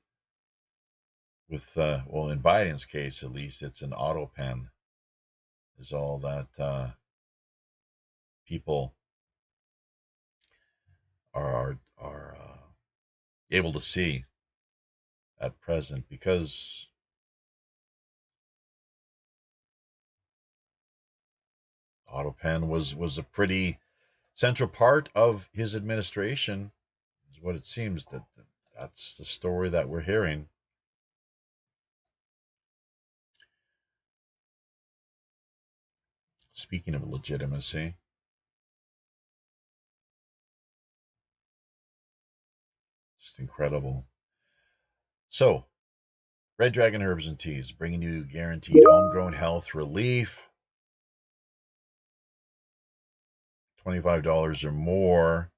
with, well, in Biden's case, at least, it's an auto pen. Is all that people are able to see at present, because auto pen was a pretty central part of his administration, is what it seems. That's the story that we're hearing. Speaking of legitimacy, just incredible. So, Red Dragon Herbs and Teas, bringing you guaranteed homegrown health relief. $25 or more.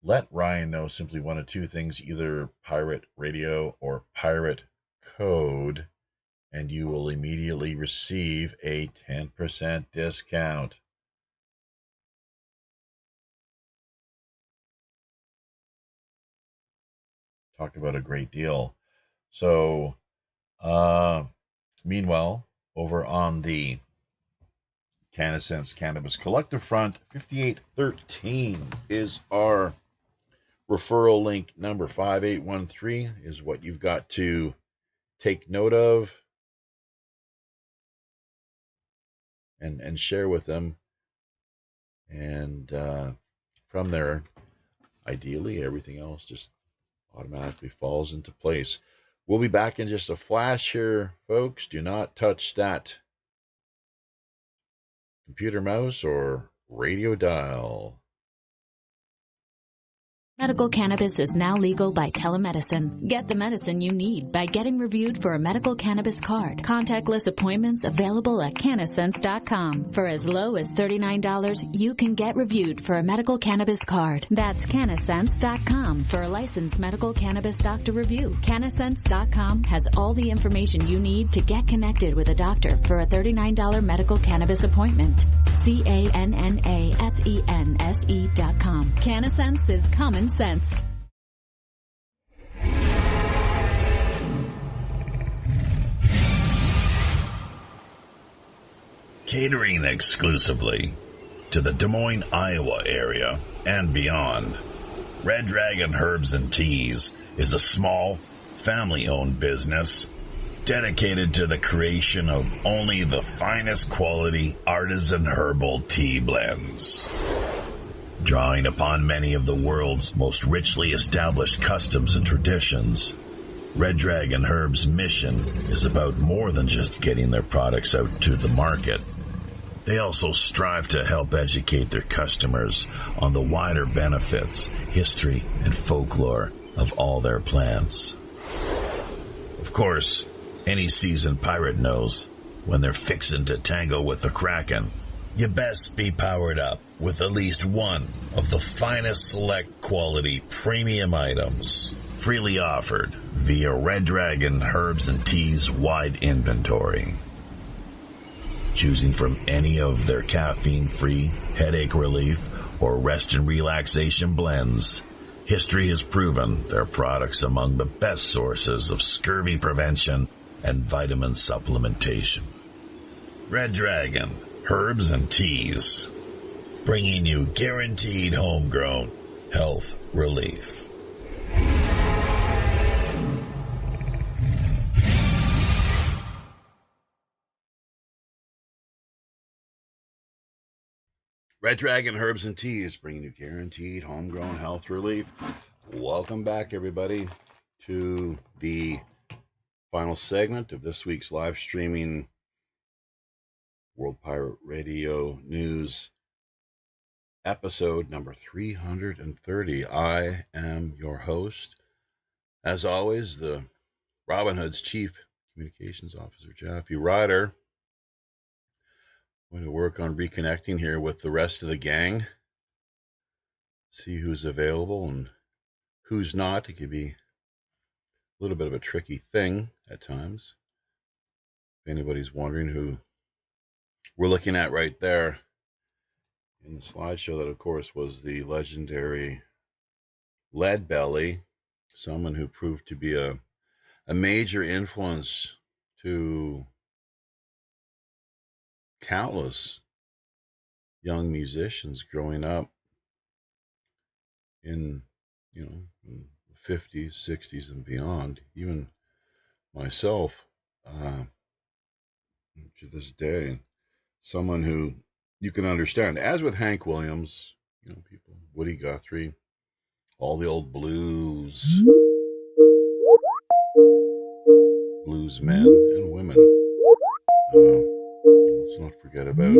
Let Ryan know simply one of two things, either Pirate Radio or Pirate Code, and you will immediately receive a 10% discount. Talk about a great deal. So, meanwhile, over on the CannaSense Cannabis Collective front, 5813 is our referral link number. 5813 is what you've got to take note of and share with them. And from there, ideally, everything else just automatically falls into place. We'll be back in just a flash here, folks. Do not touch that computer mouse or radio dial. Medical cannabis is now legal by telemedicine. Get the medicine you need by getting reviewed for a medical cannabis card. Contactless appointments available at CannaSense.com. For as low as $39, you can get reviewed for a medical cannabis card. That's CannaSense.com for a licensed medical cannabis doctor review. CannaSense.com has all the information you need to get connected with a doctor for a $39 medical cannabis appointment. CannaSense.com. CannaSense is common sense. Catering exclusively to the Des Moines, Iowa area and beyond. Red Dragon Herbs and Teas is a small, family-owned business dedicated to the creation of only the finest quality artisan herbal tea blends. Drawing upon many of the world's most richly established customs and traditions, Red Dragon Herb's mission is about more than just getting their products out to the market. They also strive to help educate their customers on the wider benefits, history, and folklore of all their plants. Of course, any seasoned pirate knows when they're fixing to tango with the Kraken, you best be powered up with at least one of the finest select quality premium items freely offered via Red Dragon Herbs and Teas wide inventory. Choosing from any of their caffeine-free, headache relief, or rest and relaxation blends, history has proven their products among the best sources of scurvy prevention and vitamin supplementation. Red Dragon Herbs and Teas, bringing you guaranteed homegrown health relief. Red Dragon Herbs and Teas, bringing you guaranteed homegrown health relief. Welcome back, everybody, to the final segment of this week's live streaming World Pirate Radio News episode number 330. I am your host, as always, the Robin Hood's Chief Communications Officer, Jeffy Ryder. I'm going to work on reconnecting here with the rest of the gang, see who's available and who's not. It can be a little bit of a tricky thing at times. If anybody's wondering who we're looking at right there in the slideshow, that of course was the legendary Leadbelly, someone who proved to be a major influence to countless young musicians growing up in, in the 50s, 60s, and beyond. Even myself, to this day, someone who you can understand. As with Hank Williams, people, Woody Guthrie, all the old blues men and women. Let's not forget about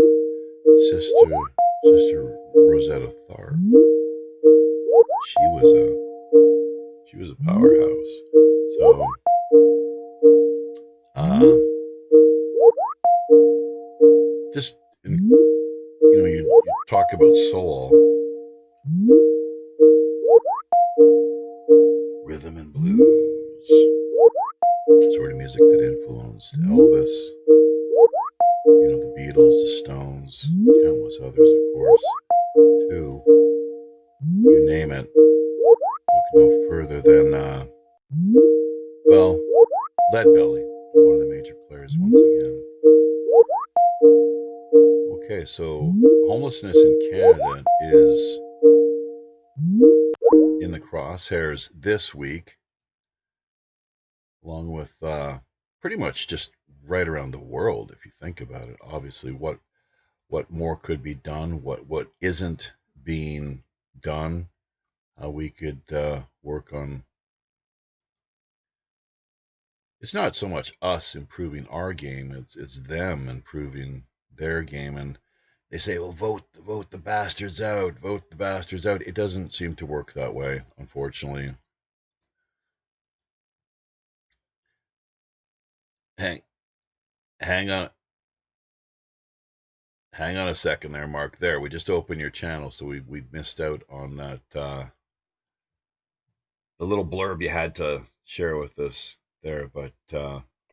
Sister Rosetta Tharpe. She was a powerhouse. So, you talk about soul, rhythm and blues, sort of music that influenced Elvis, the Beatles, the Stones, countless others, of course, too. You name it. Look no further than, Leadbelly, one of the major players once again. Okay, so homelessness in Canada is in the crosshairs this week, along with pretty much just right around the world, if you think about it. Obviously, what more could be done, what isn't being done, how we could work on. It's not so much us improving our game, it's them improving their game. And they say, well, vote the bastards out, vote the bastards out. It doesn't seem to work that way, unfortunately. Hang on a second there, Mark. There, we just opened your channel, so we missed out on that the little blurb you had to share with us there. But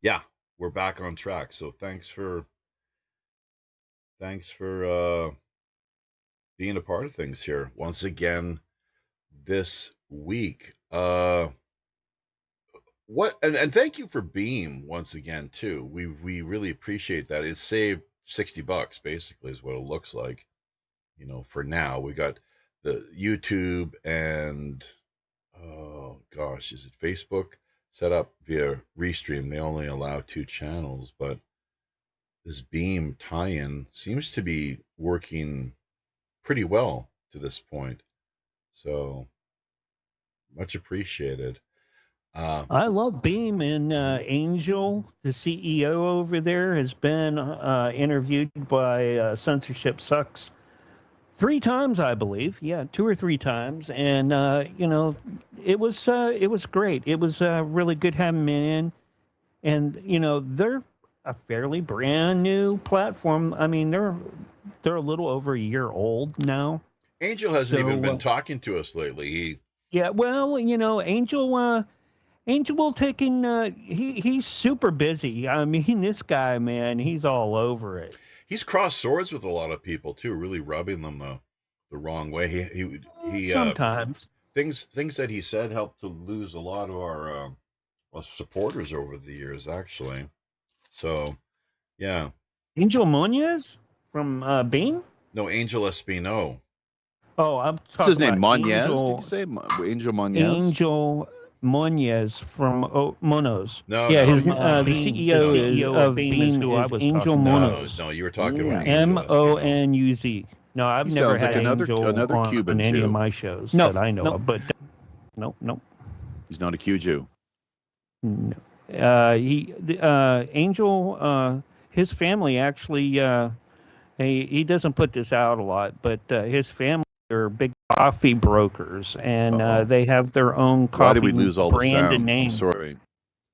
yeah, we're back on track. So thanks for being a part of things here once again this week. And thank you for Beam once again too. We really appreciate that. It saved $60 basically is what it looks like. For now we got the YouTube and oh gosh, is it Facebook set up via Restream? They only allow 2 channels, but this Beam tie-in seems to be working pretty well to this point. So much appreciated. I love Beam, and Angel, the CEO over there, has been interviewed by Censorship Sucks 3 times, I believe. Yeah, 2 or 3 times, and it was great. It was really good having him in, and they're a fairly brand new platform. I mean, they're a little over a year old now. Angel hasn't even So, been talking to us lately. yeah, well, Angel will take in. He's super busy. I mean, this guy, man, he's all over it. He's crossed swords with a lot of people too, really rubbing them the wrong way. He Sometimes. things that he said helped to lose a lot of our supporters over the years, actually. So, yeah. Angel Munoz from Beam? No, Angel Espino. Oh, I'm talking What's his name? about Monez? Angel, Did you say Angel Monez? Angel Munoz from Monos. No, Yeah, no, his, the CEO of Beam who I is was Angel talking about. Munoz. No, you were talking about Angel Espino. Monuz. No, I've He never sounds had like another Angel Cuban on any Jew. of my shows that I know of. But nope. He's not a Q Jew. No. Angel, his family actually, he doesn't put this out a lot, but his family are big coffee brokers, and they have their own coffee Why did we lose all the brand and sound? name. I'm sorry.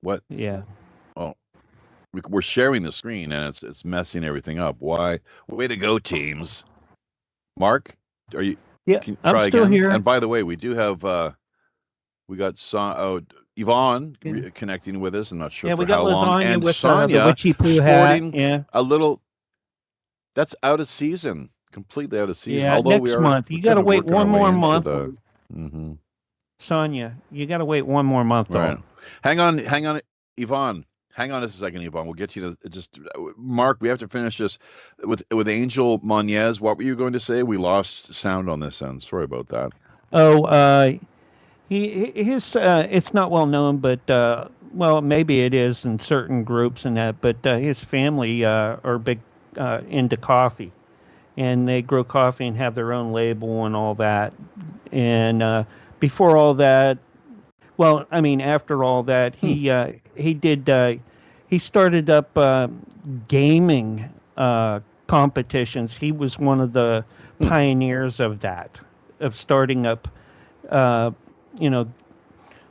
What? Yeah. Oh, we're sharing the screen, and it's messing everything up. Why? Way to go, teams. Mark, are you? Yeah, Can you I'm try still again? here. And by the way, we do have we got Yvonne connecting with us. I'm not sure Yeah, for we got how long. Lasagna And with Sonia the witchy poo hat. sporting Yeah. a little. That's out of season. Completely out of season. Yeah, Although next month. You got to wait one more month. Sonia, you got to wait one more month, though. Right. Hang on, Yvonne. Hang on a second, Yvonne. We'll get you to just Mark. We have to finish this with Angel Monez. What were you going to say? We lost sound on this end. Sorry about that. Oh, his it's not well known, but well, maybe it is in certain groups and that. But his family are big into coffee, and they grow coffee and have their own label and all that. And before all that, well, I mean, after all that, he started up gaming competitions. He was one of the pioneers of that, of starting up,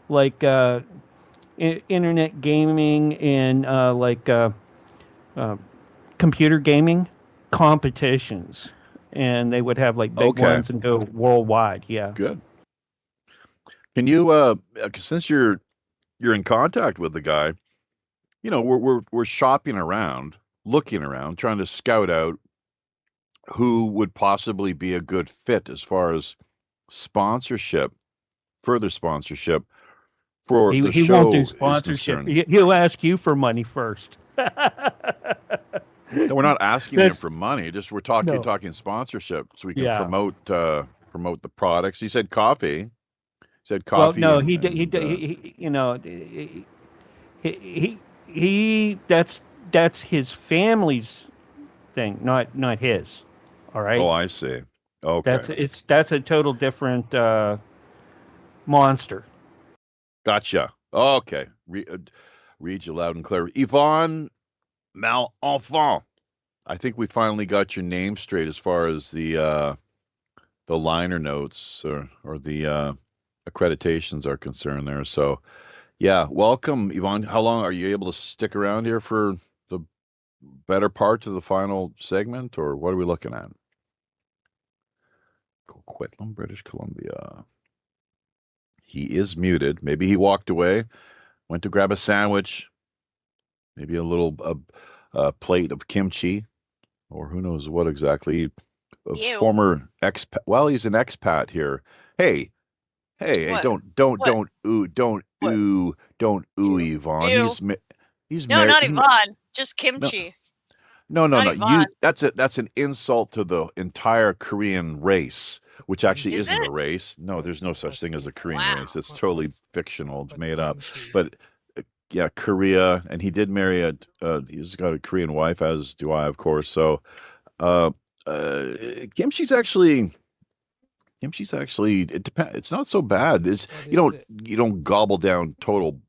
like internet gaming and computer gaming competitions, and they would have like big ones and go worldwide. Yeah. Good. Can you since you're in contact with the guy, we're shopping around, looking around, trying to scout out who would possibly be a good fit as far as sponsorship, further sponsorship for the show. He won't do sponsorship. He'll ask you for money first. No, we're not asking him for money. Just we're talking sponsorship so we can promote the products. He said coffee. He said coffee. Well, no, that's his family's thing, not his. All right. Oh, I see. Okay. That's a total different monster. Gotcha. Okay. Read you loud and clear. Yvonne Malenfant. I think we finally got your name straight as far as the liner notes or the accreditations are concerned there. So, yeah, welcome, Yvonne. How long are you able to stick around here for the better part of the final segment, or what are we looking at? Coquitlam, British Columbia. He is muted. Maybe he walked away, went to grab a sandwich, maybe a little plate of kimchi, or who knows what exactly. Former expat. Well, he's an expat here. Hey, don't ooh, Yvonne. Ew. He's no, married. not Yvonne. Just kimchi. No, Not no. Yvonne. That's an insult to the entire Korean race, which actually Is isn't it? a race. No, there's no such thing as a Korean Wow. race. It's totally fictional. It's what's made up. kimchi? But yeah, Korea, and he did marry he's got a Korean wife, as do I, of course. So, uh, kimchi's actually it depends. It's not so bad. It's What is it? you don't gobble down total,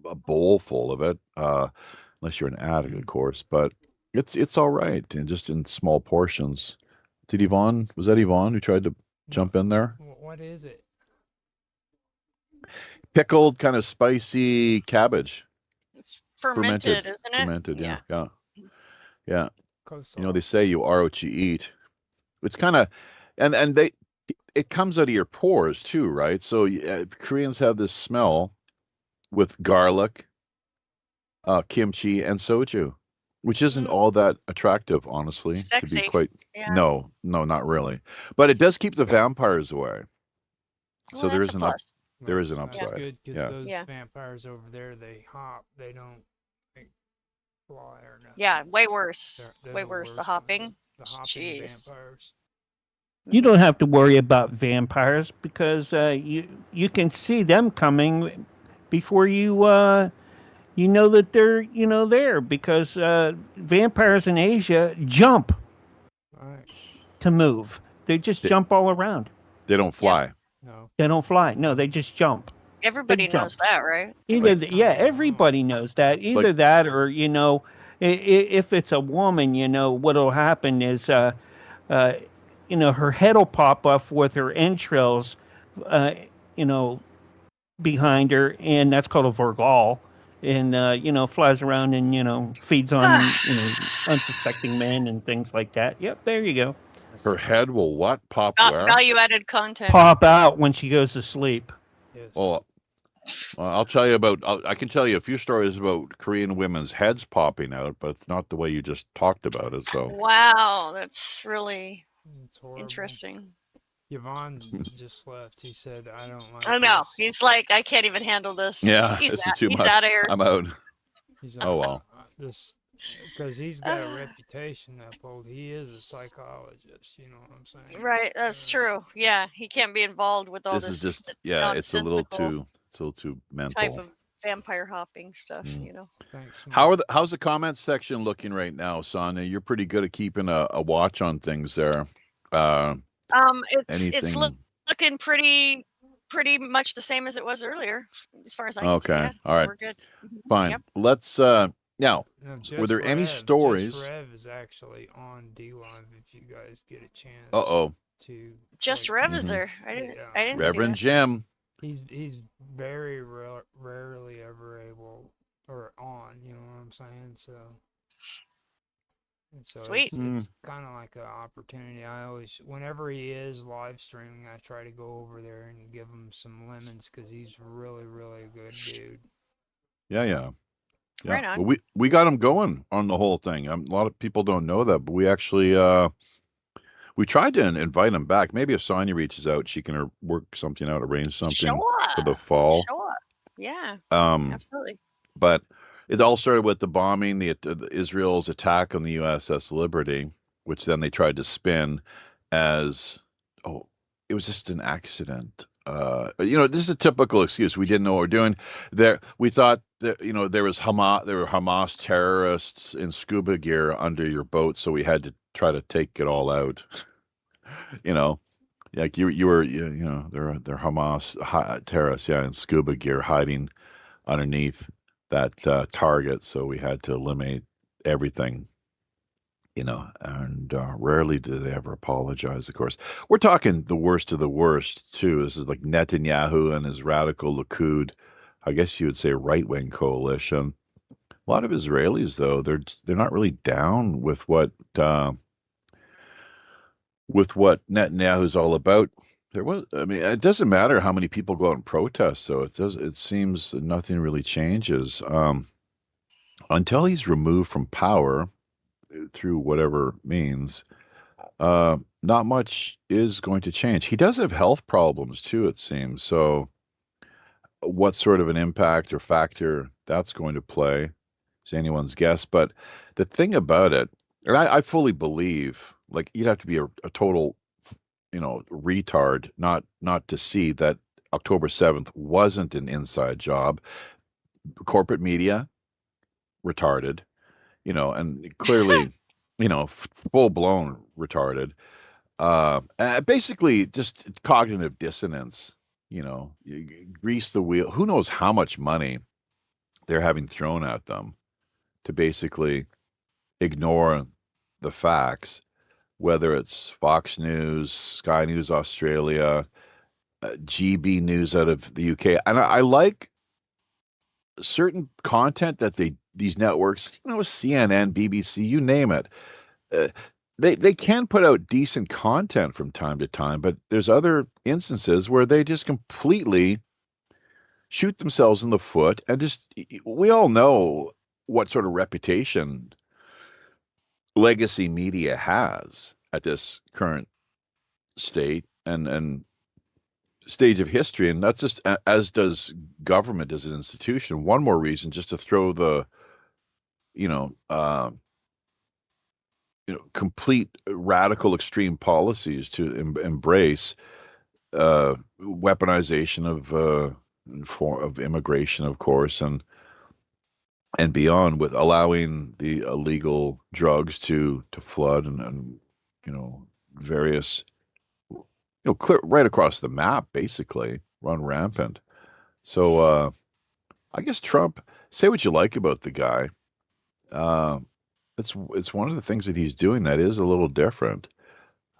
a bowl full of it, unless you're an addict, of course. But it's all right, and just in small portions. Was that Yvonne who tried to jump in there? What is it? Pickled, kind of spicy cabbage, It's fermented, isn't it? fermented. Yeah, yeah, yeah. Coleslaw. They say you are what you eat. It's kind of, and it comes out of your pores too, right? So Koreans have this smell with garlic, kimchi, and soju, which isn't all that attractive, honestly. To Sexy. be quite Yeah. no, not really. But it does keep the vampires away. So Well, there that's is a an plus. there is an That's upside. good because Yeah. those Yeah. vampires over there, they hop. They don't like, fly or nothing. Yeah, way worse. They're Way the worse. The worst hopping. ones. The hopping Jeez. vampires. You don't have to worry about vampires because you can see them coming before you know that they're there because vampires in Asia jump Right. to move. They just jump all around. They don't fly. No. They don't fly. No, they just jump. Everybody jump. knows that, right? Everybody knows that. Either that or if it's a woman, what'll happen is her head will pop up with her entrails, behind her, and that's called a Vorgal, and flies around and feeds on unsuspecting men and things like that. Yep, there you go. Her head will what pop where? Value-added content. Pop out when she goes to sleep. Yes. Oh, I'll tell you I can tell you a few stories about Korean women's heads popping out, but it's not the way you just talked about it. So Wow, that's really It's horrible. interesting. Yvonne just left. He said, "I don't like." I know. this." He's like, I can't even handle this. yeah, He's this out, is too he's much. out of here. I'm out. He's Oh, like, well. This because he's got a reputation to uphold. He is a psychologist. You know what I'm saying? Right, that's true. Yeah, he can't be involved with all This this. is just it's a little nonsensical too mental. type of vampire hopping stuff. Thanks. How's the comment section looking right now, Sonia? You're pretty good at keeping a watch on things there. It's Anything? looking pretty much the same as it was earlier, as far as I can see. Okay, Yeah, all so right. we're good. Fine. Yep. Let's now. Were there any stories? Just Rev is actually on D Live if you guys get a chance. To Just like, Rev is there. I didn't see Reverend that. Jim. He's very rarely ever able or on. You know what I'm saying? So. And so Sweet. It's kind of like an opportunity. I always, whenever he is live streaming, I try to go over there and give him some lemons because he's really, really a good dude. Yeah. Right on. Well, we got him going on the whole thing. A lot of people don't know that, but we actually we tried to invite him back. Maybe if Sonia reaches out, she can work something out, arrange something for the fall. Sure. Yeah. Um, Absolutely. But it all started with the bombing, the Israel's attack on the USS Liberty, which then they tried to spin as, it was just an accident. This is a typical excuse. We didn't know what we're doing. We thought that there were Hamas terrorists in scuba gear under your boat, so we had to try to take it all out. Like you were, they're Hamas terrorists, in scuba gear hiding underneath that target, so we had to eliminate everything. And rarely do they ever apologize, of course. We're talking the worst of the worst, too. This is like Netanyahu and his radical Likud, I guess you would say right-wing coalition. A lot of Israelis, though, they're not really down with what Netanyahu's all about. It doesn't matter how many people go out and protest, so it seems that nothing really changes. Until he's removed from power, through whatever means, not much is going to change. He does have health problems too, it seems. So what sort of an impact or factor that's going to play is anyone's guess. But the thing about it, and I fully believe, like you'd have to be a total, retard not to see that October 7th wasn't an inside job. Corporate media, retarded, and clearly, full blown retarded. Basically just cognitive dissonance, you grease the wheel. Who knows how much money they're having thrown at them to basically ignore the facts, whether it's Fox News, Sky News Australia, GB News out of the UK. And I like certain content that these networks, CNN, BBC, you name it. Uh, they can put out decent content from time to time, but there's other instances where they just completely shoot themselves in the foot and just we all know what sort of reputation legacy media has at this current state and stage of history, and that's just as does government as an institution. One more reason just to throw the you know uh, complete radical extreme policies to embrace weaponization of immigration, of course, and beyond, with allowing the illegal drugs to flood and various clear right across the map, basically run rampant. So I guess Trump, say what you like about the guy, uh, it's one of the things that he's doing that is a little different.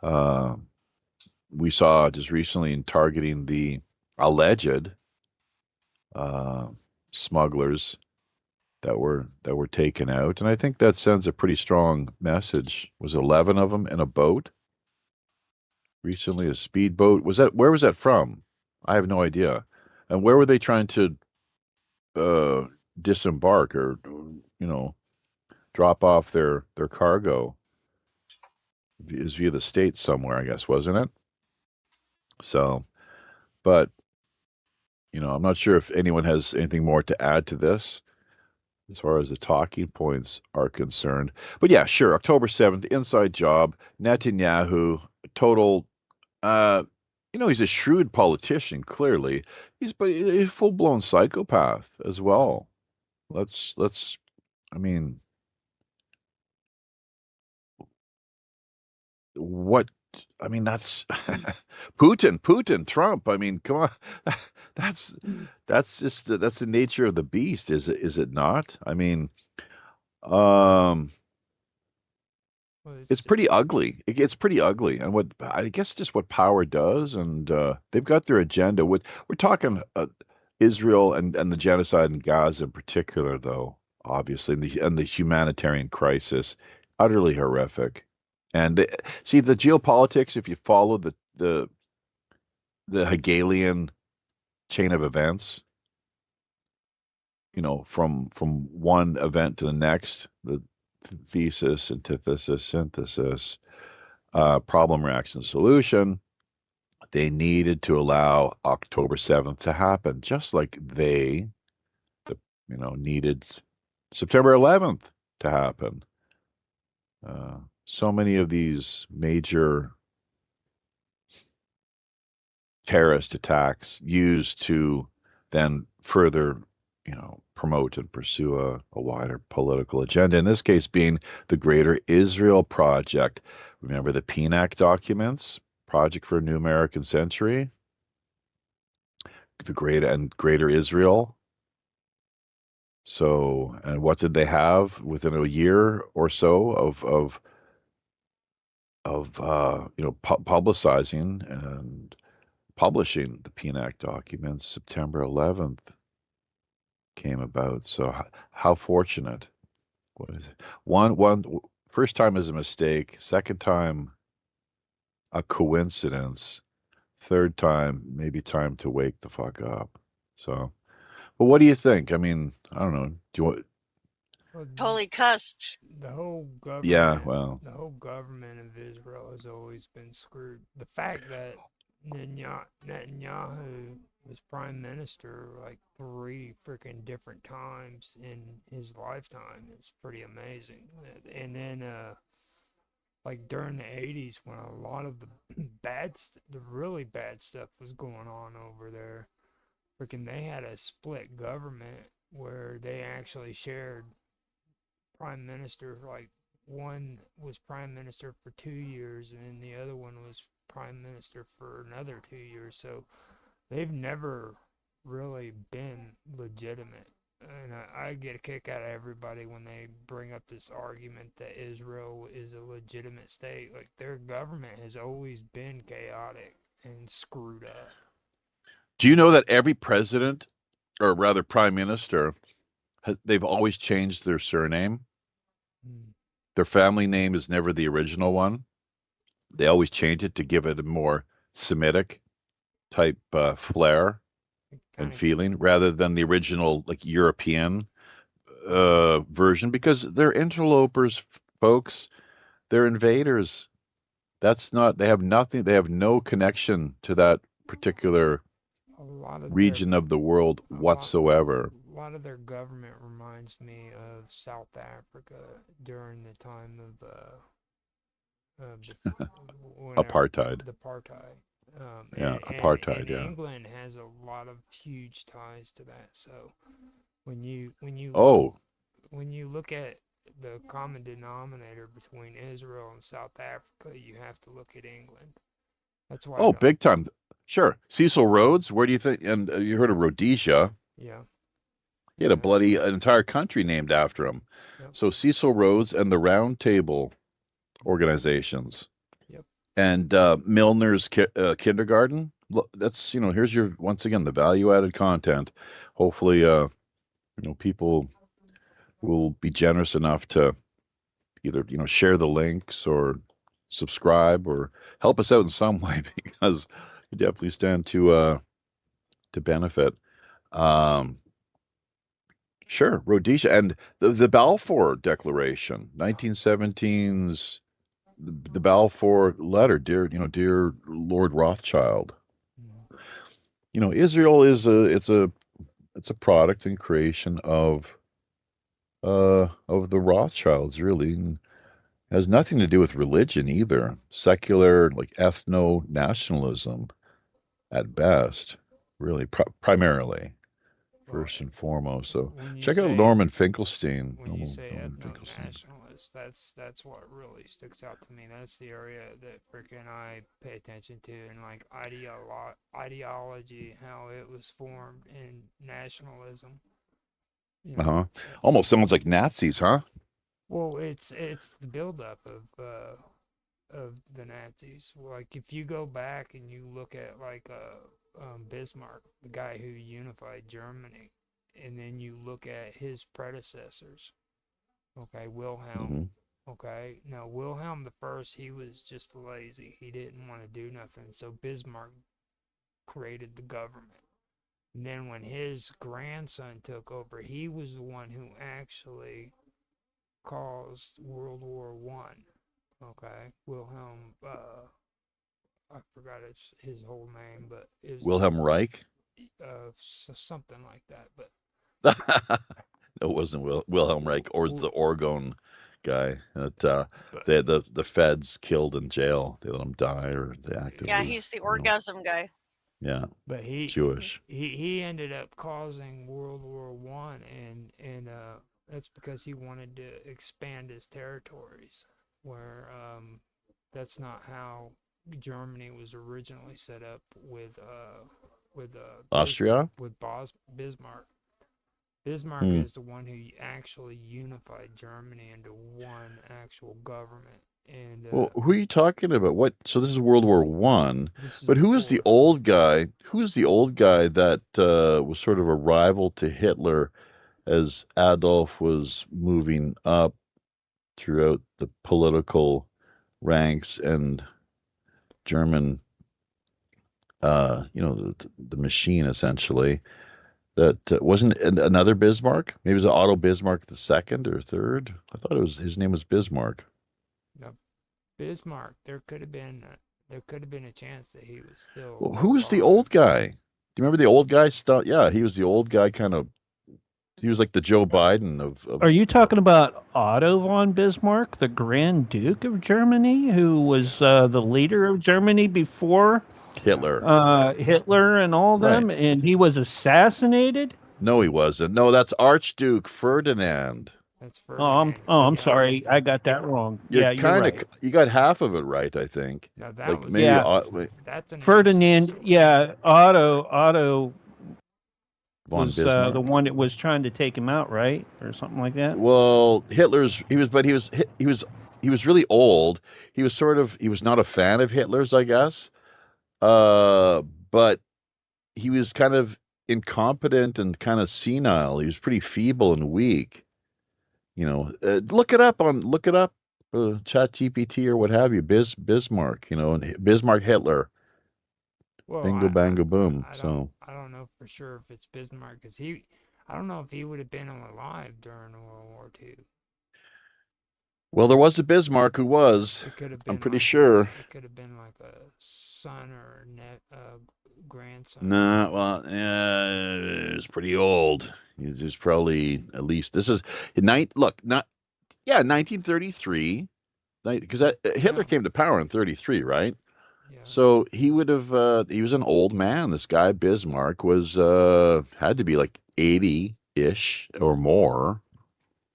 Uh, we saw just recently in targeting the alleged uh, smugglers that were taken out, and I think that sends a pretty strong message. Was 11 of them in a boat recently, a speedboat? Where was that from? I have no idea. And where were they trying to disembark or drop off their cargo? Is via the States somewhere, I guess, wasn't it? So, but I'm not sure if anyone has anything more to add to this as far as the talking points are concerned. But yeah, sure. October 7th, inside job. Netanyahu, total, he's a shrewd politician, clearly. But he's a full-blown psychopath as well. I mean, what, that's Putin, Trump. I mean, come on. That's that's the nature of the beast, is it not? I mean, um, Well, it's pretty ugly. It gets pretty ugly, and what I guess just what power does, and they've got their agenda. We're talking Israel and the genocide in Gaza in particular, though, obviously, and the humanitarian crisis, utterly horrific. And see the geopolitics. If you follow the Hegelian chain of events, from one event to the next, the thesis, antithesis, synthesis, problem, reaction, solution. They needed to allow October 7th to happen, just like needed September 11th to happen. So many of these major terrorist attacks used to then further, promote and pursue a wider political agenda. In this case, being the Greater Israel Project. Remember the PNAC documents, Project for a New American Century, the Greater Israel. So, and what did they have within a year or so of publicizing and publishing the PNAC documents? September 11th came about. So how fortunate. What is it? One first time is a mistake, second time a coincidence, third time maybe time to wake the fuck up. So, but what do you think? I mean, I don't know. Do you want? well, Totally cussed. the whole Yeah, government, well, the whole government of Israel has always been screwed. The fact that Netanyahu was prime minister like 3 freaking different times in his lifetime. It's pretty amazing. And then like during the 80s when a lot of the the really bad stuff was going on over there, freaking they had a split government where they actually shared prime minister. Like one was prime minister for 2 years and then the other one was prime minister for another 2 years. So they've never really been legitimate. And I get a kick out of everybody when they bring up this argument that Israel is a legitimate state. Like, their government has always been chaotic and screwed up. Do you know that every president, or rather prime minister, they've always changed their surname? Their family name is never the original one. They always change it to give it a more Semitic type flair and feeling, rather than the original, like, European version, because they're interlopers, folks. They're invaders. That's not, they have nothing, they have no connection to that particular region of the world whatsoever. A lot of their government reminds me of South Africa during the time of Apartheid. The apartheid. Apartheid. And Yeah. England has a lot of huge ties to that. So when you look at the common denominator between Israel and South Africa, you have to look at England. That's why. Oh, big time. Sure. Cecil Rhodes, where do you think? And you heard of Rhodesia? Yeah. He had an entire country named after him. Yep. So Cecil Rhodes and the Round Table organizations. Yep. And Milner's kindergarten. Look, that's, here's your, once again, the value-added content. Hopefully, people will be generous enough to either, share the links or subscribe or help us out in some way, because you definitely stand to benefit. Sure, Rhodesia and the Balfour Declaration, 1917's the Balfour Letter, dear Lord Rothschild. Israel is a product and creation of the Rothschilds, really. And has nothing to do with religion either. Secular, like ethno-nationalism at best, really, primarily. First and foremost. So check out Norman Finkelstein. When you say ethno-nationalist, that's what really sticks out to me. That's the area that freaking I pay attention to, and like ideology, how it was formed in nationalism. Almost sounds like Nazis, huh? Well, it's the buildup of the Nazis. Like, if you go back and you look at like Bismarck, the guy who unified Germany, and then you look at his predecessors. Okay, Wilhelm. Okay, now Wilhelm the First, he was just lazy. He didn't want to do nothing. So Bismarck created the government. And then when his grandson took over, he was the one who actually caused World War One. Okay, Wilhelm. I forgot his whole name, but it was Wilhelm Reich. Something like that, but it wasn't Wilhelm Reich, or the Orgon guy that the feds killed in jail. They let him die, or they actively. Yeah, he's the orgasm guy. Yeah, but Jewish. He ended up causing World War One, and that's because he wanted to expand his territories, where that's not how Germany was originally set up with Austria, with Bismarck. Bismarck is the one who actually unified Germany into one actual government. And well, who are you talking about? What? So this is World War One, but who is the old guy? Who is the old guy that was sort of a rival to Hitler as Adolf was moving up throughout the political ranks and German, the machine, essentially? That wasn't another Bismarck. Maybe it was Otto Bismarck the second or third. I thought his name was Bismarck. No, Bismarck. There could have been there could have been a chance that he was still. Well, who was the alive. old guy? Do you remember the old guy stuff? Yeah, he was the old guy kind of. He was like the Joe Biden of Are you talking about Otto von Bismarck, the Grand Duke of Germany, who was the leader of Germany before Hitler. Hitler and all Right. them, and he was assassinated? No, he wasn't. No, that's Archduke Ferdinand. That's I'm Ferdinand. I'm yeah. sorry, I got that wrong. You're Yeah, you're kind of right. you got half of it right, I think. No, that Like was maybe Yeah. wait, that's another Ferdinand, story. yeah, Otto von was Bismarck. the one that was trying to take him out, right, or something like that. Well, he was really old. He was not a fan of Hitler's, I guess. But he was kind of incompetent and kind of senile. He was pretty feeble and weak. Look it up, ChatGPT or what have you. Bismarck, and Bismarck Hitler. Well, Bingo, bango, boom. I don't know for sure if it's Bismarck because I don't know if he would have been alive during World War II. Well, there was a Bismarck who was. It could have been. I'm pretty like sure. It could have been like a son or grandson. Nah, well, yeah, he was pretty old. He was probably at least. This is 1933. Because Hitler came to power in 33, right? Yeah. So he would have. He was an old man. This guy Bismarck was had to be like 80-ish or more.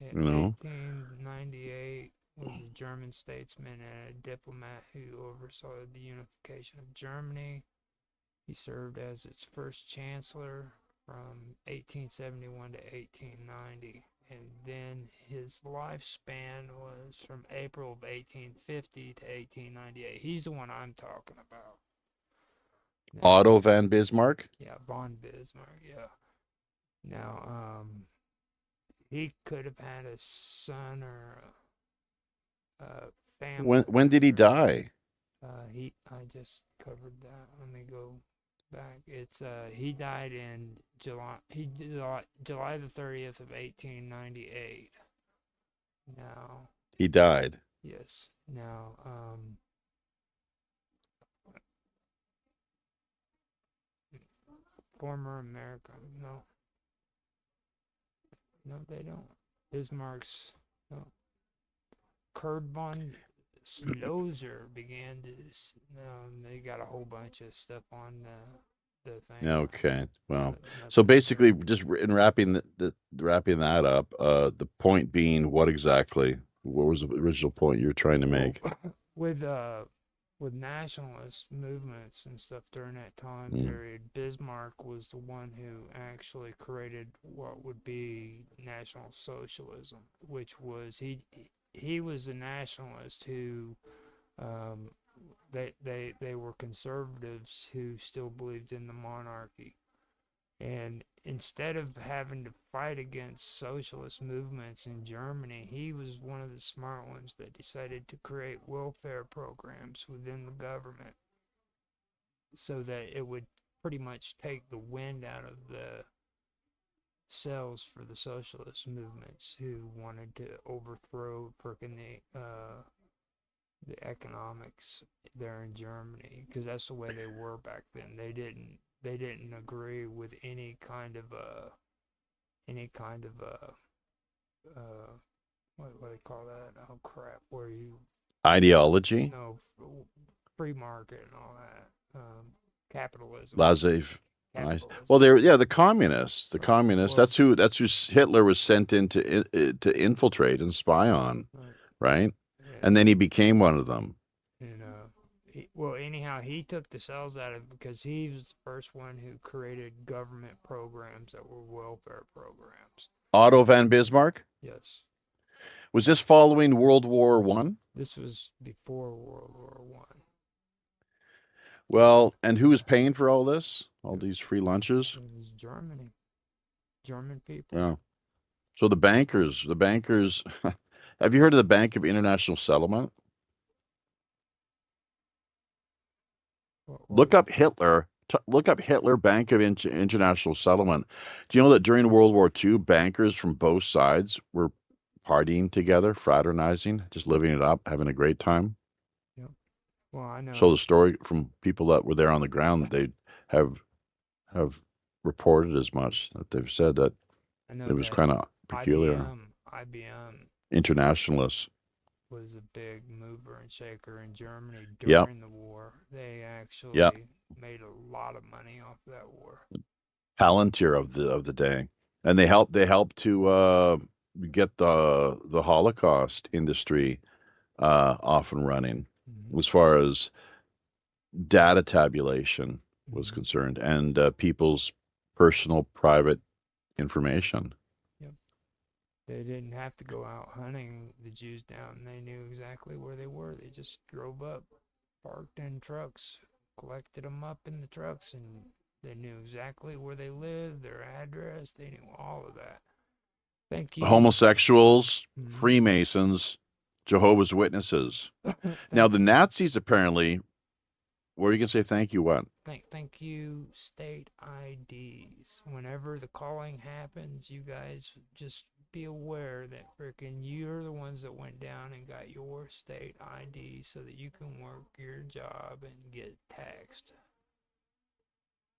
In You know. 1898 was a German statesman and a diplomat who oversaw the unification of Germany. He served as its first chancellor from 1871 to 1890, and then his lifespan was from April of 1850 to 1898. He's the one I'm talking about. Now, Otto von Bismarck. Yeah, von Bismarck. Yeah. Now, he could have had a son or a family. When did he die? I just covered that. Let me go back. It's he died in July. July the 30th of 1898. Now. He died. Yes. Now, former American. No. No, they don't. Bismarck's. No. Kurt von Schlosser began to. They got a whole bunch of stuff on the thing. Okay. Well, so basically, just in wrapping that up, the point being, what exactly? What was the original point you were trying to make? With nationalist movements and stuff during that time period, Bismarck was the one who actually created what would be National Socialism, which was he was a nationalist who they were conservatives who still believed in the monarchy. And instead of having to fight against socialist movements in Germany, he was one of the smart ones that decided to create welfare programs within the government so that it would pretty much take the wind out of the sails for the socialist movements who wanted to overthrow frickin' the economics there in Germany, because that's the way they were back then. They didn't agree with any kind of what do they call that? Oh crap! Where you Ideology. no free market and all that, capitalism. Well, the communists. The communists. That's who Hitler was sent in to infiltrate and spy on, right? And then he became one of them. And anyhow, he took the cells out of it because he was the first one who created government programs that were welfare programs. Otto von Bismarck? Yes. Was this following World War I? This was before World War I. Well, and who was paying for all this? All these free lunches? It was Germany. German people. Yeah. So the bankers, have you heard of the Bank of International Settlement? Look up Hitler. Look up Hitler Bank of International Settlement. Do you know that during World War II, bankers from both sides were partying together, fraternizing, just living it up, having a great time? Yep. Well, I know. So the story from people that were there on the ground, they have have reported as much, that they've said that I know it was that kind of peculiar. IBM Internationalists. was a big mover and shaker in Germany Yeah, during the war. They yeah. actually made a lot of money off that war. Palantir of the day, and they helped to get the Holocaust industry off and running, Mm-hmm. as far as data tabulation was Mm-hmm. concerned, and people's personal private information. Yep. They didn't have to go out hunting the Jews down. They knew exactly where they were. They just drove up, parked in trucks, collected them up in the trucks, and they knew exactly where they lived, their address. They knew all of that. Thank you. Homosexuals, Mm-hmm. Freemasons, Jehovah's Witnesses. Now Thank the Nazis apparently. What are you gonna say? Thank you. What? Thank you, state IDs. Whenever the calling happens, you guys just be aware that frickin' you're the ones that went down and got your state ID so that you can work your job and get taxed.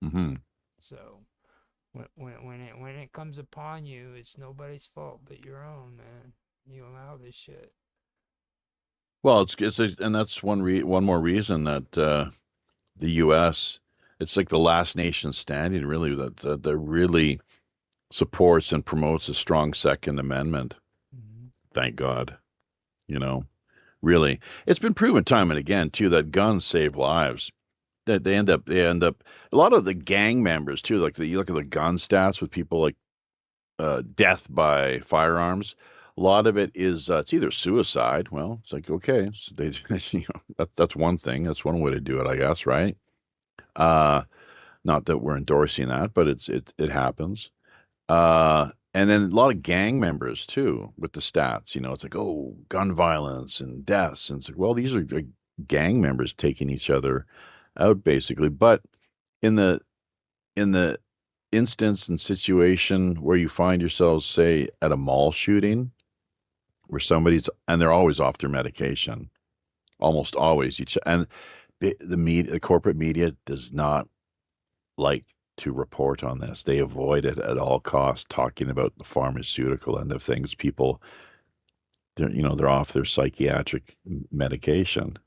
Mm-hmm. So when it comes upon you, it's nobody's fault but your own, man. You allow this shit. Well, and that's one more reason that the U.S. it's like the last nation standing, really, that really supports and promotes a strong Second Amendment. Mm-hmm. Thank God, really, it's been proven time and again too that guns save lives. That they end up a lot of the gang members too. Like you look at the gun stats with people like death by firearms. A lot of it is it's either suicide. Well, it's like okay, so that's one thing. That's one way to do it, I guess, right? Uh, Not that we're endorsing that, but it happens. And then a lot of gang members too with the stats. It's like, oh, gun violence and deaths, and it's like, well, these are like gang members taking each other out basically. But in the instance and situation where you find yourselves, say, at a mall shooting, where and they're always off their medication, almost always and the corporate media does not like to report on this. They avoid it at all costs, talking about the pharmaceutical end of things. People, they're off their psychiatric medication.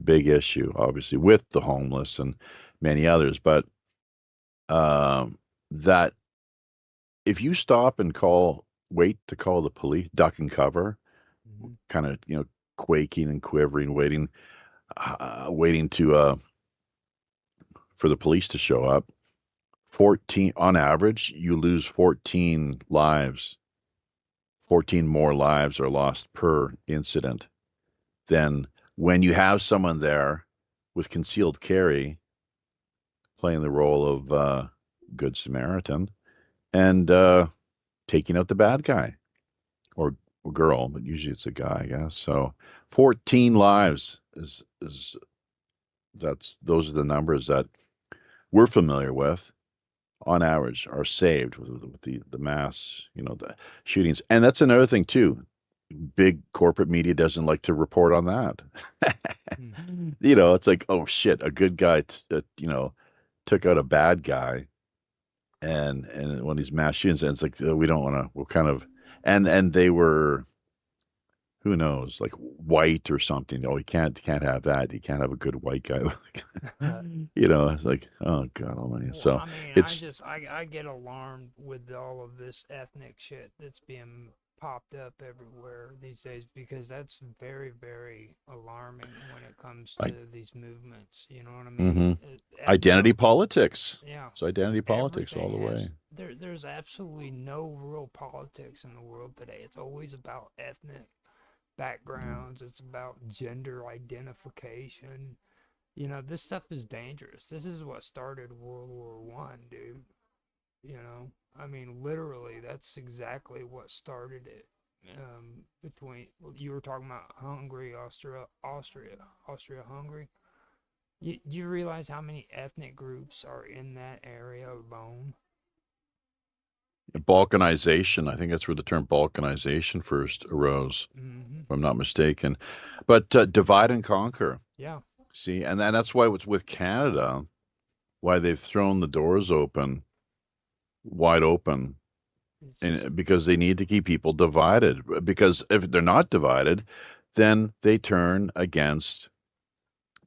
Big issue, obviously, with the homeless and many others. But that if you stop and wait to call the police, duck and cover, Mm-hmm. kind of, quaking and quivering, waiting to for the police to show up. 14 on average, you lose 14 lives. 14 more lives are lost per incident than when you have someone there with concealed carry playing the role of Good Samaritan and taking out the bad guy or girl, but usually it's a guy, I guess. So 14 lives is those are the numbers that we're familiar with on average are saved with the mass, the shootings. And that's another thing too. Big corporate media doesn't like to report on that. Mm-hmm. It's like, oh shit, a good guy, took out a bad guy, and when these mass shootings, and it's like we don't want to. We're kind of, and they were, who knows, like white or something. Oh, you can't have that. You can't have a good white guy. It's like, oh God Almighty. Well, So I mean, it's I get alarmed with all of this ethnic shit that's being popped up everywhere these days because that's very, very alarming when it comes to these movements. You know what I mean? mm-hmm. Identity politics. Yeah. It's identity politics all Everything the way. There's absolutely no real politics in the world today. It's always about ethnic backgrounds. It's about gender identification. This stuff is dangerous. This is what started World War One, dude. I mean, literally, that's exactly what started it. Between you were talking about Hungary, Hungary. You realize how many ethnic groups are in that area alone? Balkanization. I think that's where the term balkanization first arose, Mm-hmm. if I'm not mistaken. But divide and conquer. Yeah. See, and that's why it's with Canada, why they've thrown the doors wide open, It's and just, because they need to keep people divided. Because if they're not divided, then they turn against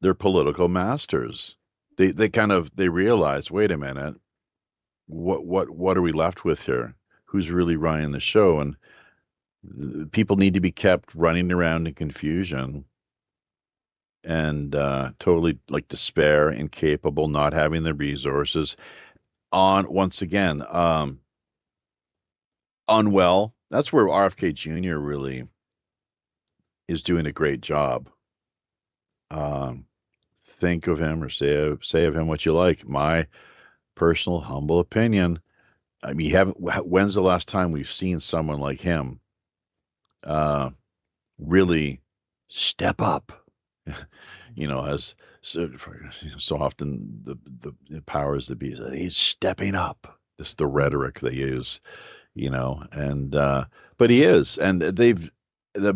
their political masters. They realize, wait a minute, what are we left with here? Who's really running the show? And people need to be kept running around in confusion and totally like despair, incapable, not having the resources. Once again, unwell. That's where RFK Jr. really is doing a great job. Think of him or say of him what you like. My personal humble opinion. I mean, when's the last time we've seen someone like him really step up? As so often the powers that be, he's stepping up. This is the rhetoric they use, and but he is, and the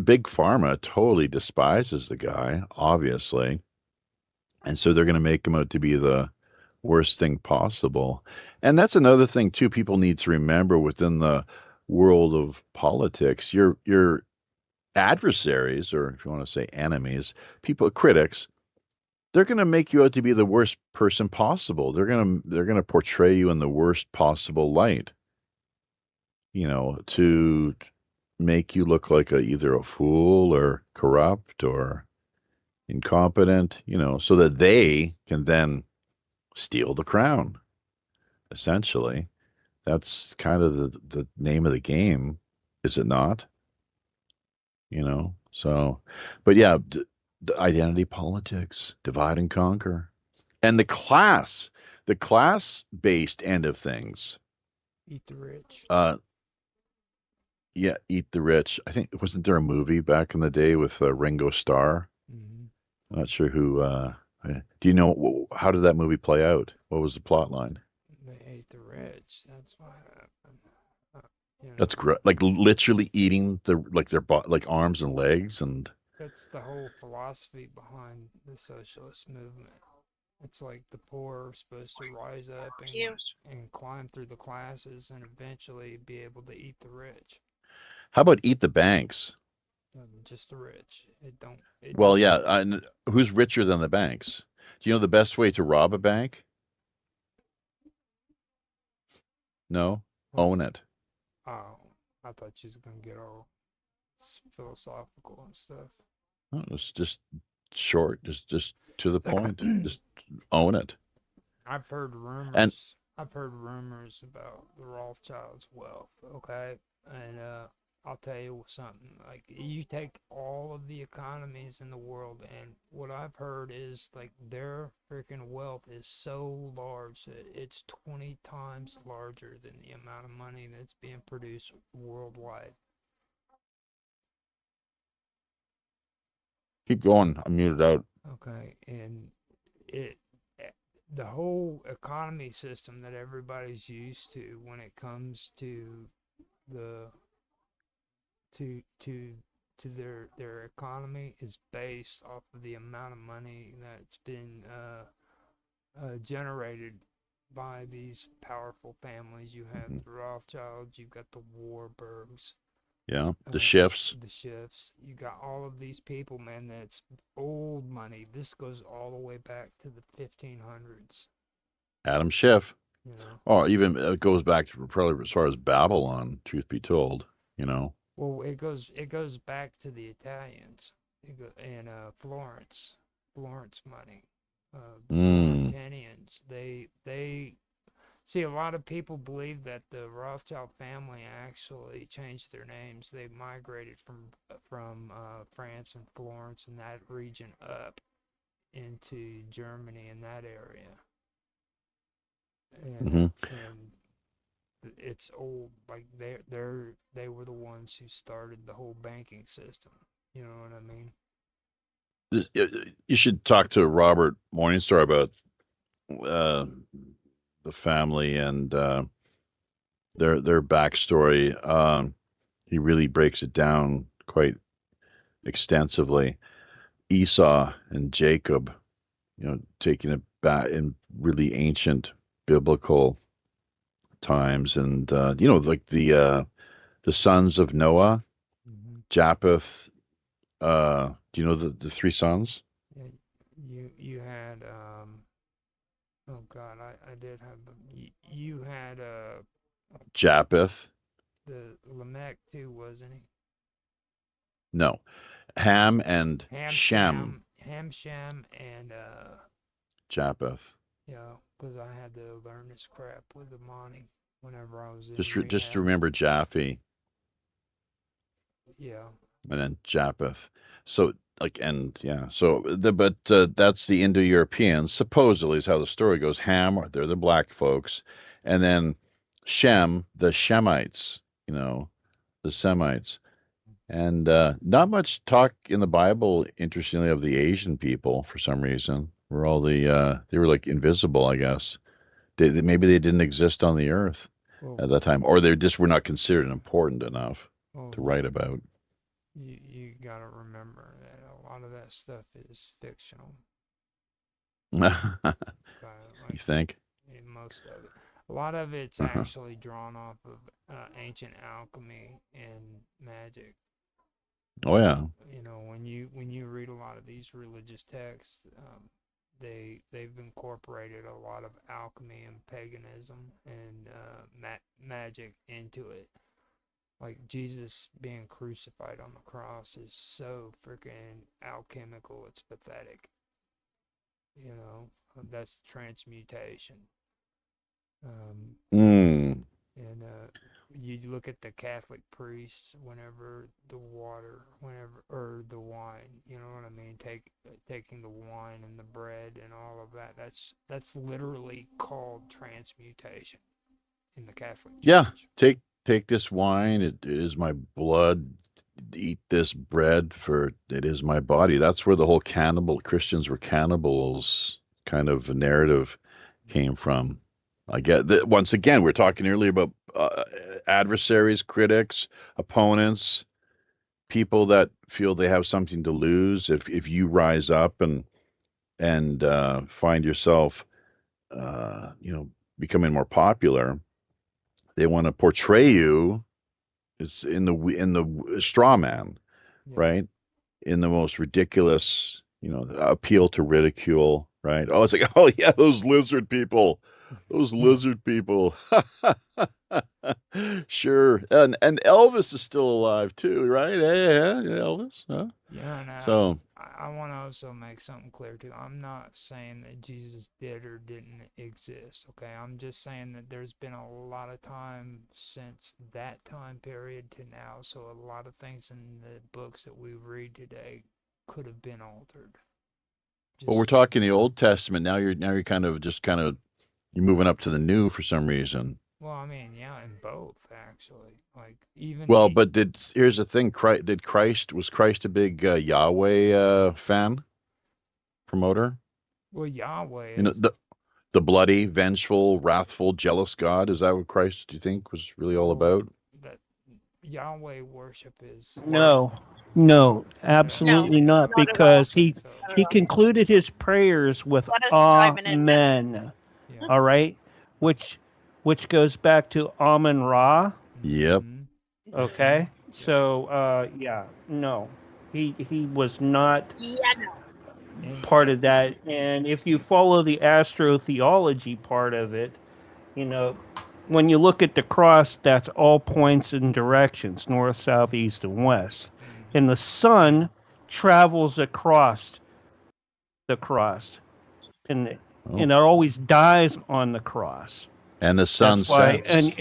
big pharma totally despises the guy, obviously, and so they're going to make him out to be the worst thing possible. And that's another thing too. People need to remember within the world of politics, your adversaries, or if you want to say enemies, critics, they're going to make you out to be the worst person possible. They're going to portray you in the worst possible light, to make you look like either a fool or corrupt or incompetent, so that they can then steal the crown. Essentially, that's kind of the name of the game, is it not? So, but yeah, the identity politics, divide and conquer, and the class-based end of things. eat the rich. Yeah, eat the rich. I think, wasn't there a movie back in the day with Ringo Starr? Mm-hmm. I'm not sure who. Do you know how did that movie play out? What was the plot line? They ate the rich. That's what happened. That's great. Like literally eating their like arms and legs, and That's the whole philosophy behind the socialist movement. It's like the poor are supposed to rise up and climb through the classes and eventually be able to eat the rich. how about eat the banks? Just the rich. It don't. It Well, doesn't. yeah. Who's richer than the banks? Do you know the best way to rob a bank? No, What's own it. Oh, I thought you was gonna get all philosophical and stuff. Oh, it's just short, just to the point. Just own it. I've heard And rumors. I've heard rumors about the Rothschilds' wealth. Okay, and I'll tell you something. Like you take all of the economies in the world, and what I've heard is like their freaking wealth is so large that it's 20 times larger than the amount of money that's being produced worldwide. keep going. I'm muted out. Okay, and it the whole economy system that everybody's used to when it comes to the to their economy is based off of the amount of money that's been generated by these powerful families. You have Mhm. the Rothschilds, you've got the Warburgs, Yeah, the shifts. the Shifts. You got all of these people, man. That's old money. This goes all the way back to the 1500s. Adam Schiff. You know. Oh, even it goes back to probably as far as Babylon. Truth be told, Well, it goes back to the Italians. And Florence money. The Florentinians. They see, a lot of people believe that the Rothschild family actually changed their names. They migrated from France and Florence and that region up into Germany in that area. And Mhm. it's old. Like they were the ones who started the whole banking system. You know what I mean? You should talk to Robert Morningstar about the family and their backstory. He really breaks it down quite extensively. Esau and Jacob, taking it back in really ancient biblical times, and like the sons of Noah, Mm-hmm. Japheth. Do you know the three sons? Yeah, you had oh God, I did have them. You had Japheth. the Lamech too, wasn't he? No, Ham and Ham, Shem. Shem, and Japheth. yeah, because I had to learn this crap with the Monty whenever I was in Just rehab. remember Japhi Yeah. and then Japheth. So that's the Indo-Europeans, supposedly is how the story goes. Ham, they're the black folks, and then Shem, the Shemites, the Semites. And not much talk in the Bible, interestingly, of the Asian people for some reason. Were all they were like invisible, I guess. Maybe they didn't exist on the earth Well, at that time, or they just were not considered important enough to write about. You gotta remember that a lot of that stuff is fictional. You Like, think? most of it. A lot of it's actually drawn off of ancient alchemy and magic. Oh yeah. When you read a lot of these religious texts, they've incorporated a lot of alchemy and paganism and magic into it. Like Jesus being crucified on the cross is so freaking alchemical, it's pathetic. That's transmutation. And you look at the Catholic priests whenever the wine, you know what I mean, taking the wine and the bread and all of that. That's literally called transmutation in the Catholic Church. Yeah, take this wine. It is my blood. Eat this bread, for it is my body. That's where the whole Christians were cannibals kind of narrative came from. I get that. Once again, we're talking earlier about adversaries, critics, opponents, people that feel they have something to lose. If you rise up and find yourself, becoming more popular, they want to portray you. It's in the straw man, right? In the most ridiculous, appeal to ridicule, right? Oh, it's like, oh yeah, those lizard people. Sure. And Elvis is still alive too, right? Yeah, Elvis. Huh? Yeah, and So I want to also make something clear too. I'm not saying that Jesus did or didn't exist, okay? I'm just saying that there's been a lot of time since that time period to now, so a lot of things in the books that we read today could have been altered. well, we're talking the Old Testament. Now you're you're moving up to the New for some reason. Well, I mean, yeah, in both actually. Like even Well, but here's the thing: was Christ a big Yahweh fan, promoter? Well, Yahweh is the bloody, vengeful, wrathful, jealous God. Is that what Christ, do you think, was really all about? that Yahweh worship is No, absolutely No, not, not at all. because he Not at all. concluded his prayers with Let us chime in. Amen. Yeah. All right, which goes back to Amun Ra. Yep. Okay, so no, he was not part of that. And if you follow the astrotheology part of it, when you look at the cross, that's all points and directions, north, south, east, and west. And the sun travels across the cross. And it always dies on the cross. And the sun sets. And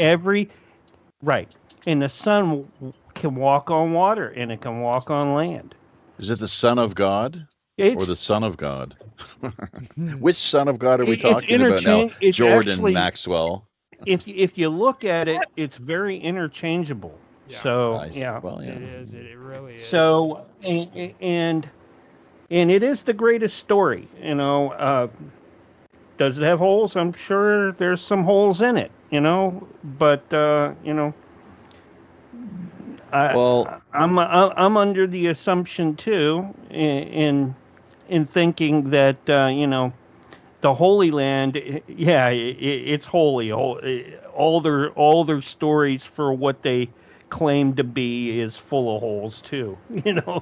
and the sun can walk on water and it can walk on land. Is it the Son of God or the Son of God? Which Son of God are we talking about now? Jordan Maxwell. If you look at it, it's very interchangeable. Yeah. So well, yeah. It is. It really is. So and it is the greatest story. Does it have holes? I'm sure there's some holes in it. But I'm under the assumption too, and in thinking that the Holy Land, it's holy. All their stories for what they claim to be is full of holes too.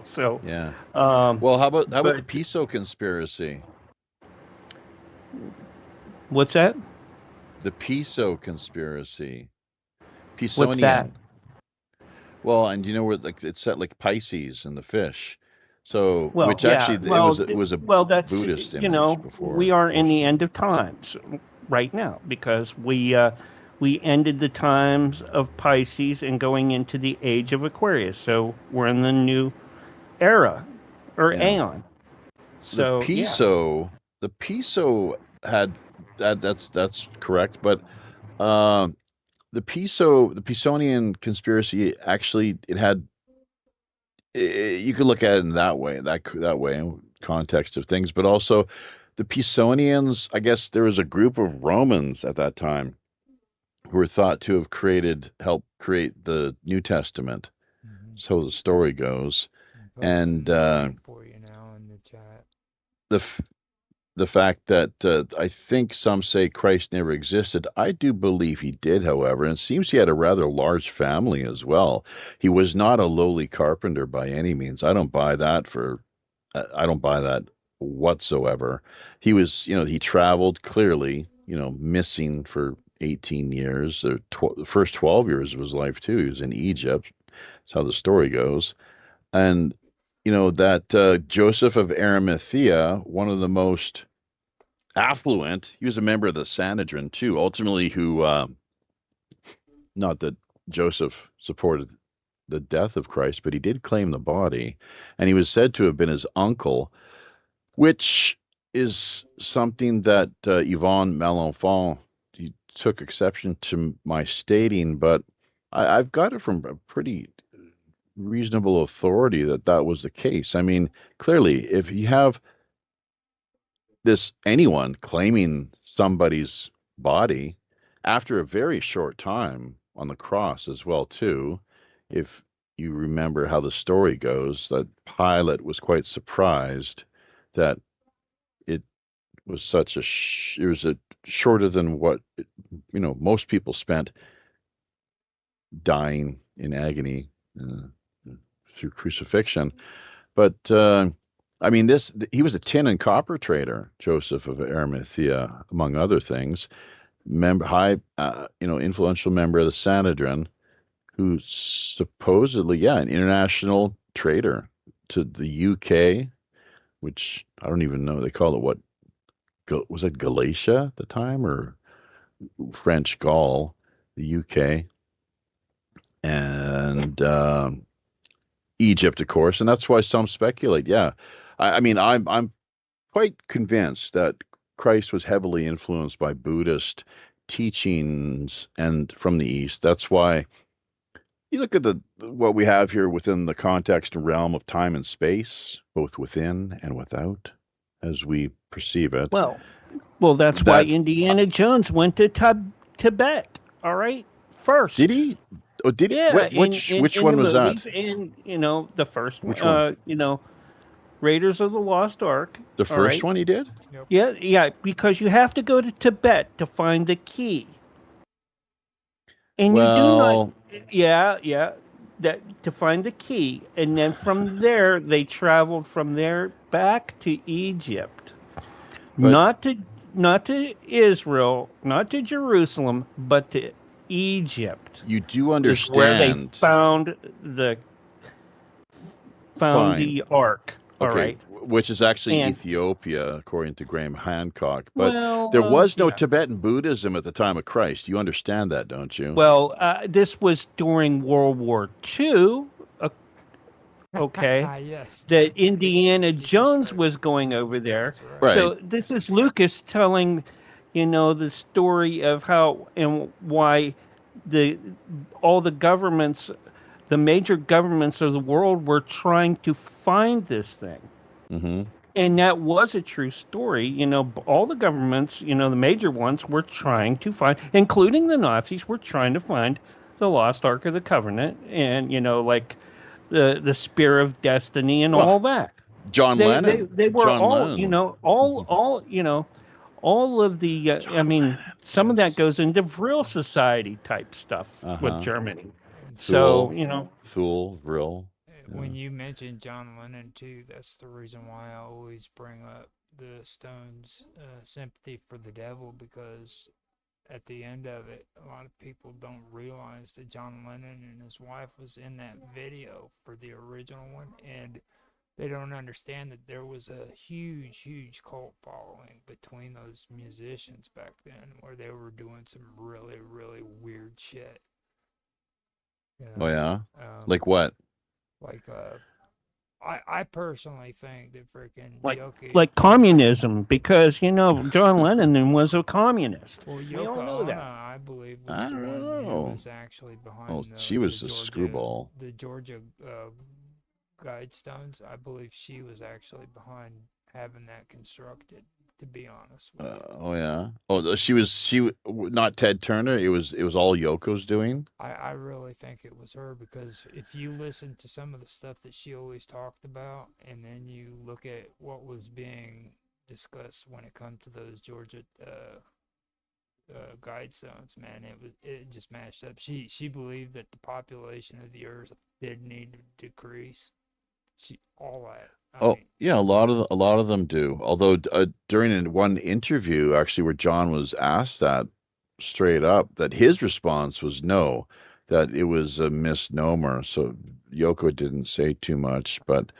So Yeah. um, Well, how about the but Piso conspiracy? what's that? The Piso conspiracy. What's that? Pisonian. Well, and you know where like it's set like Pisces and the fish. So, Well, which yeah. actually Well, it was a that's Buddhist image we before are in the Christian. end of times right now because we ended the times of Pisces and going into the age of Aquarius. So we're in the new era or Yeah. aeon. The So yeah. Piso had that's correct, but um the Pisonian conspiracy actually it had you could look at it in that way, that way, in context of things, but also the Pisonians. I guess there was a group of Romans at that time who were thought to have helped create the New Testament. Mm-hmm. So the story goes, Posting and the link for you now in the chat. the the fact that I think some say Christ never existed. I do believe he did, however, and it seems he had a rather large family as well. He was not a lowly carpenter by any means. I don't buy that whatsoever. He was, he traveled clearly, missing for 18 years, or the first 12 years of his life too. He was in Egypt. That's how the story goes. And that Joseph of Arimathea, one of the most affluent. He was a member of the Sanhedrin too. Ultimately, who not that Joseph supported the death of Christ, but he did claim the body, and he was said to have been his uncle, which is something that Yvonne Malenfant he took exception to my stating, but I've got it from a pretty reasonable authority that was the case. I mean, clearly, if you have anyone claiming somebody's body after a very short time on the cross as well too, if you remember how the story goes, that Pilate was quite surprised that it was it was a shorter than what most people spent dying in agony through crucifixion. But I mean, he was a tin and copper trader, Joseph of Arimathea, among other things. Influential member of the Sanhedrin, who supposedly, an international trader to the UK, which I don't even know. They call it what? Was it Galatia at the time, or French Gaul, the UK, and Egypt, of course, and that's why some speculate. Yeah, I mean, I'm quite convinced that Christ was heavily influenced by Buddhist teachings and from the East. That's why you look at what we have here within the context and realm of time and space, both within and without, as we perceive it. Well, that's why That Indiana Jones went to Tibet. All right, first. did he? Oh, did he? Yeah, Which in one the was movies, that? and the first one, Which one? Raiders of the Lost Ark. The all first right? one he did? Yep. Yeah, because you have to go to Tibet to find the key. And you do not, that to find the key, and then from there they traveled from there back to Egypt, But not to Israel, not to Jerusalem, but to Egypt. you do Is where they understand. found Fine. the ark. All Okay, right. which is actually And- Ethiopia, according to Graham Hancock. But Well, there was no yeah. Tibetan Buddhism at the time of Christ. You understand that, don't you? Well, this was during World War II. Okay. Yes. That Indiana Jesus Jones Christ. was going over there. That's right. Right. So this is Lucas telling, the story of how and why all the governments, the major governments of the world were trying to find this thing. Mm-hmm. And that was a true story. All the governments, the major ones were trying to find, including the Nazis, were trying to find the lost Ark of the Covenant and, like the Spear of Destiny and Well, all that. John Lennon. They were John all, Lennon. all of the. I mean, some of that goes into Vril Society type stuff with Germany. And So Thule, Vril. when you mention John Lennon too, that's the reason why I always bring up the Stones' "Sympathy for the Devil," because at the end of it, a lot of people don't realize that John Lennon and his wife was in that video for the original one, and they don't understand that there was a huge, huge cult following between those musicians back then, where they were doing some really, really weird shit. You Oh yeah, know? like what? Like I personally think that freaking Yoki. like communism, because John Lennon was a communist. Well, We all Yoko know Ono, that. I believe, was I the don't one who know. was actually behind Oh, the, she was the a Georgia, screwball. the Georgia Guidestones. I believe she was actually behind having that constructed. To be honest with you. Oh yeah. Oh, not Ted Turner. It was all Yoko's doing. I really think it was her, because if you listen to some of the stuff that she always talked about, and then you look at what was being discussed when it comes to those Georgia Guidestones, man, it just matched up. She believed that the population of the Earth did need to decrease. All that. Yeah, a lot of them do. Although during one interview, actually, where John was asked that straight up, that his response was no, that it was a misnomer. So Yoko didn't say too much, but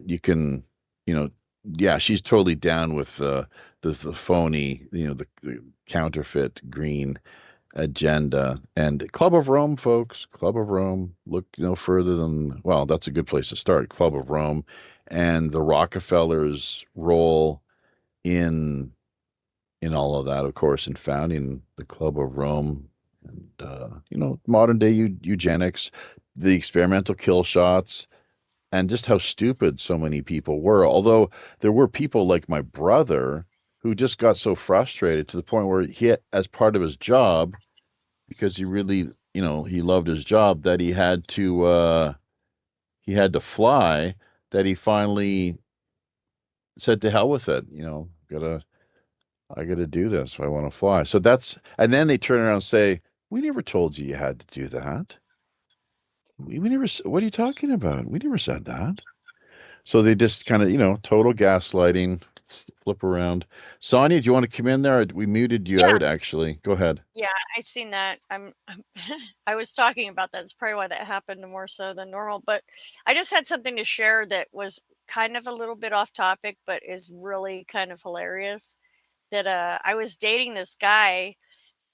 you can, yeah, she's totally down with the phony, the counterfeit green agenda. And Club of Rome, folks, Club of Rome. Look no further than, well, that's a good place to start. Club of Rome and the Rockefellers' role in all of that, of course, in founding the Club of Rome, and modern day eugenics, the experimental kill shots, and just how stupid so many people were. Although there were people like my brother who just got so frustrated to the point where he, as part of his job, because he really, he loved his job, that he had to fly, that he finally said to hell with it. I gotta do this if I want to fly. So and then they turn around and say, we never told you had to do that. We never, what are you talking about? We never said that. So they just kind of, total gaslighting, flip around. Sonia, do you want to come in there? We muted you out, actually. Go ahead. Yeah, I seen that. I was talking about that. That's probably why that happened more so than normal. But I just had something to share that was kind of a little bit off topic, but is really kind of hilarious. That I was dating this guy,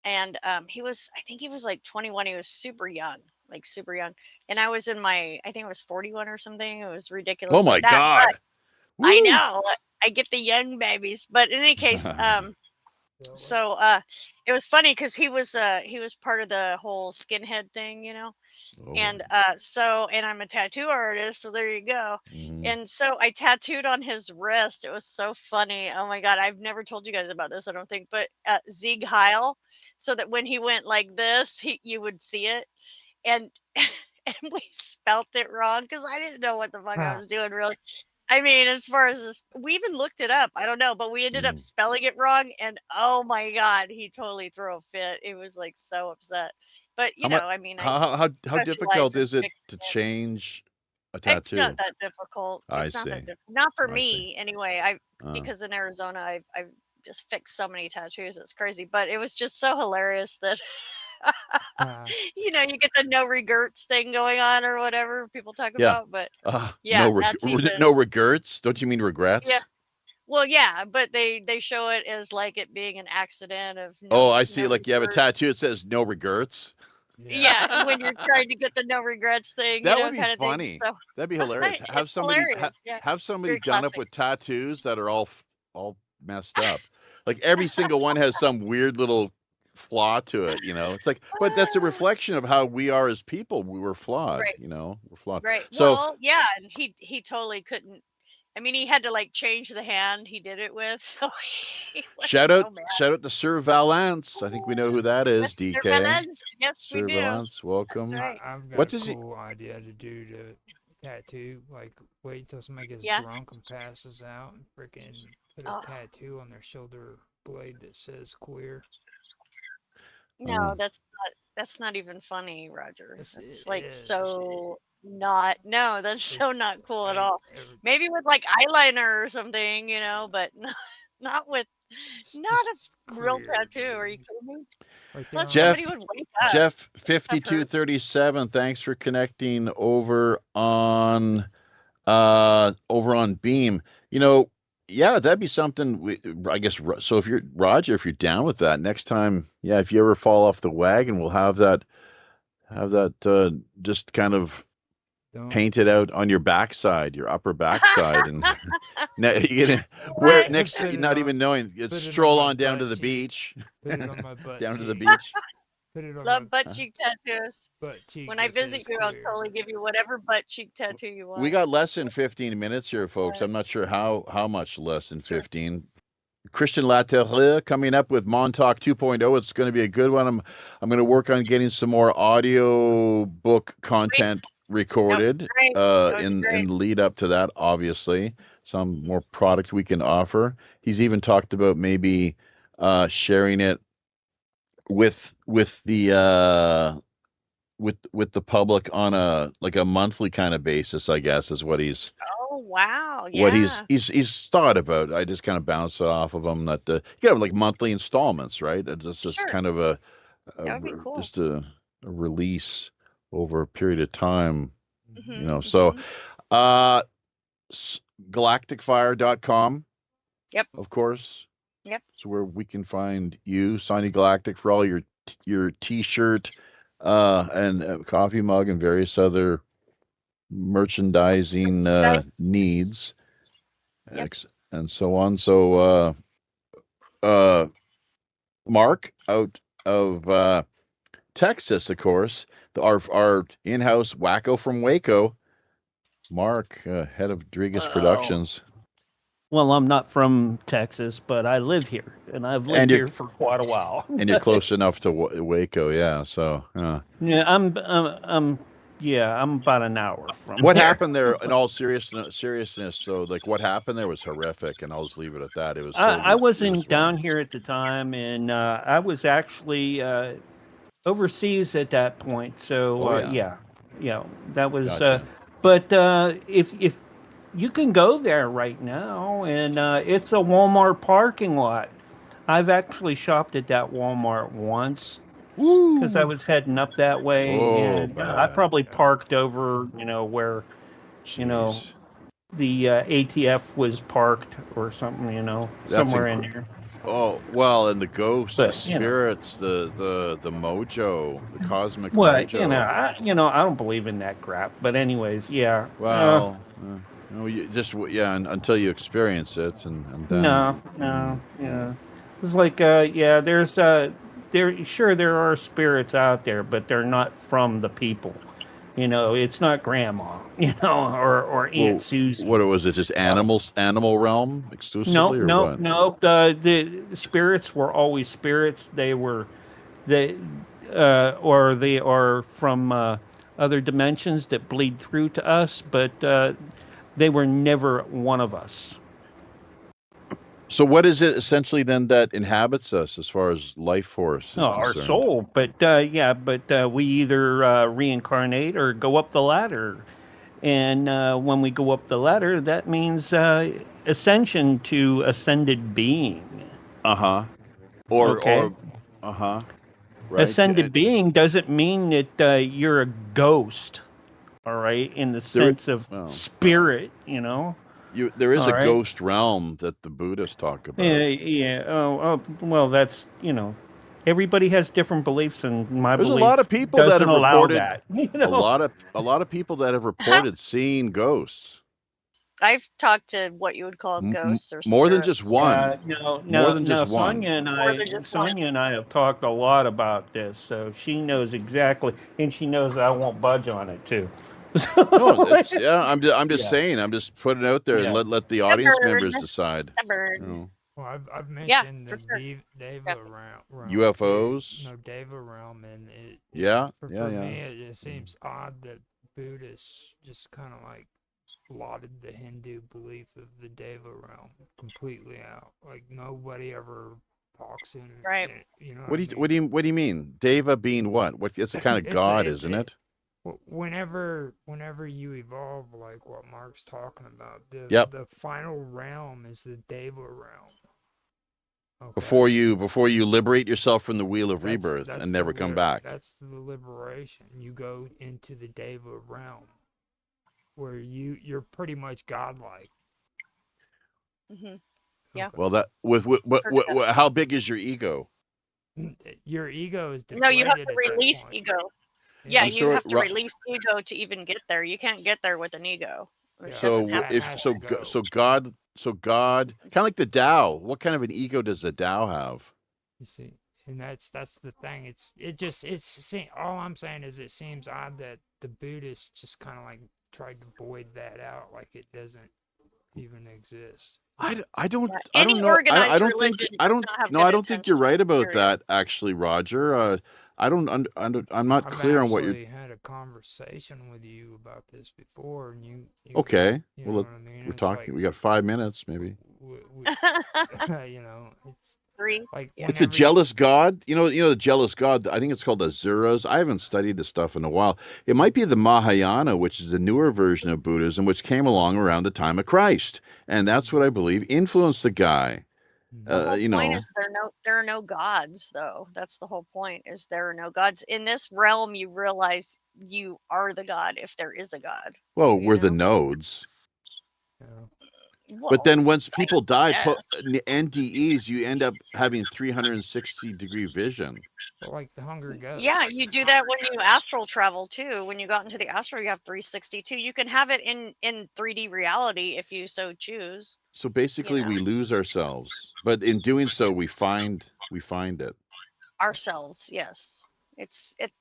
and I think he was like 21. He was super young, like super young. And I was I think it was 41 or something. It was ridiculous. Oh my like that. God. But I know. I get the young babies. But in any case, so it was funny because he was part of the whole skinhead thing, and and I'm a tattoo artist, so there you go. And so I tattooed on his wrist. It was so funny. Oh my God, I've never told you guys about this, I don't think, but Sieg Heil, so that when he went like this, you would see it. And and we spelt it wrong because I didn't know what the fuck I was doing, really. I mean, as far as this, we even looked it up. I don't know, but we ended up spelling it wrong. And oh my God, he totally threw a fit. It was like so upset. But I mean, how specialize difficult in is it fixing to it. change a It's tattoo? not that difficult. I It's not that see. difficult. Not for I me, anyway. Because in Arizona, I've just fixed so many tattoos. It's crazy. But it was just so hilarious that you get the no regrets thing going on or whatever people talk Yeah. about. But yeah, that's even No regrets. Don't you mean regrets? yeah. Well, yeah, but they show it as like it being an accident of Oh, no I see. no Like you have a regrets. tattoo that says no regrets. Yeah, when you're trying to get the no regrets thing, That would be kind of thing. funny. So That'd be hilarious. Have it's somebody hilarious. Yeah, have somebody very done up classic. with tattoos that are all messed up. Like every single one has some weird little flaw to it. It's like, but that's a reflection of how we are as people. We were flawed. Right. We're flawed. Right. So Well, yeah, and he totally couldn't. I mean, he had to like change the hand he did it with, so he was shout so mad. out to Sir Valance. I think we know who that is. Mr. DK. Valance. Yes, we Sir do. Valance, welcome. That's right. I've got What a does he? cool idea to do tattoo. Like, wait till somebody gets Yeah. drunk and passes out and freaking put a Oh, tattoo on their shoulder blade that says queer. no, that's not even funny, Roger. Yes, That's it like is. so not. No, that's so It's, not cool at I, all. every, Maybe with like eyeliner or something, but not with not just a real queer, tattoo. Are you dude. kidding me? Right there Plus, on my. somebody Jeff would wake up. Jeff Stuff hurts. 5237, thanks for connecting over on Beam. Yeah, that'd be something I guess. So if you're Roger, if you're down with that next time, yeah, if you ever fall off the wagon, we'll have that just kind of Don't. painted out on your backside, your upper backside, and you're gonna wear it What? next, Put it not on. even knowing. It's Put it on stroll my on down to butt the cheek. beach, Put it on my butt down to the cheek. beach. Put it on Love my butt cheek tattoos. butt cheek When I that visit says you, I'll queer. totally give you whatever butt cheek tattoo you We want. got less than 15 minutes here, folks. Uh, I'm not sure how much less than sure. 15. Christian Laterre coming up with Montauk 2.0. It's going to be a good one. I'm going to work on getting some more audio book Sweet. content Nope. recorded Great. That would be in great. lead up to that. Obviously, some more product we can offer. He's even talked about maybe sharing it with the with the public on a monthly kind of basis. I guess is what he's Oh wow. what Yeah. he's thought about. I just kind of bounce it off of him that you can have like monthly installments, right? It's just Sure. kind of That would be cool. just a release over a period of time, Mhm. So, Mhm. uh, galacticfire.com, Yep. of course. Yep. So where we can find you, Sonny Galactic, for all your T-shirt, and coffee mug and various other merchandising Nice. needs, Yep. and so on. So, Mark out of Texas, of course, our in-house wacko from Waco, Mark, head of Drigas Productions, Well, I'm not from Texas, but I live here, and I've and lived here for quite a while. you're close enough to Waco, yeah. So, Yeah, I'm about an hour from what there. happened there? In all seriousness, so like what happened there was horrific, and I'll just leave it at that. It was I it was wasn't wrong. down here at the time, and I was actually overseas at that point. So Oh yeah, yeah, that was. gotcha. But if you can go there right now, and it's a Walmart parking lot. I've actually shopped at that Walmart once because I Woo! was heading up that way, Oh, and I bad. probably parked over, where Jeez. the ATF was parked or something, That's somewhere in there. Oh well, and the ghosts, the But spirits, the mojo, the cosmic well, mojo. I don't believe in that crap. But anyways, yeah. Well, you just until you experience it, and then No, yeah. It's like, yeah, there are spirits out there, but they're not from the people. It's not grandma, or well, Aunt Susie. what was it? Just animal realm No, exclusively, or no, what? no. The spirits were always spirits. They or they are from other dimensions that bleed through to us, but they were never one of us. So, what is it essentially then that inhabits us, as far as life force is Our concerned? soul, but we either reincarnate or go up the ladder. And when we go up the ladder, that means ascension to ascended being. Or Okay. right. Ascended being doesn't mean that you're a ghost, all right, in the There, sense of well, spirit, there is all a right. ghost realm that the Buddhists talk about. Yeah. Oh, well, that's, everybody has different beliefs, and my There's a belief lot of people that doesn't have allow reported that. a lot of people that have reported seeing ghosts. I've talked to what you would call ghosts or More than just spirits. one. More than just Sonia one. and More than just one. Sonia and I have talked a lot about this, so she knows exactly, and she knows I won't budge on it too. No, it's I'm just Yeah. saying. I'm just putting it out there and Yeah. let the audience Stubborn. members decide. Stubborn. Well, I've Yeah, mentioned for the sure. Deva realm. UFOs. No, Deva realm, and Yeah, for yeah. me, it just seems odd that Buddhists just kind of like blotted the Hindu belief of the Deva realm completely out. Like nobody ever talks in Right. it. You know What do what I you what do mean? you mean? Deva being what? What? It's a kind of god, isn't it? Whenever you evolve, like what Mark's talking about, Yep. the final realm is the Deva realm. Okay. Before you liberate yourself from the wheel of rebirth and never come back. That's the liberation. You go into the Deva realm, where you're pretty much godlike. Mm-hmm. Yeah. Okay. Well, that how big is your ego? Your ego is No, you have deflated to at that release point. ego. Yeah, I'm you sure. have to release ego to even get there. You can't get there with an ego. It doesn't happen. God, kind of like the Tao. What kind of an ego does the Tao have? You see, and that's the thing. All I'm saying is it seems odd that the Buddhists just kind of like tried to void that out, like it doesn't even exist. I don't Yeah, know. any organized I don't think religion I does don't not have no good I don't think you're intentions, right about period. that actually, Roger. I don't I'm not I've clear on what you're. actually had a conversation with you about this before, and you Okay. you Well, know what I mean. we're It's talking. like We got 5 minutes, maybe. you know, it's 3. like Yeah. It's a whenever you jealous god. You know the jealous god. I think it's called Asuras. I haven't studied this stuff in a while. It might be the Mahayana, which is the newer version of Buddhism, which came along around the time of Christ, and that's what I believe influenced the guy. The whole You point know, is there are no gods, though. That's the whole point. Is there are no gods in this realm? You realize you are the god if there is a god. well, You we're the know. nodes. But Well, then once I people die, guess. NDEs, you end up having 360-degree vision. like the Hunger Ghost. Yeah, you do that when you astral travel too. When you got into the astral, you have 362. You can have it in 3D reality if you so choose. So basically, we lose ourselves, but in doing so, we find it. Ourselves, yes.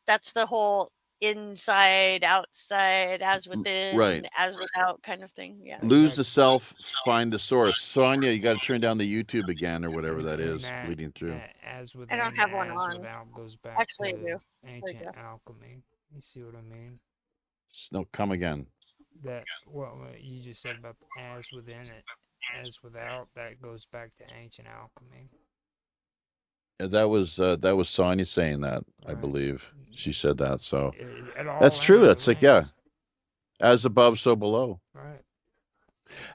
That's the whole inside, outside, as within, Right. as without kind of thing. Yeah. Lose the self, find the source. Sonia, you got to turn down the YouTube again or whatever that And is bleeding through. As I within, don't have one as on. without goes back Actually, I to do. There you ancient go. alchemy. You see what I mean? No, come again. That what you just said about as within it, as without, that goes back to ancient alchemy. That was Sonia saying that, I Right. believe. She said that, so It all that's true. That's like, yeah, interlinks. as above, so below. Right.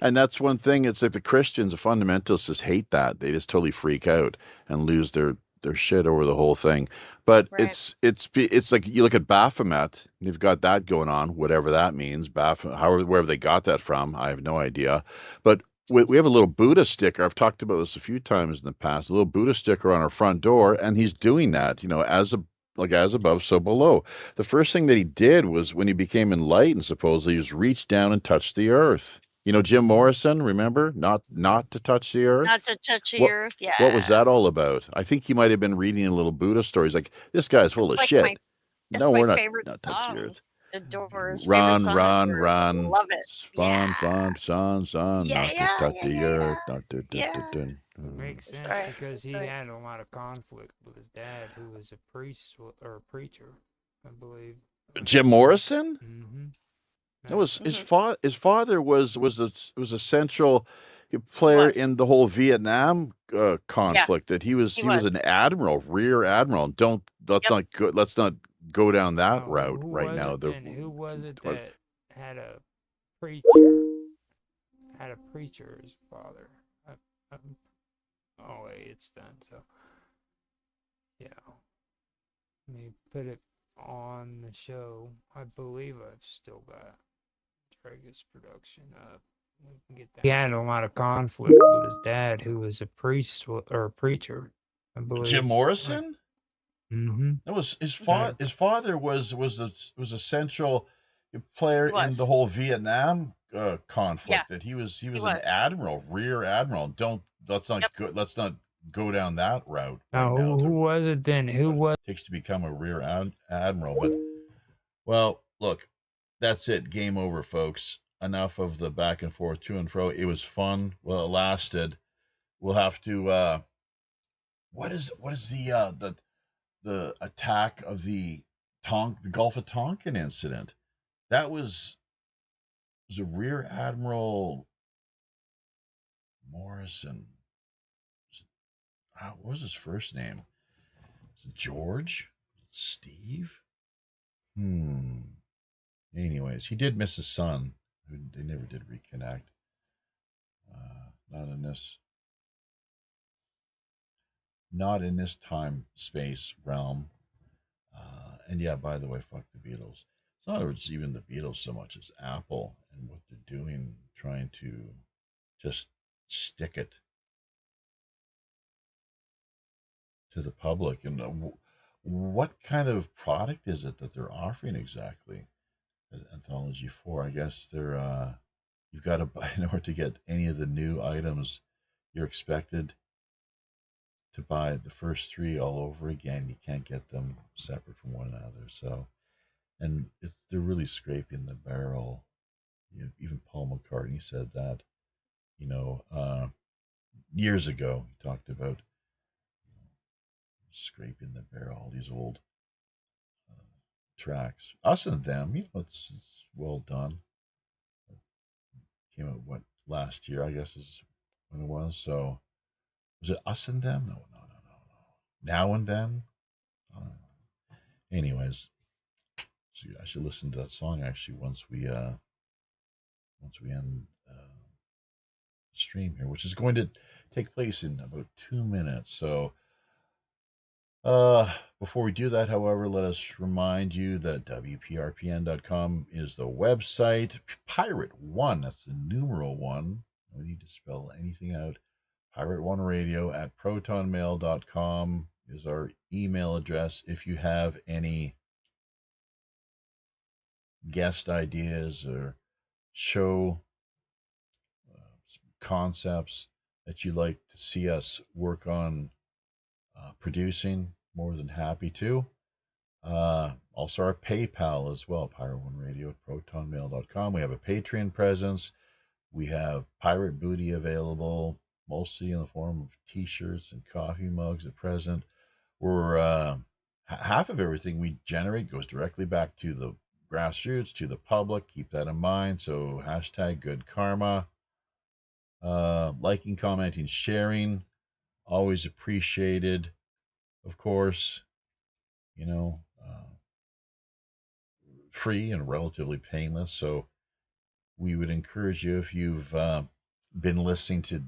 And that's one thing. It's like the Christians, the fundamentalists, just hate that. They just totally freak out and lose their shit over the whole thing. But Right. it's like you look at Baphomet. They've got that going on, whatever that means. Wherever they got that from, I have no idea. But we have a little Buddha sticker. I've talked about this a few times in the past. A little Buddha sticker on our front door, and he's doing that. You know, as above, so below. The first thing that he did was when he became enlightened, supposedly, he was reach down and touch the earth. You know, Jim Morrison, remember? Not to touch the earth. Not to touch the What earth. what was Yeah. that all about? I think he might have been reading a little Buddha stories. Like, this guy's full of That's shit. that's No, my we're not favorite touch the song. earth. The Doors. Favorite song. The Doors. Love it. Fun, Yeah. son, Yeah. not to Yeah. touch Yeah. the Yeah. earth, Yeah. not to. Yeah. It makes That's sense right. because he That's right. had a lot of conflict with his dad, who was a priest or a preacher, I believe. Jim Morrison? Mm-hmm. No, his father was a central player in the whole Vietnam conflict. That he was an admiral, rear admiral. Let's not go down that route Who right was now. it then? Who was it that had a preacher? Had a preacher as father? Oh wait, it's done. So yeah, let me put it on the show. I believe I've still got Dragus production up. We can get that. He had a lot of conflict with his dad, who was a priest or a preacher, I believe. Jim Morrison? Mm-hmm. That was his father. His father was a central player in the whole Vietnam conflict. That he was an admiral, rear admiral. Let's not go down that route right now. Who was it then? Who was takes to become a rear admiral? But well, look, that's it. Game over, folks. Enough of the back and forth, to and fro. It was fun. Well, it lasted. We'll have to. What is the attack of the Gulf of Tonkin incident? That was a Rear Admiral Morrison. What was his first name? Is it George? Steve? Anyways, he did miss his son. They never did reconnect. Not in this time space realm. And yeah, by the way, fuck the Beatles. It's not even the Beatles so much as Apple and what they're doing, trying to just stick it to the public. And what kind of product is it that they're offering exactly at Anthology 4? I guess they're you've got to buy, in order to get any of the new items, you're expected to buy the first 3 all over again. You can't get them separate from one another. So, and they're really scraping the barrel. Even Paul McCartney said that, years ago. He talked about scraping the barrel, all these old tracks. Us and Them, it's well done. Came out, last year, I guess is when it was. So, was it Us and Them? No. Now and Then? Anyways, so I should listen to that song actually once we end stream here, which is going to take place in about 2 minutes. So before we do that, however, let us remind you that Wprpn.com is the website. Pirate One, that's the numeral 1. No need to spell anything out. Pirate One Radio at protonmail.com is our email address. If you have any guest ideas or show concepts that you'd like to see us work on producing, more than happy to. Also our PayPal as well, Pirate One Radio at protonmail.com. We have a Patreon presence. We have pirate booty available, mostly in the form of t-shirts and coffee mugs at present. We're half of everything we generate goes directly back to the grassroots, to the public. Keep that in mind. So hashtag good karma. Liking, commenting, sharing, always appreciated. Of course, free and relatively painless. So we would encourage you, if you've been listening to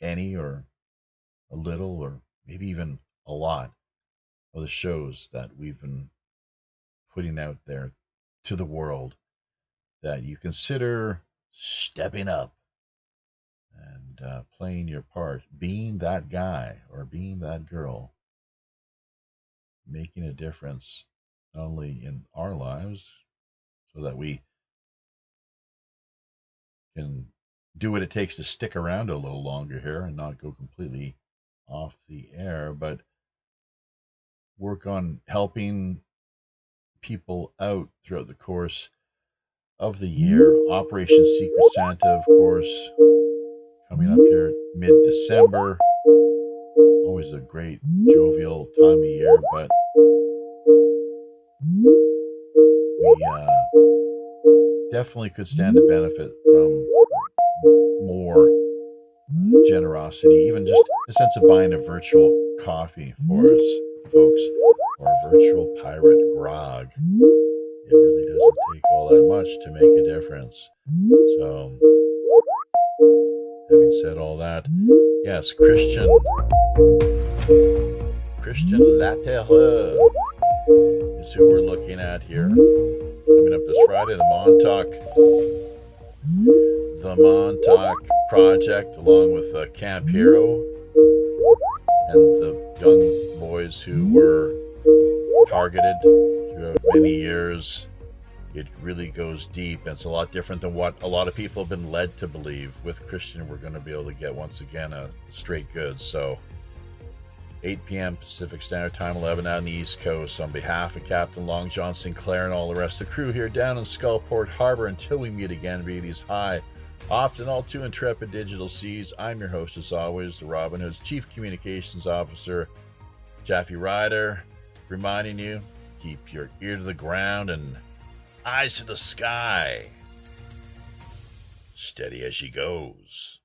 any or a little or maybe even a lot of the shows that we've been putting out there to the world, that you consider stepping up and playing your part, being that guy or being that girl, making a difference not only in our lives so that we can do what it takes to stick around a little longer here and not go completely off the air, but work on helping people out throughout the course of the year. Operation Secret Santa, of course, coming up here mid-December. Always a great jovial time of year, but we definitely could stand to benefit from more generosity, even just a sense of buying a virtual coffee for us, folks, or a virtual pirate grog. It really doesn't take all that much to make a difference. So, having said all that, yes, Christian Latterre is who we're looking at here. Coming up this Friday, the Montauk Project, along with Camp Hero and the young boys who were targeted throughout many years. It really goes deep, and it's a lot different than what a lot of people have been led to believe. With Christian, we're going to be able to get, once again, a straight goods. So 8 p.m. Pacific Standard Time, 11 out on the East Coast. On behalf of Captain Long John Sinclair and all the rest of the crew here down in Skullport Harbor, until we meet again via these high, often all too intrepid digital seas, I'm your host, as always, the Robin Hood's Chief Communications Officer, Jaffe Ryder, reminding you, keep your ear to the ground and eyes to the sky. Steady as she goes.